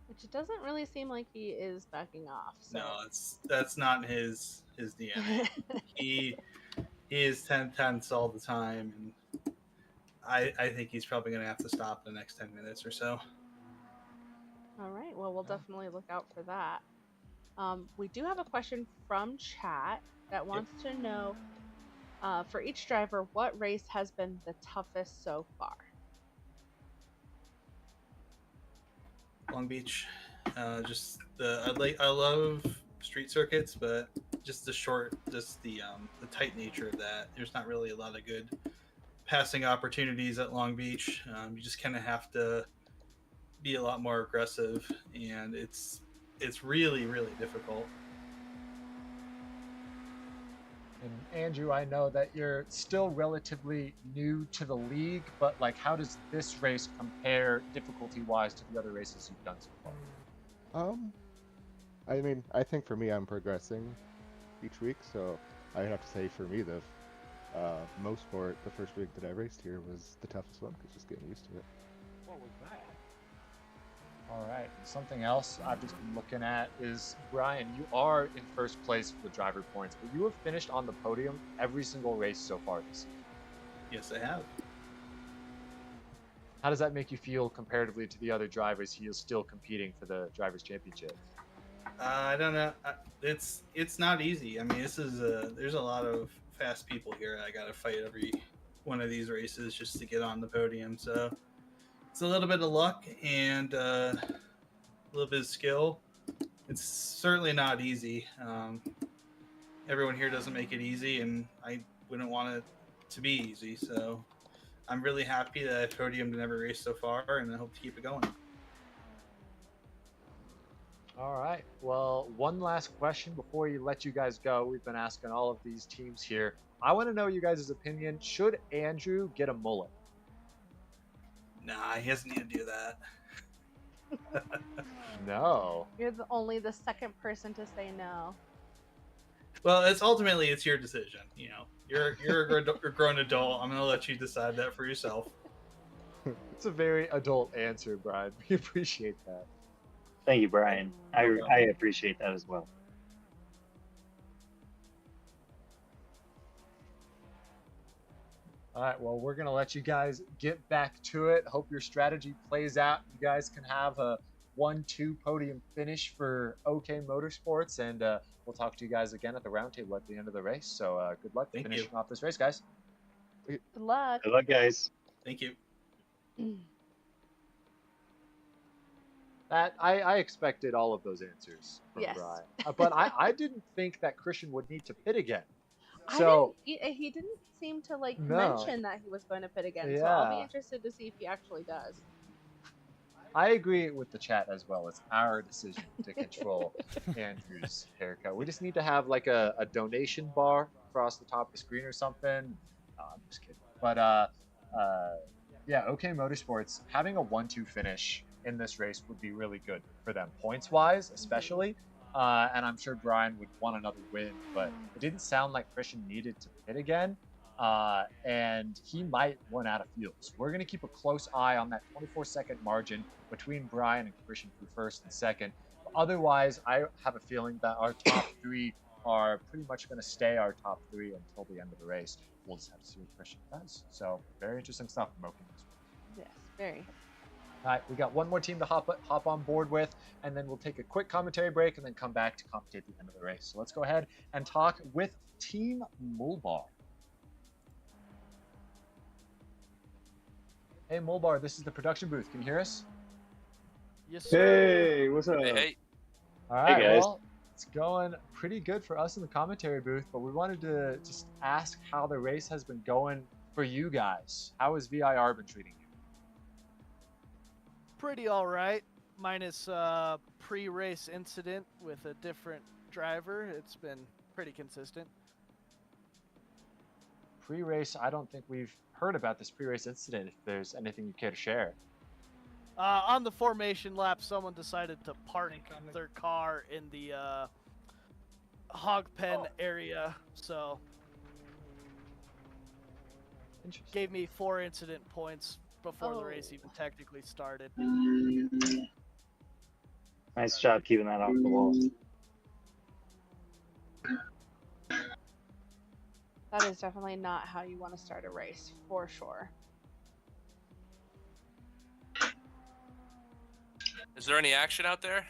Which it doesn't really seem like he is backing off. So. No, that's not his DNA. he is 10/10ths all the time, and I think he's probably going to have to stop in the next 10 minutes or so. All right. Well, we'll definitely look out for that. We do have a question from chat that wants to know, for each driver, what race has been the toughest so far? Long Beach, I love street circuits, but just the tight nature of that. There's not really a lot of good passing opportunities at Long Beach. You just kind of have to be a lot more aggressive, and it's really, really difficult. And Andrew, I know that you're still relatively new to the league, but like, how does this race compare difficulty-wise to the other races you've done so far? I mean, I think for me, I'm progressing each week, so I'd have to say for me, the most sport, the first week that I raced here was the toughest one, because just getting used to it. What was that? All right. Something else I've just been looking at is, Brian, you are in first place for the driver points, but you have finished on the podium every single race so far this season. Yes, I have. How does that make you feel comparatively to the other drivers? He is still competing for the Drivers' Championship. I don't know. It's not easy. I mean, there's a lot of fast people here. I got to fight every one of these races just to get on the podium. So it's a little bit of luck and a little bit of skill. It's certainly not easy. Everyone here doesn't make it easy, and I wouldn't want it to be easy. So I'm really happy that I've podiumed in every race so far, and I hope to keep it going. All right. Well, one last question before you let you guys go. We've been asking all of these teams here. I want to know you guys' opinion. Should Andrew get a mullet? Nah, he doesn't need to do that. No. You're only the second person to say no. Well, it's your decision. You know, you're a grown adult. I'm gonna let you decide that for yourself. It's a very adult answer, Brian. We appreciate that. Thank you, Brian. I appreciate that as well. All right, well, we're going to let you guys get back to it. Hope your strategy plays out. You guys can have a 1-2 podium finish for OK Motorsports, and we'll talk to you guys again at the roundtable at the end of the race. So good luck finishing off this race, guys. Good luck. Good luck, guys. Thank you. That I expected all of those answers from Yes. Brian, but I didn't think that Christian would need to pit again. So he didn't seem to No. mention that he was going to pit again. So I'll be Yeah. interested to see if he actually does. I agree with the chat as well. It's our decision to control Andrew's haircut. We just need to have like a donation bar across the top of the screen or something. No, I'm just kidding. But yeah, OK Motorsports having a 1-2 finish in this race would be really good for them, points wise, especially. And I'm sure Brian would want another win, but it didn't sound like Christian needed to pit again. And he might run out of fuel. So we're going to keep a close eye on that 24-second margin between Brian and Christian for first and second. But otherwise, I have a feeling that our top three are pretty much going to stay our top three until the end of the race. We'll just have to see what Christian does. So very interesting stuff from OK Motorsports. Yes, very. All right, we got one more team to hop on board with, and then we'll take a quick commentary break and then come back to commentate the end of the race. So let's go ahead and talk with Team Mulbar. Hey, Mulbar, this is the production booth. Can you hear us? Yes, sir. Hey, what's up? Hey. All right, guys. well, it's going pretty good for us in the commentary booth, but we wanted to just ask how the race has been going for you guys. How has VIR been treating you? Pretty all right, minus pre-race incident with a different driver. It's been pretty consistent. Pre-race, I don't think we've heard about this pre-race incident. If there's anything you care to share. On the formation lap, someone decided to park their car in the hog pen area, so gave me 4 incident points before the race even technically started. Nice job keeping that off the wall. That is definitely not how you want to start a race, for sure. Is there any action out there?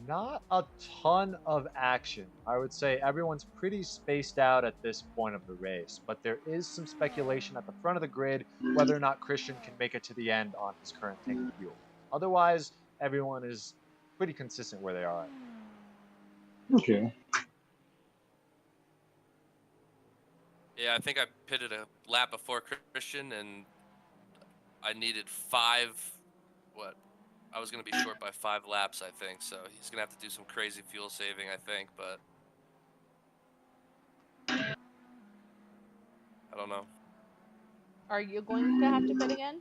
Not a ton of action. I would say everyone's pretty spaced out at this point of the race, but there is some speculation at the front of the grid whether or not Christian can make it to the end on his current tank of fuel. Otherwise, everyone is pretty consistent where they are. Okay. Yeah, I think I pitted a lap before Christian, and I needed 5. I was going to be short by 5 laps, I think. So he's going to have to do some crazy fuel saving, I think. But I don't know. Are you going to have to pit again?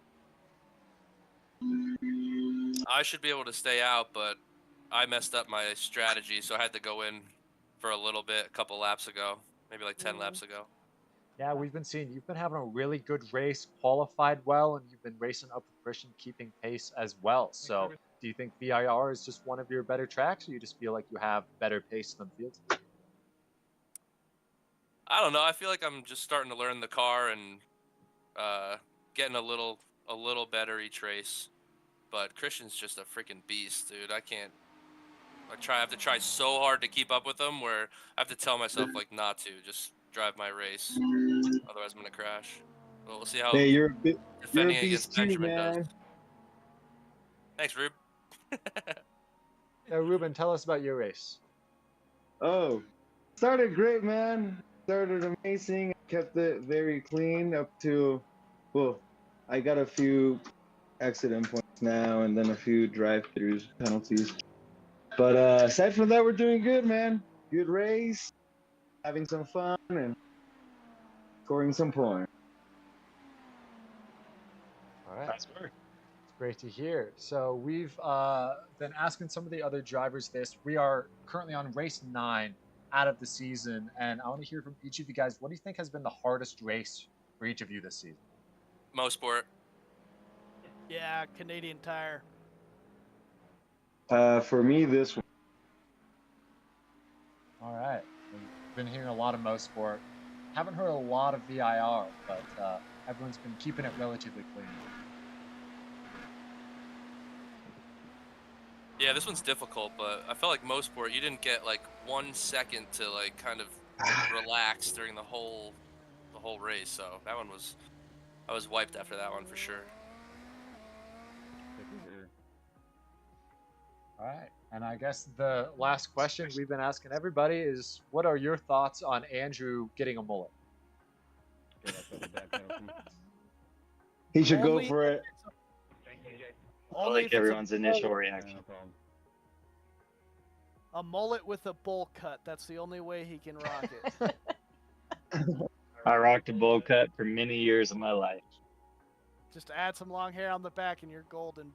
I should be able to stay out, but I messed up my strategy, so I had to go in for a little bit a couple laps ago, maybe like 10 laps ago. Yeah, we've been seeing you've been having a really good race, qualified well, and you've been racing up with Christian, keeping pace as well. So do you think VIR is just one of your better tracks, or you just feel like you have better pace than field? I don't know. I feel like I'm just starting to learn the car and getting a little better each race. But Christian's just a freaking beast, dude. I have to try so hard to keep up with him, where I have to tell myself like not to, just drive my race. Otherwise, I'm gonna crash. Well, we'll see how Hey, defending you're a beast against too, Benjamin man. does. Thanks, Rube. Ruben, tell us about your race. Oh, started great, man. Started amazing. Kept it very clean up to, well, I got a few accident points now and then a few drive-throughs penalties. But aside from that, we're doing good, man. Good race, having some fun, and scoring some points. All right. That's great to hear. So we've been asking some of the other drivers this. We are currently on race 9 out of the season, and I want to hear from each of you guys. What do you think has been the hardest race for each of you this season? Mosport. Yeah, Canadian Tire. For me, this one. All right. We've been hearing a lot of Mosport. Haven't heard a lot of VIR, but everyone's been keeping it relatively clean. Yeah, this one's difficult, but I felt like Mosport, you didn't get like 1 second to like kind of relax during the whole race. So that one I was wiped after that one for sure. All right. And I guess the last question we've been asking everybody is, what are your thoughts on Andrew getting a mullet? He should go for it. I Only like if it's everyone's initial reaction. a mullet with a bowl cut. That's the only way he can rock it. I rocked a bowl cut for many years of my life. Just add some long hair on the back and you're golden.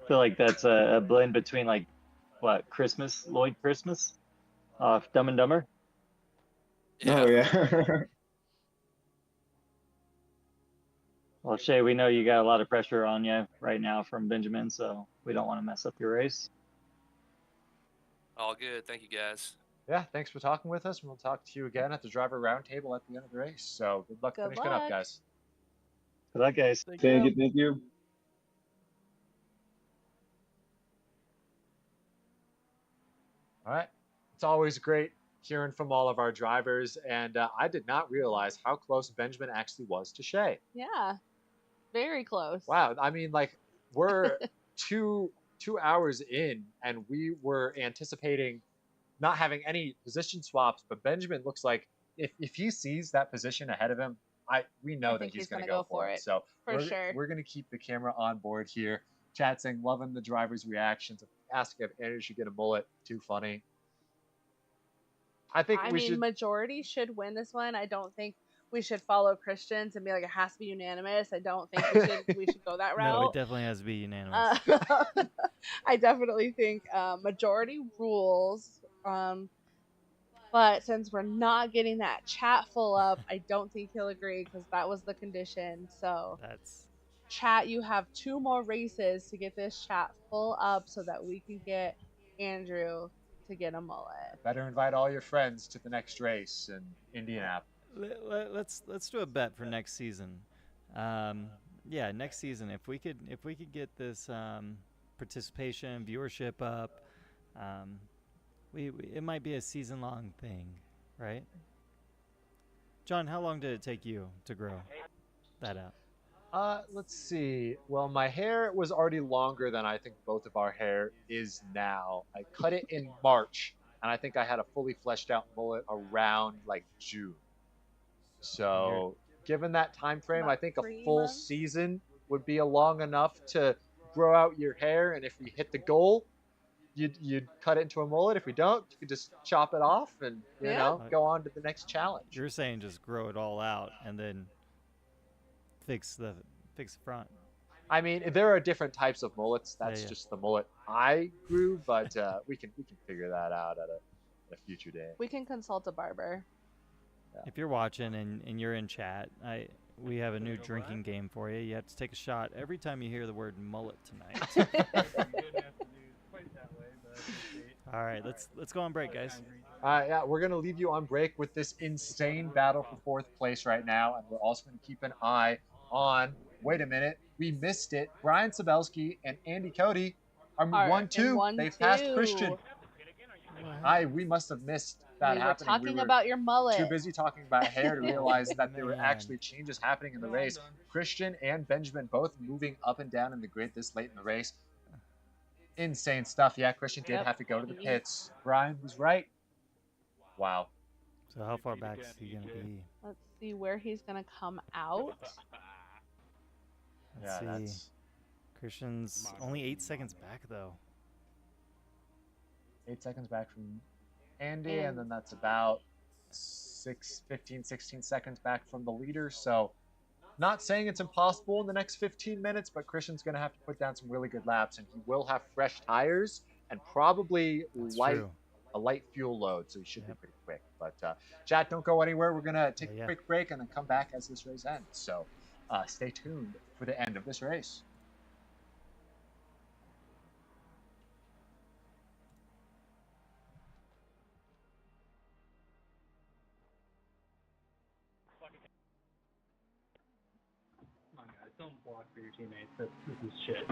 I feel like that's a blend between like what Lloyd Christmas, off Dumb and Dumber. Oh yeah. Well, Shay, we know you got a lot of pressure on you right now from Benjamin, so we don't want to mess up your race. All good. Thank you, guys. Yeah, thanks for talking with us, and we'll talk to you again at the driver roundtable at the end of the race. So good luck finishing up, luck. guys. Good luck, guys. Thank you. All right. It's always great hearing from all of our drivers, and I did not realize how close Benjamin actually was to Shay. Yeah, very close. Wow. I mean, like, we're two hours in, and we were anticipating not having any position swaps, but Benjamin looks like if he sees that position ahead of him, we know that think he's he's going to gonna go for it. So for sure. We're going to keep the camera on board here. Chat saying, loving the drivers' reactions. Asking if Andrew should get a mullet. Too funny. I think we should. Majority should win this one. I don't think we should follow Christians and be like, it has to be unanimous. I don't think we should go that route. No, it definitely has to be unanimous. I definitely think majority rules. But since we're not getting that chat full up, I don't think he'll agree because that was the condition. So chat, you have 2 more races to get this chat full up so that we can get Andrew to get a mullet. Better invite all your friends to the next race in Indianapolis. Let's do a bet for next season. Yeah, next season if we could get this participation, viewership up, it might be a season-long thing, right? John, how long did it take you to grow that out? Let's see. Well, my hair was already longer than I think both of our hair is now. I cut it in March, and I think I had a fully fleshed out mullet around like June. So, given that time frame, I think a full season would be long enough to grow out your hair. And if we hit the goal, you'd cut it into a mullet. If we don't, you could just chop it off and you know go on to the next challenge. You're saying just grow it all out and then fix the front. I mean, there are different types of mullets. That's just the mullet I grew, but we can figure that out at a future day. We can consult a barber. Yeah. If you're watching and you're in chat, we have a new drinking game for you. You have to take a shot every time you hear the word mullet tonight. All right, let's go on break, guys. Yeah, we're gonna leave you on break with this insane battle for 4th place right now, and we're also gonna keep an eye on. Wait a minute, we missed it. Brian Sabelski and Andy Cody are 1-2. They passed Christian. We must have missed that we happening. Were talking about your mullet. Too busy talking about hair to realize that there were actually changes happening in the race. Christian and Benjamin both moving up and down in the grid this late in the race. Insane stuff. Yeah, Christian did have to go to the pits. Brian was right. Wow. So how far back is he gonna be? Let's see where he's gonna come out. Let's see. Christian's only 8 seconds back though. 8 seconds back from Andy, and then that's about 15, 16 seconds back from the leader. So not saying it's impossible in the next 15 minutes, but Christian's going to have to put down some really good laps, and he will have fresh tires and probably a light fuel load, so he should be pretty quick. But chat, don't go anywhere. We're going to take a quick break and then come back as this race ends. So stay tuned for the end of this race. Don't block for your teammates. This is shit.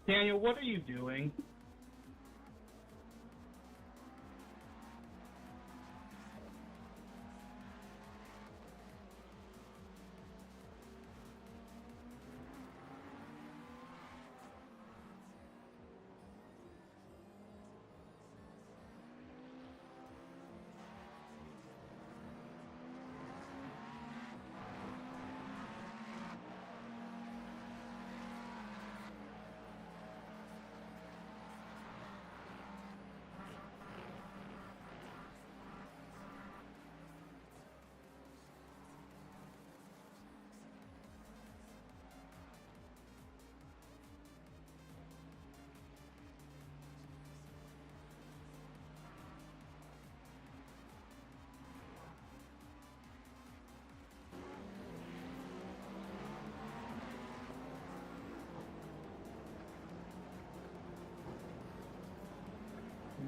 Daniel, what are you doing?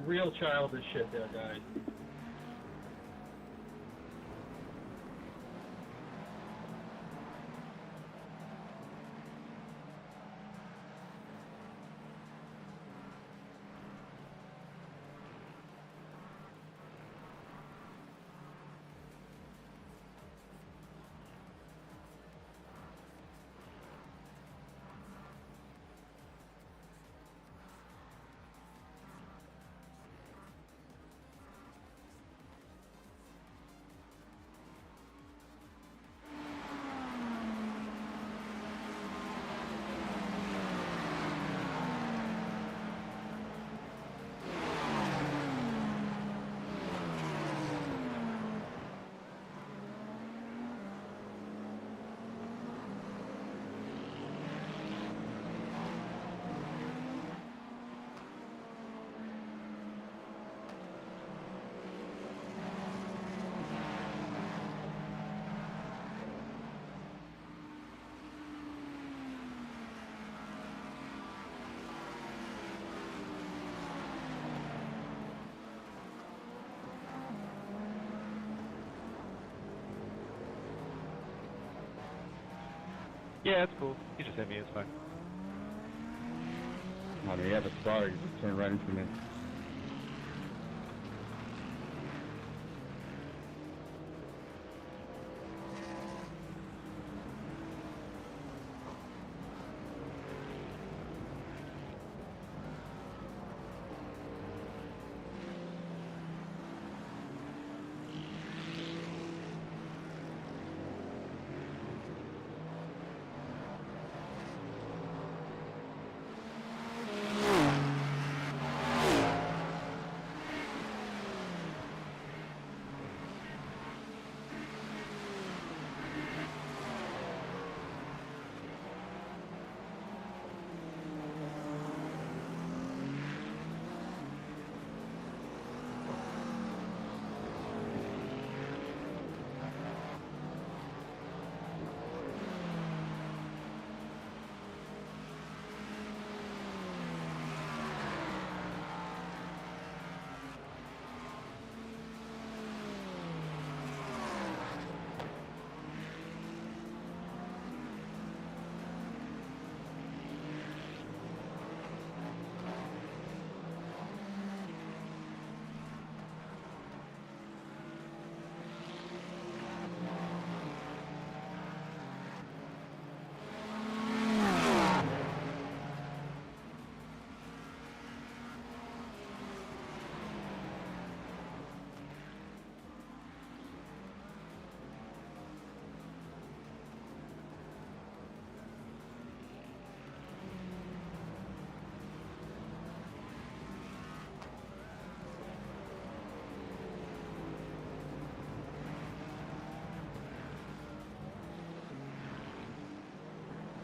Real childish shit there, guys. Yeah, it's cool. You just hit me, it's fine. I mean, you have a star, you just turn right into me.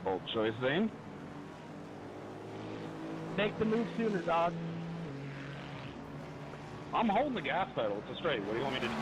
Bold choice, Zane. Make the move sooner, dog. I'm holding the gas pedal. It's a straight. What do you want me to do?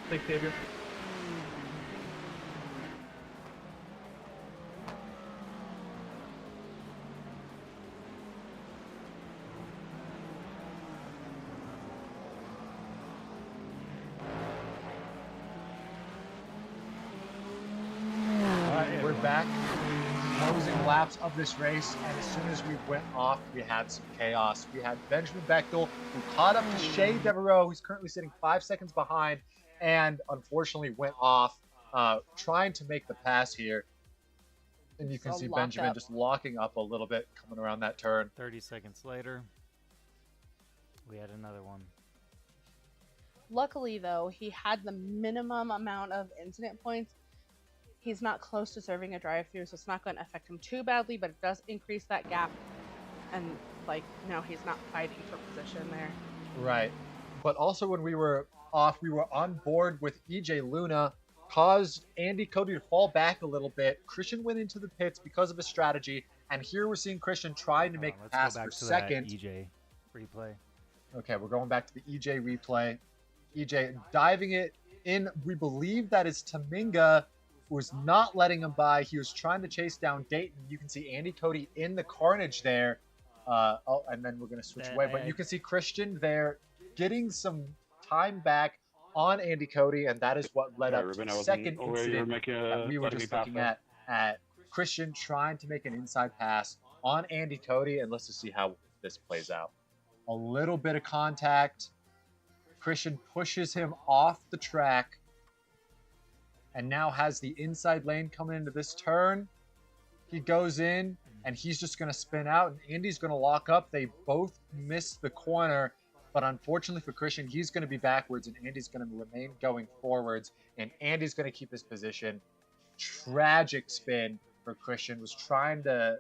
Thanks, Xavier. All right, we're back. Closing laps of this race, and as soon as we went off, we had some chaos. We had Benjamin Bechtel, who caught up to Shea Devereaux, who's currently sitting 5 seconds behind, and unfortunately went off, trying to make the pass here. And you can see Benjamin just locking up a little bit, coming around that turn. 30 seconds later, we had another one. Luckily, though, he had the minimum amount of incident points. He's not close to serving a drive-through, so it's not going to affect him too badly, but it does increase that gap. And, like, no, he's not fighting for position there. Right. But also when we were off, we were on board with EJ Luna, caused Andy Cody to fall back a little bit. Christian went into the pits because of a strategy, and here we're seeing Christian trying to make a pass for second. EJ replay. Okay, we're going back to the EJ replay. EJ diving it in. We believe that is Taminga, who was not letting him by. He was trying to chase down Dayton. You can see Andy Cody in the carnage there. And then we're going to switch away. But you can see Christian there getting some time back on Andy Cody, and that is what led up to the second incident that we were just looking at Christian trying to make an inside pass on Andy Cody, and let's just see how this plays out. A little bit of contact. Christian pushes him off the track and now has the inside lane coming into this turn. He goes in and he's just going to spin out, and Andy's going to lock up. They both miss the corner, but unfortunately for Christian, he's going to be backwards and Andy's going to remain going forwards, and Andy's going to keep his position. Tragic spin for Christian. Was trying to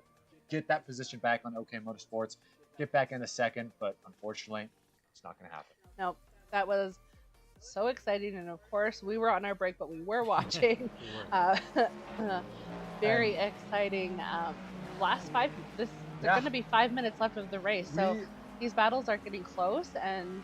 get that position back on OK Motorsports, get back in a second, but unfortunately, it's not going to happen. Nope. That was so exciting, and of course we were on our break, but we were watching. Very exciting. Last there's going to be 5 minutes left of the race, so these battles are getting close, and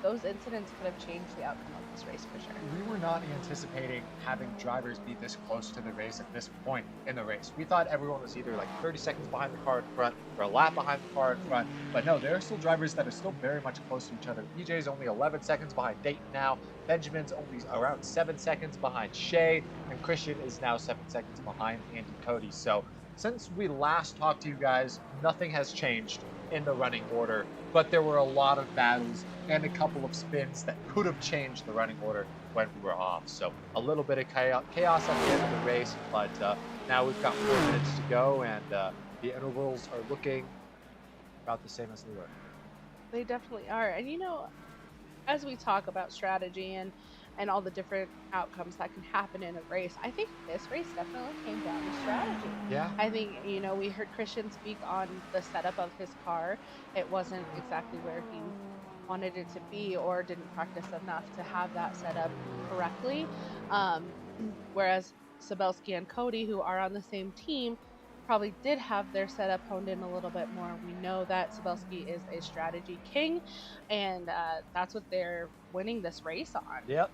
those incidents could have changed the outcome of this race for sure. We were not anticipating having drivers be this close to the race at this point in the race. We thought everyone was either like 30 seconds behind the car in front or a lap behind the car in front, but no, there are still drivers that are still very much close to each other. EJ's only 11 seconds behind Dayton now, Benjamin's only around 7 seconds behind Shea, and Christian is now 7 seconds behind Andy Cody. So since we last talked to you guys, nothing has changed in the running order, but there were a lot of battles and a couple of spins that could have changed the running order when we were off. So a little bit of chaos at the end of the race, but now we've got 4 minutes to go, and the intervals are looking about the same as they were. They definitely are. And you know, as we talk about strategy and all the different outcomes that can happen in a race, I think this race definitely came down to strategy. Yeah. I think, you know, we heard Christian speak on the setup of his car. It wasn't exactly where he wanted it to be, or didn't practice enough to have that set up correctly. Whereas Sabelski and Cody, who are on the same team, probably did have their setup honed in a little bit more. We know that Sabelski is a strategy king, and that's what they're winning this race on. Yep.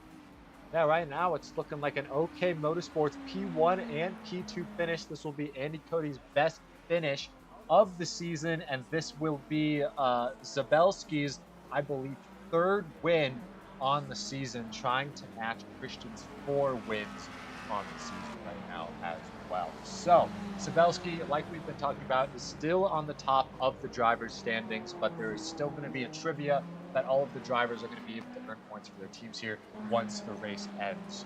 Yeah, right now it's looking like an OK Motorsports P1 and P2 finish. This will be Andy Cody's best finish of the season, and this will be Zabelski's, I believe, 3rd win on the season, trying to match Christian's 4 wins on the season right now as well. So Sabelski, like we've been talking about, is still on the top of the drivers' standings, but there is still going to be a trivia that all of the drivers are going to be able to earn points for their teams here once the race ends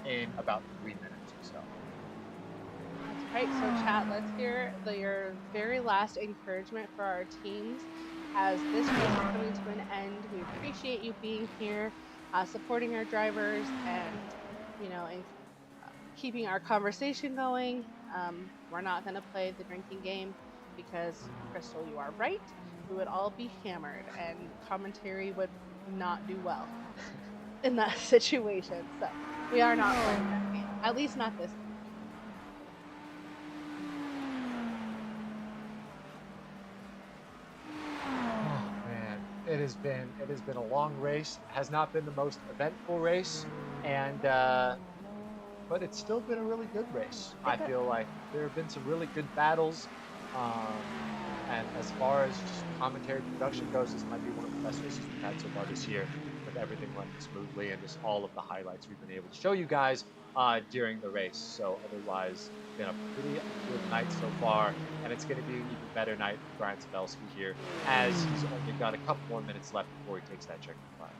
in about 3 minutes or so. That's right. So chat, let's hear your very last encouragement for our teams as this race is coming to an end. We appreciate you being here, supporting our drivers, and, you know, and keeping our conversation going. We're not going to play the drinking game because, Crystal, you are right. We would all be hammered, and commentary would not do well in that situation. So we are not playing that game, at least not this game. Oh man, it has been a long race. It has not been the most eventful race, and but it's still been a really good race. I feel like there have been some really good battles. And as far as just commentary production goes, this might be one of the best races we've had so far this year, with everything running smoothly and just all of the highlights we've been able to show you guys during the race. So otherwise, been a pretty good night so far, and it's going to be an even better night for Brian Sabelski here, as he's only got a couple more minutes left before he takes that checkered flag.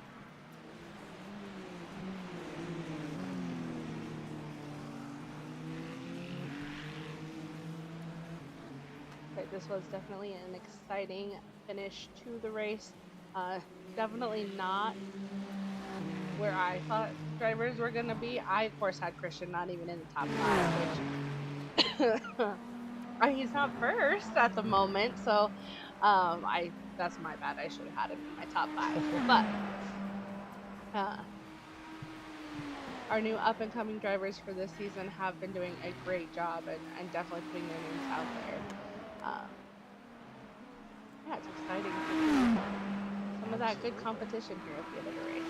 Okay, this was definitely an exciting finish to the race. Definitely not where I thought drivers were going to be. I, of course, had Christian not even in the top 5, which he's not first at the moment, so that's my bad. I should have had him in my top 5. But our new up-and-coming drivers for this season have been doing a great job and definitely putting their names out there. Yeah, it's exciting to see some of that good competition here at the end of the race.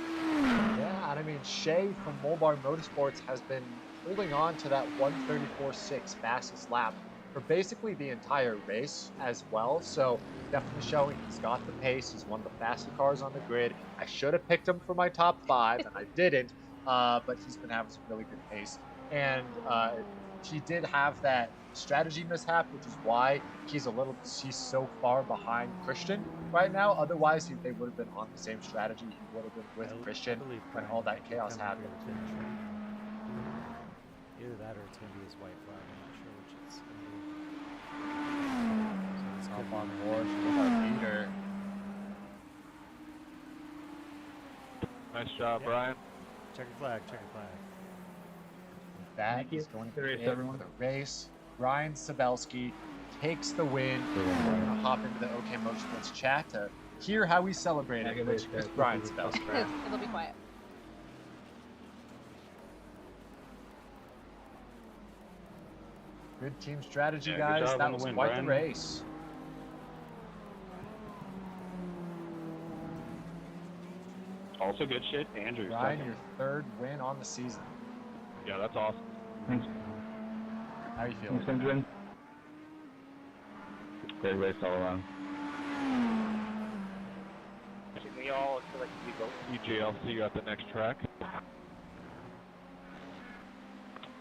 Yeah, and I mean, Shay from Molbar Motorsports has been holding on to that 134.6 fastest lap for basically the entire race as well. So definitely showing he's got the pace. He's one of the faster cars on the grid. I should have picked him for my top 5, and I didn't. But he's been having some really good pace. And he did have that strategy mishap, which is why he's so far behind Christian right now. Otherwise, they would have been on the same strategy. He would have been with Christian when all that chaos happened. Either that or it's going to be his white flag. I'm not sure which it's going to be. So it's Hop on board with our leader. Nice job, Brian. Checkered flag, checkered flag. That is going to be it for the race. Brian Sabelski takes the win. We're going to hop into the OK Motorsports chat to hear how we celebrated with Brian Sabelski. It'll be quiet. Good team strategy, Yeah, guys. good job That on the was win, quite Brian. the race. Also good shit, Andrew. Brian, second. your 3rd win on the season. Yeah, that's awesome. Thanks. How are you feeling? Thanks, Benjamin. Great race all around. Can we all feel like we go? EJLC at the next track.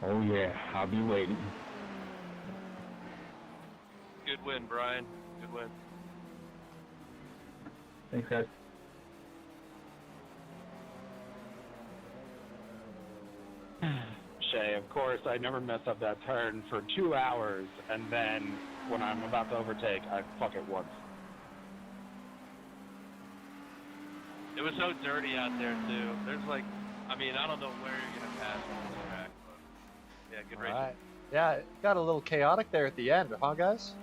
Oh yeah, I'll be waiting. Good win, Brian. Good win. Thanks, guys. Shay, of course, I never mess up that turn for 2 hours, and then when I'm about to overtake, I fuck it once. It was so dirty out there too. There's like, I mean, I don't know where you're gonna pass on this track, but yeah, good All race. right. Yeah, it got a little chaotic there at the end, huh, guys?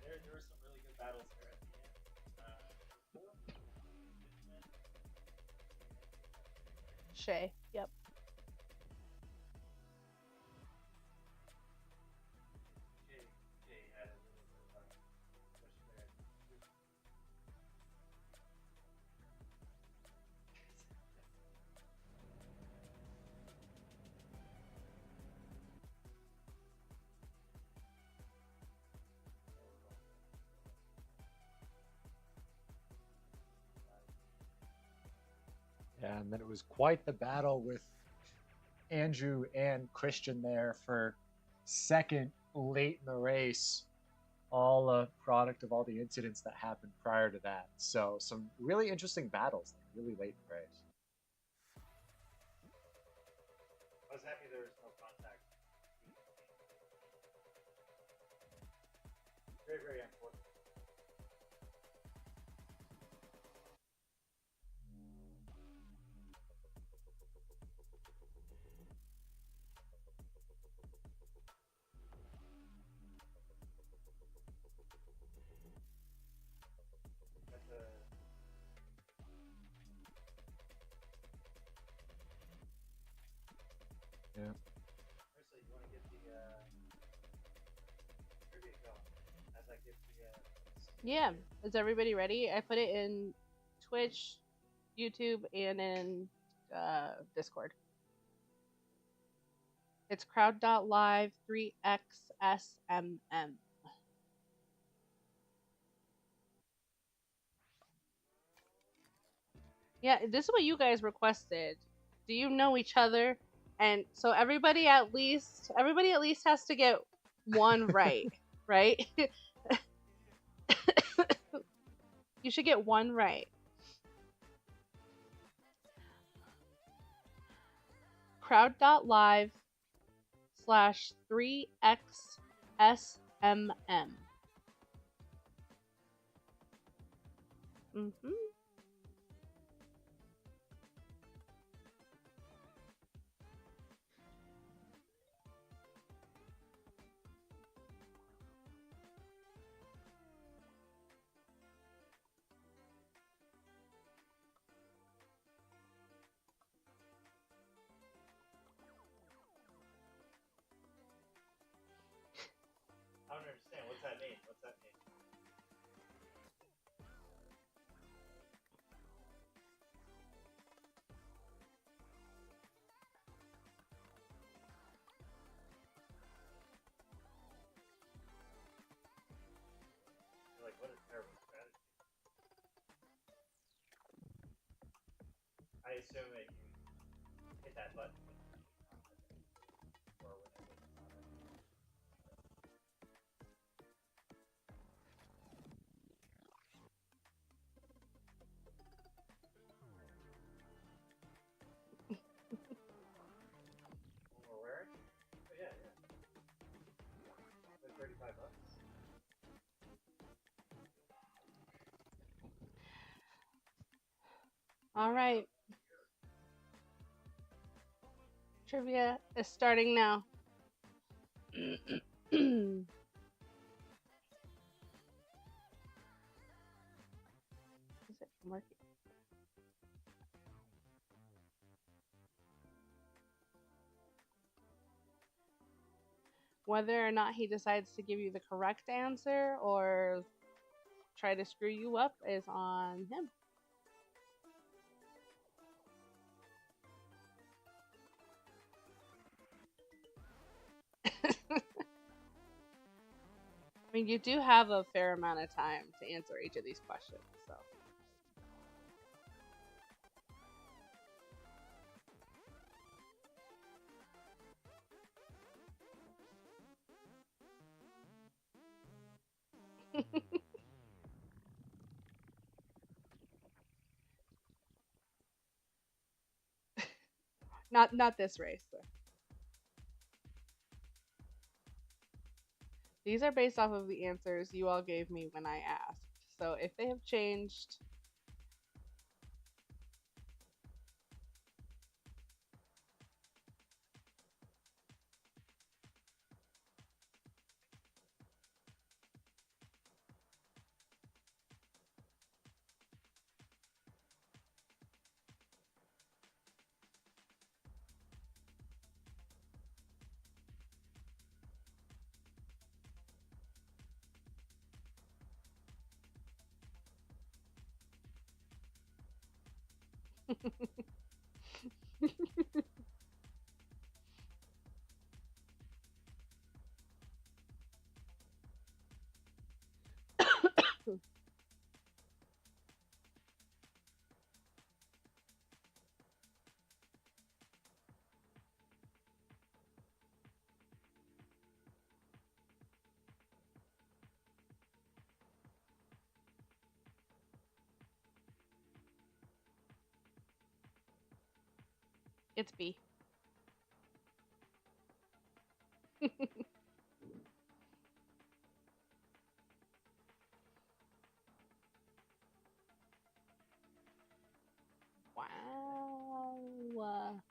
There were some really good battles here at the end. Shay. Yep. Jay had a really good push there. Yeah, and then it was quite the battle with Andrew and Christian there for second late in the race, all a product of all the incidents that happened prior to that. So some really interesting battles, like really late in the race. I was happy there was no contact. Very, very important. That's a Yeah. Firstly, you want to get the trivia going as I get the Yeah. Is everybody ready? I put it in Twitch, YouTube, and in Discord. It's crowd.live 3XSMM. Yeah, this is what you guys requested. Do you know each other? And so everybody at least has to get one right, right? You should get one right. crowd.live/3XSMM. Mm-hmm. I don't understand. What's that mean? What's that mean? You're like, what a terrible strategy. I assume that you hit that button when you need contact, or when it was Or where? Oh yeah, yeah. Like $35. All right. Trivia is starting now. Is it working? Whether or not he decides to give you the correct answer or try to screw you up is on him. I mean, you do have a fair amount of time to answer each of these questions, so. Not this race. Though. These are based off of the answers you all gave me when I asked. So if they have changed, it's B. Wow.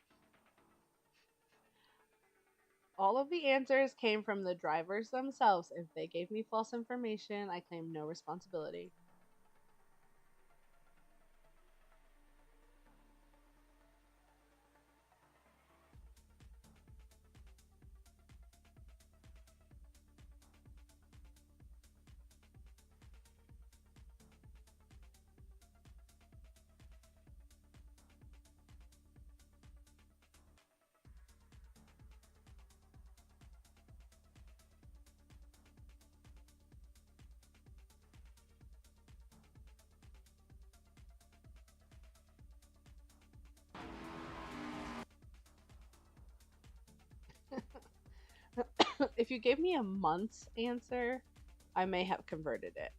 All of the answers came from the drivers themselves. If they gave me false information, I claim no responsibility. If you gave me a month's answer, I may have converted it.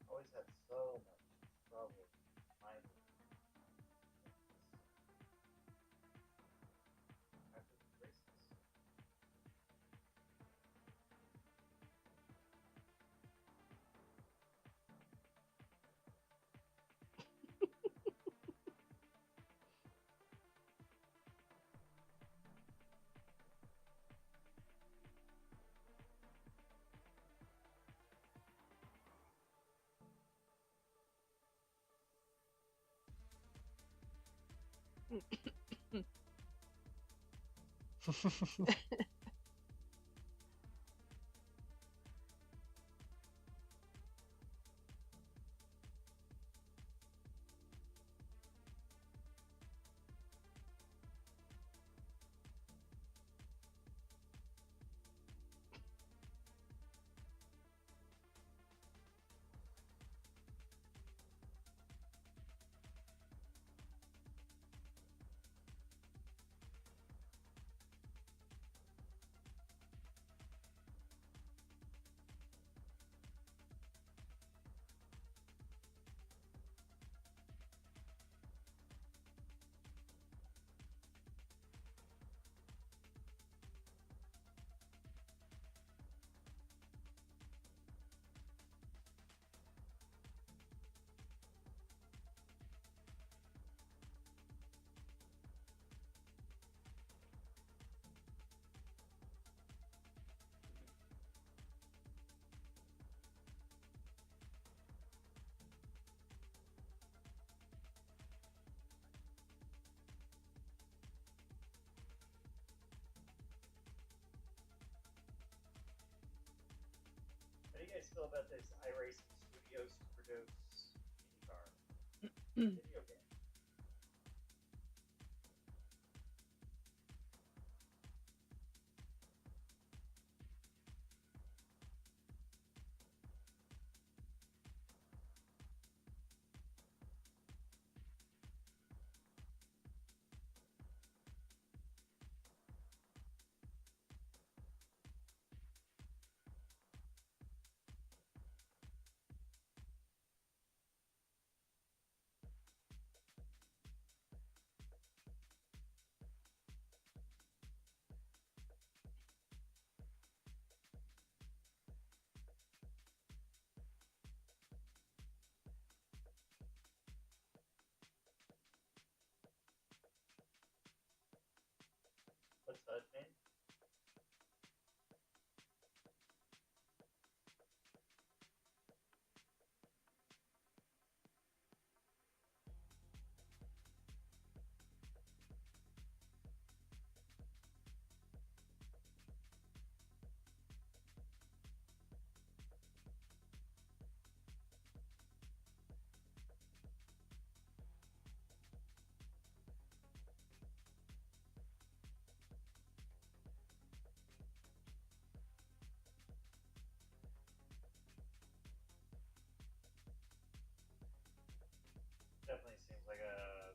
Always had so much trouble finding after the races. How do you guys feel about this iRacing Studios to produce IndyCar video game? does HUD mean? Definitely seems like a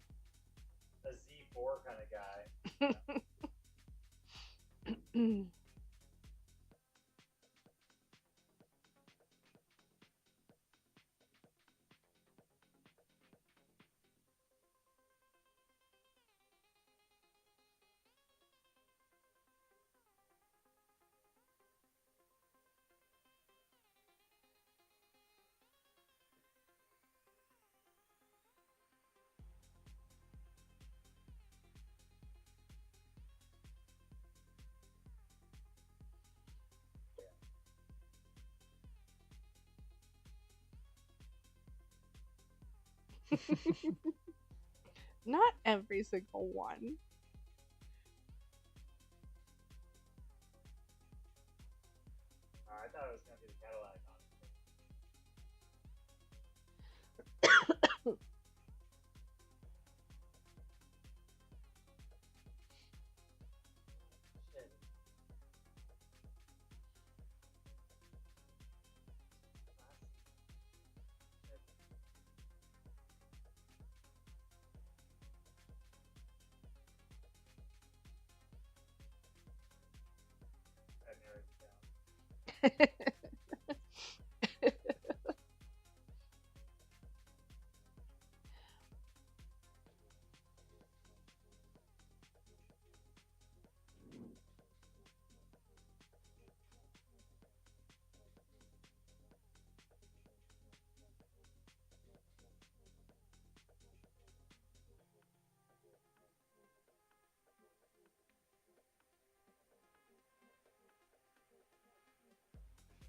Z4 kind of guy. Not every single one. I thought it was gonna be the Cadillac, honestly. Shit. That narrows it down.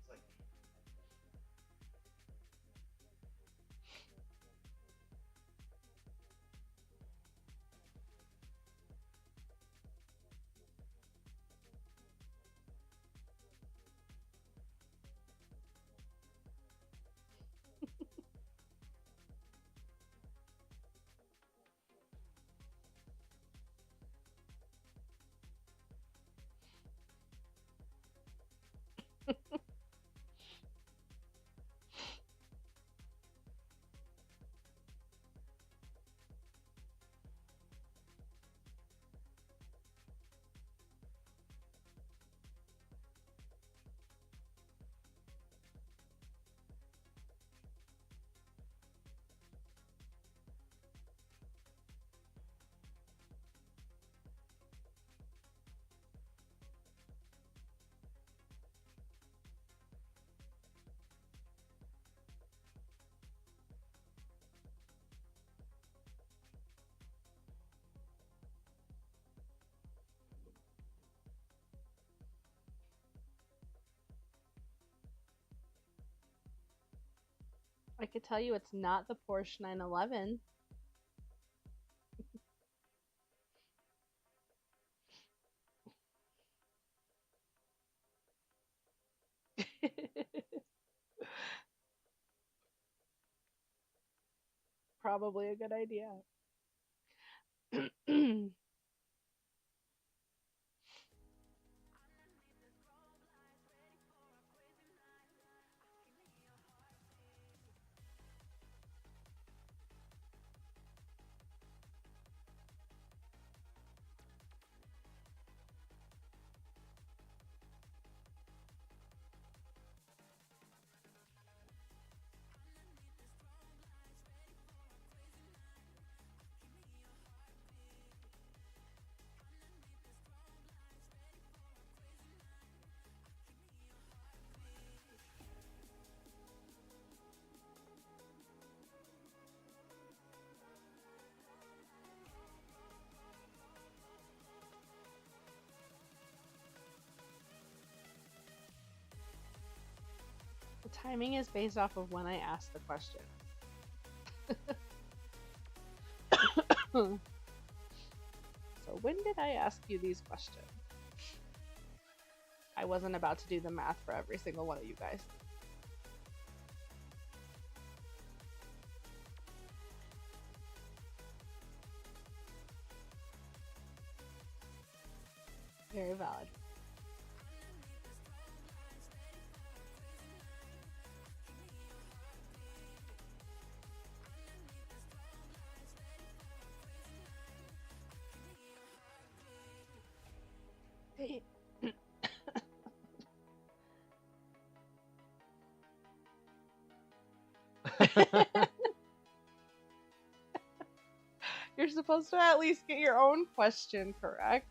It's like I could tell you it's not the Porsche 911. Probably a good idea. The timing is based off of when I ask the question. So when did I ask you these questions? I wasn't about to do the math for every single one of you guys. Very valid. Hey. You're supposed to at least get your own question correct.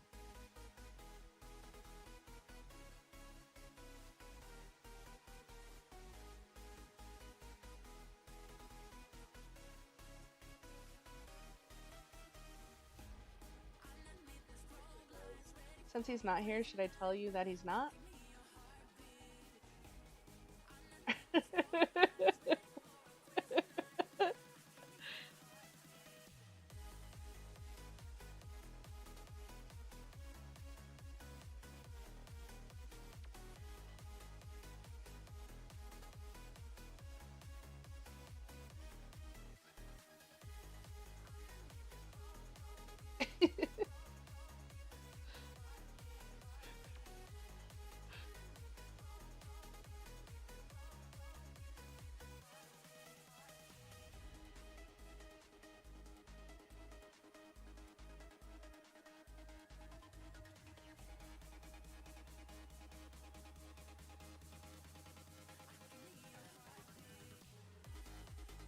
Since he's not here, should I tell you that he's not?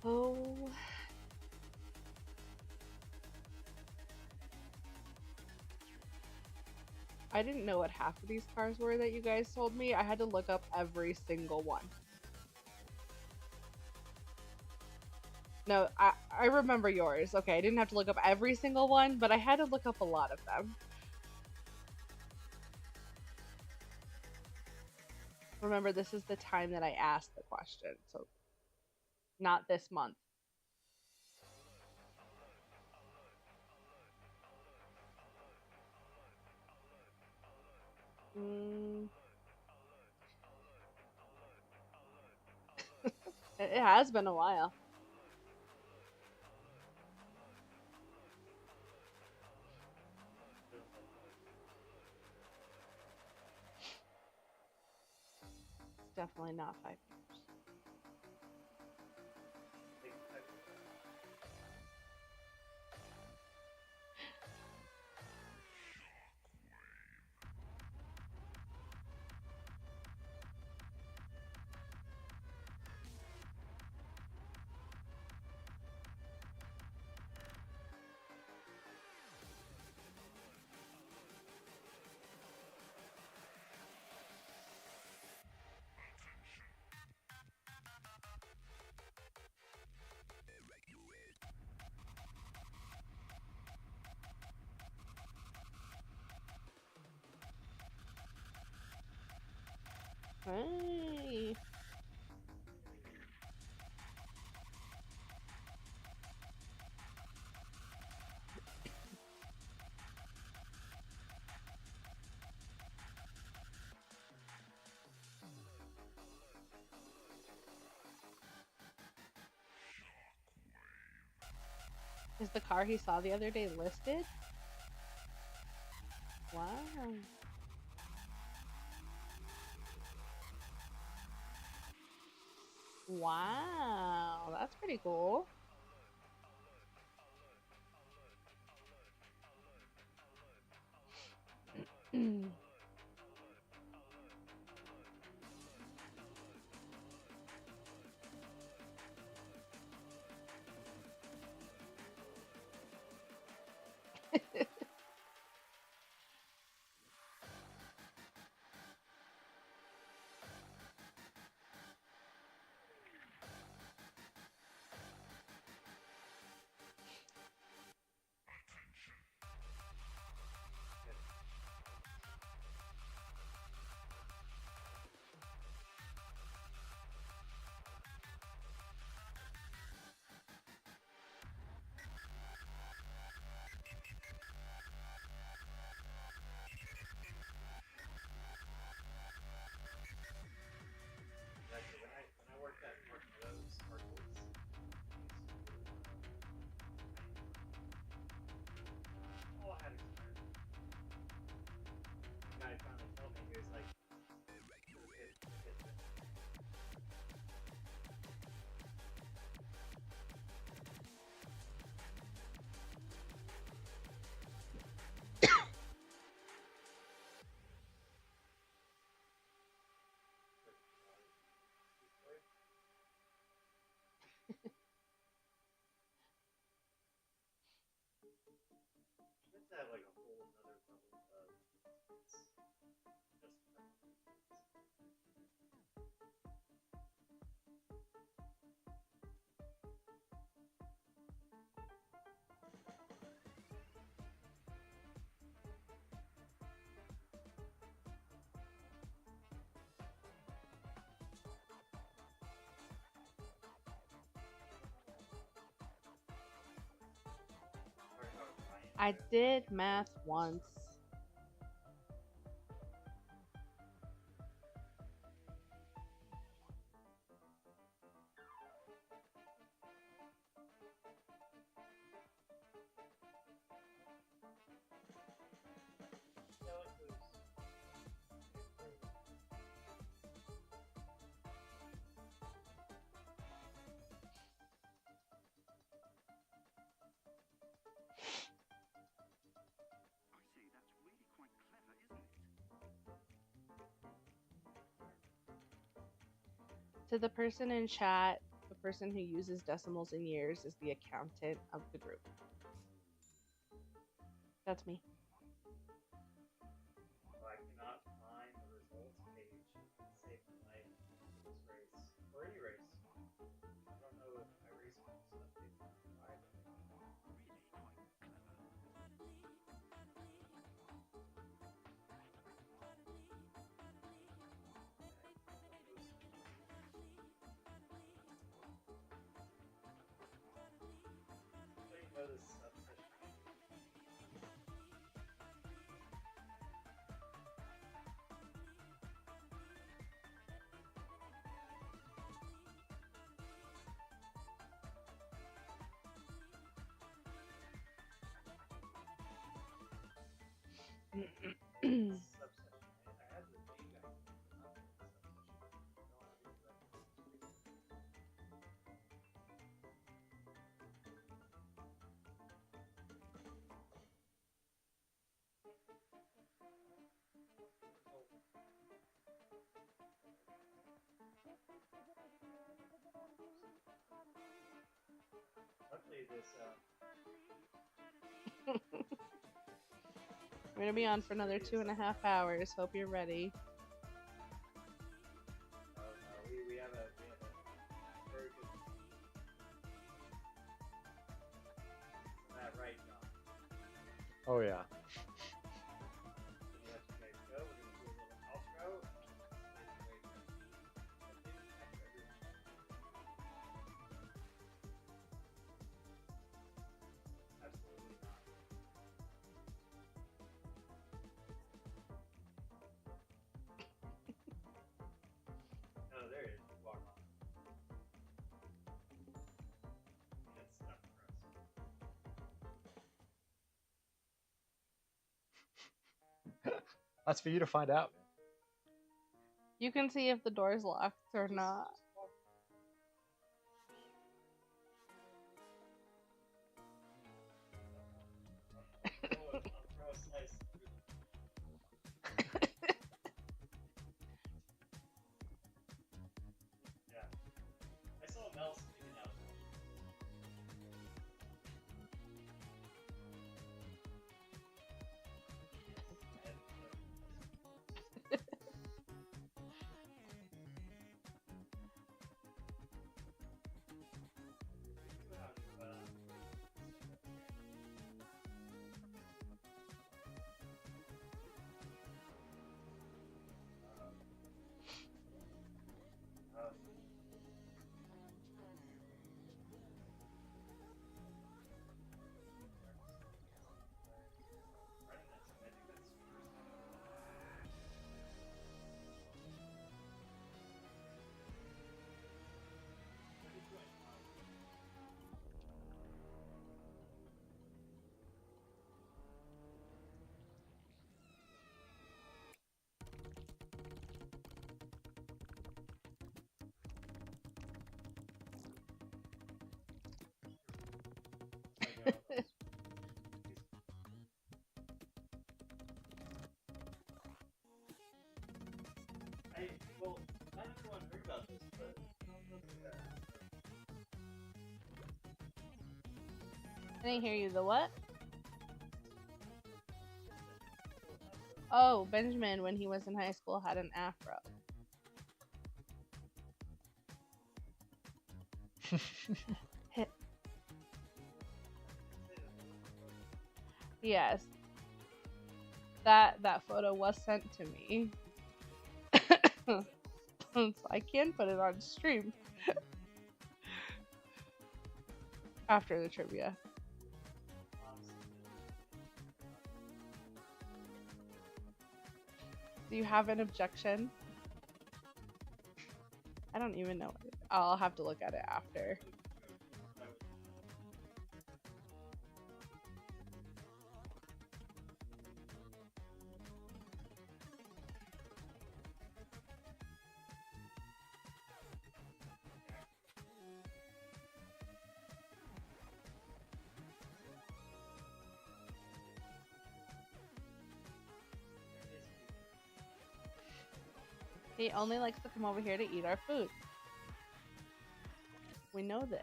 Oh. I didn't know what half of these cars were that you guys told me. I had to look up every single one. No, I remember yours. Okay, I didn't have to look up every single one, but I had to look up a lot of them. Remember, this is the time that I asked the question, so not this month. It has been a while. It's definitely not 5 years. Hey. Is the car he saw the other day listed? Wow. Wow, that's pretty cool. I did math once. To the person in chat, the person who uses decimals in years is the accountant of the group. That's me. I cannot find the results page to save my life for this race or any race. I don't know if I race updates either. Anybody know this subsession? Luckily, this We're gonna be on for another 2.5 hours. Hope you're ready. oh no, we have a very good. Isn't that right, John? Oh yeah. We let you guys go. We're gonna do a little outro. Absolutely not. No, there it is. Walk on. That's stuff for us. That's for you to find out. You can see if the door's locked or not. Yeah. I saw Mel speaking out. Well, not everyone heard about this, but I didn't hear you. The what? Oh, Benjamin, when he was in high school, had an afro. Yes. That photo was sent to me. So I can put it on stream after the trivia. Do you have an objection? I don't even know. I'll have to look at it after. He only likes to come over here to eat our food. We know this.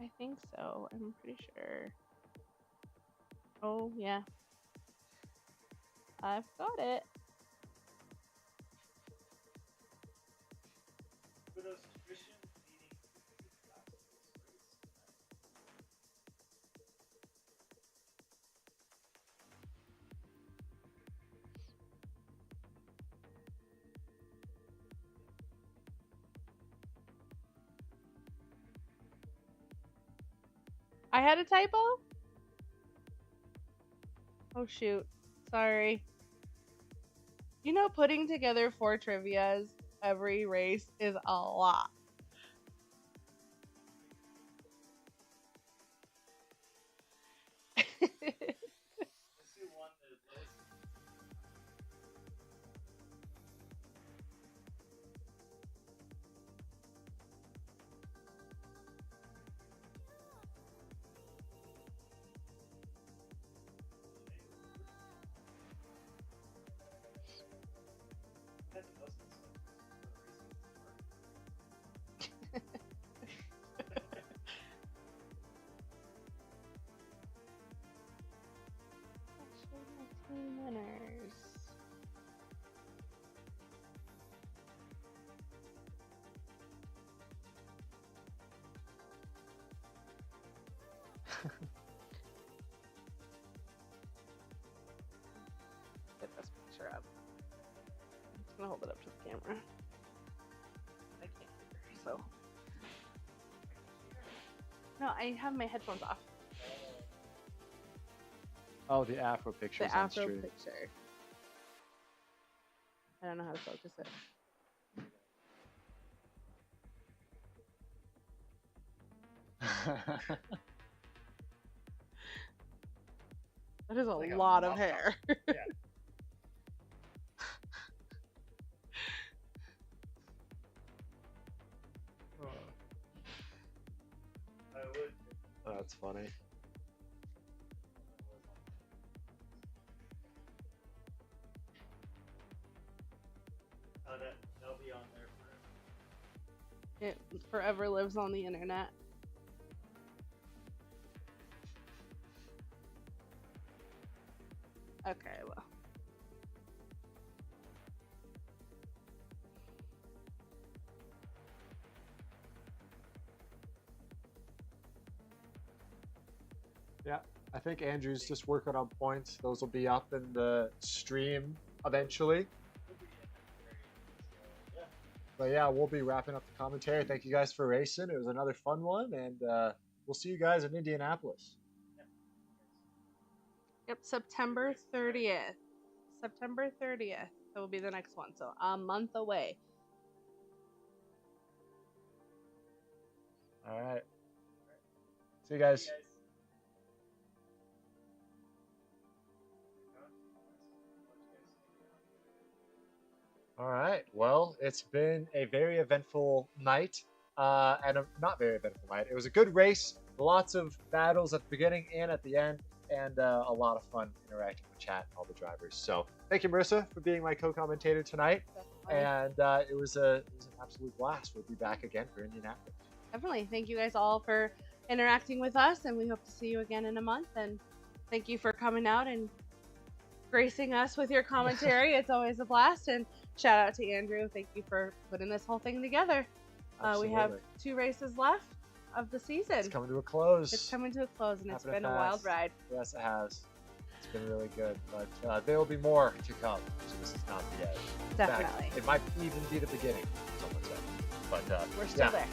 I think so. I'm pretty sure. Oh, yeah. I've got it. I had a typo? Oh, shoot. Sorry. You know, putting together 4 trivias every race is a lot. Team winners. Get this picture up. I'm just gonna hold it up to the camera. I can't hear, so. No, I have my headphones off. Oh, the Afro picture. The Afro picture. I don't know how to focus it. That is a lot of hair. Yeah. That's funny. They'll be on there forever. It forever lives on the internet. Okay, well. Yeah, I think Andrew's just working on points. Those will be up in the stream eventually. But yeah, we'll be wrapping up the commentary. Thank you guys for racing. It was another fun one, and we'll see you guys in Indianapolis. Yep, September 30th. September 30th. That will be the next one. So a month away. All right. See you guys. All right. Well, it's been a very eventful night, and a not very eventful night. It was a good race, lots of battles at the beginning and at the end, and a lot of fun interacting with chat and all the drivers. So thank you, Marissa, for being my co-commentator tonight. And it was an absolute blast. We'll be back again for Indianapolis. Definitely. Thank you guys all for interacting with us, and we hope to see you again in a month. And thank you for coming out and gracing us with your commentary. It's always a blast. And shout out to Andrew. Thank you for putting this whole thing together. We have 2 races left of the season. It's coming to a close. It's coming to a close, and it's been a fast. wild ride. Yes, it has. It's been really good, but there will be more to come. So this is not the end. In Definitely. fact, it might even be the beginning. Some would say. But we're still there.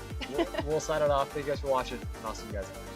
we'll sign it off. Thank you guys for watching, and I'll see you guys next.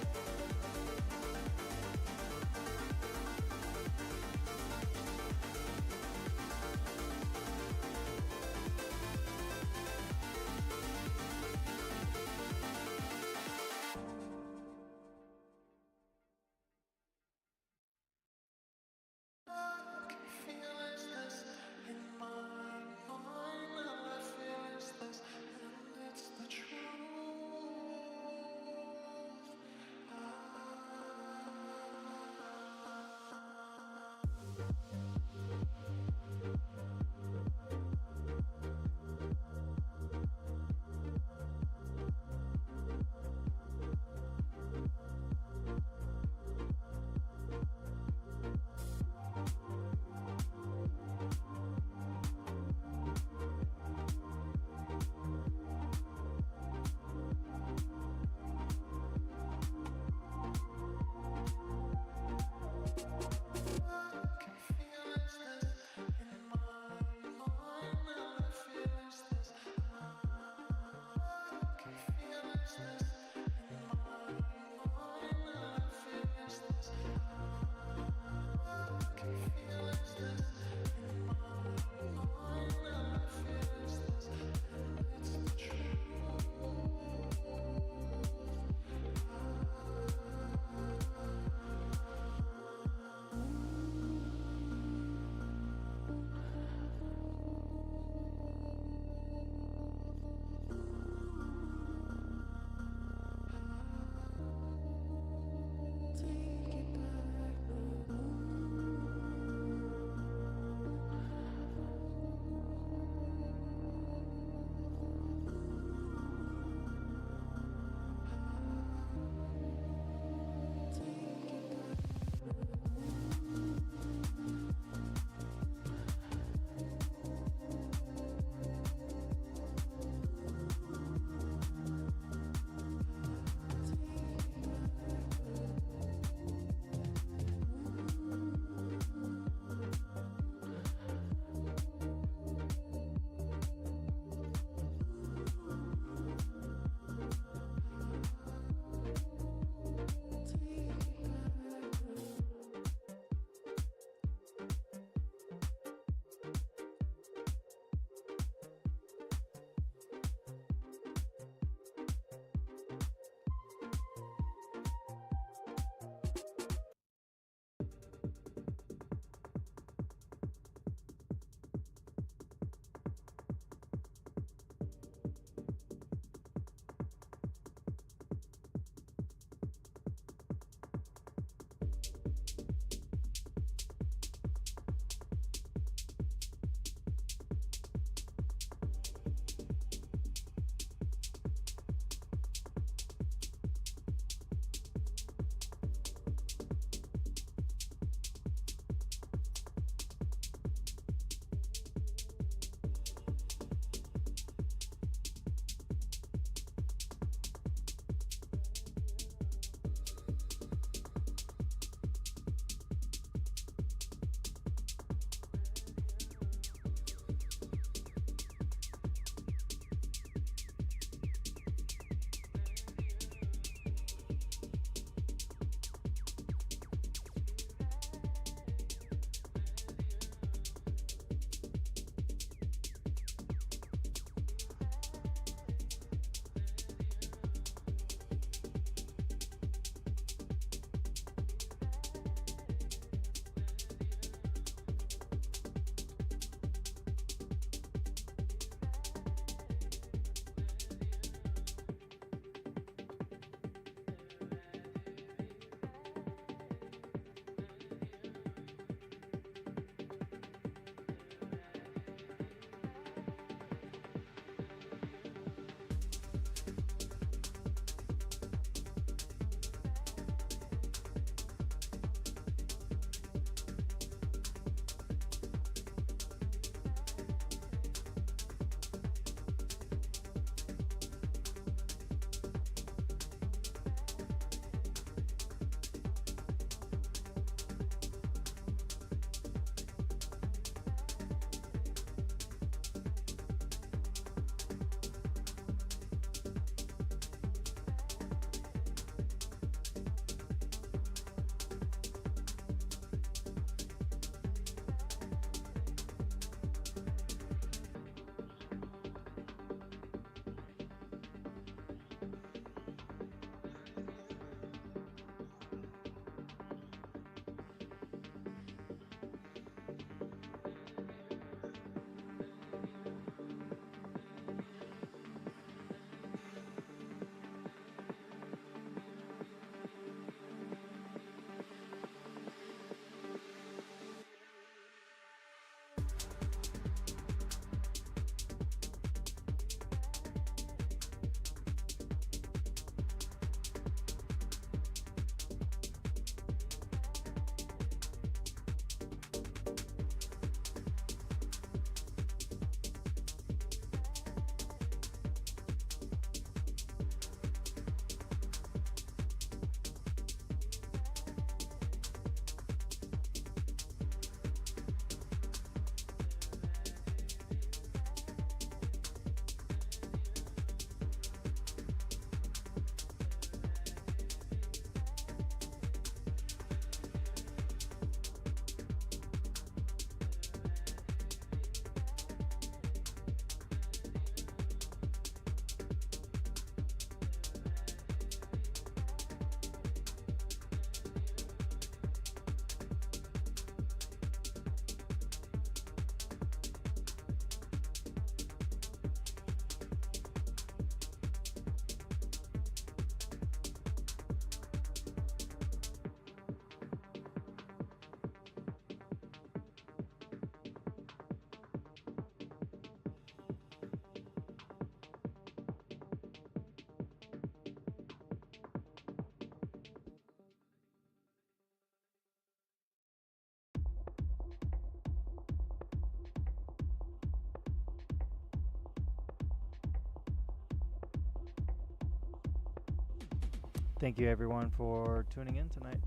Thank you everyone for tuning in tonight.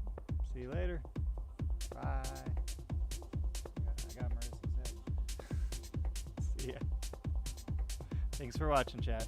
See you later. Bye. I got Marissa's head. See ya. Thanks for watching, chat.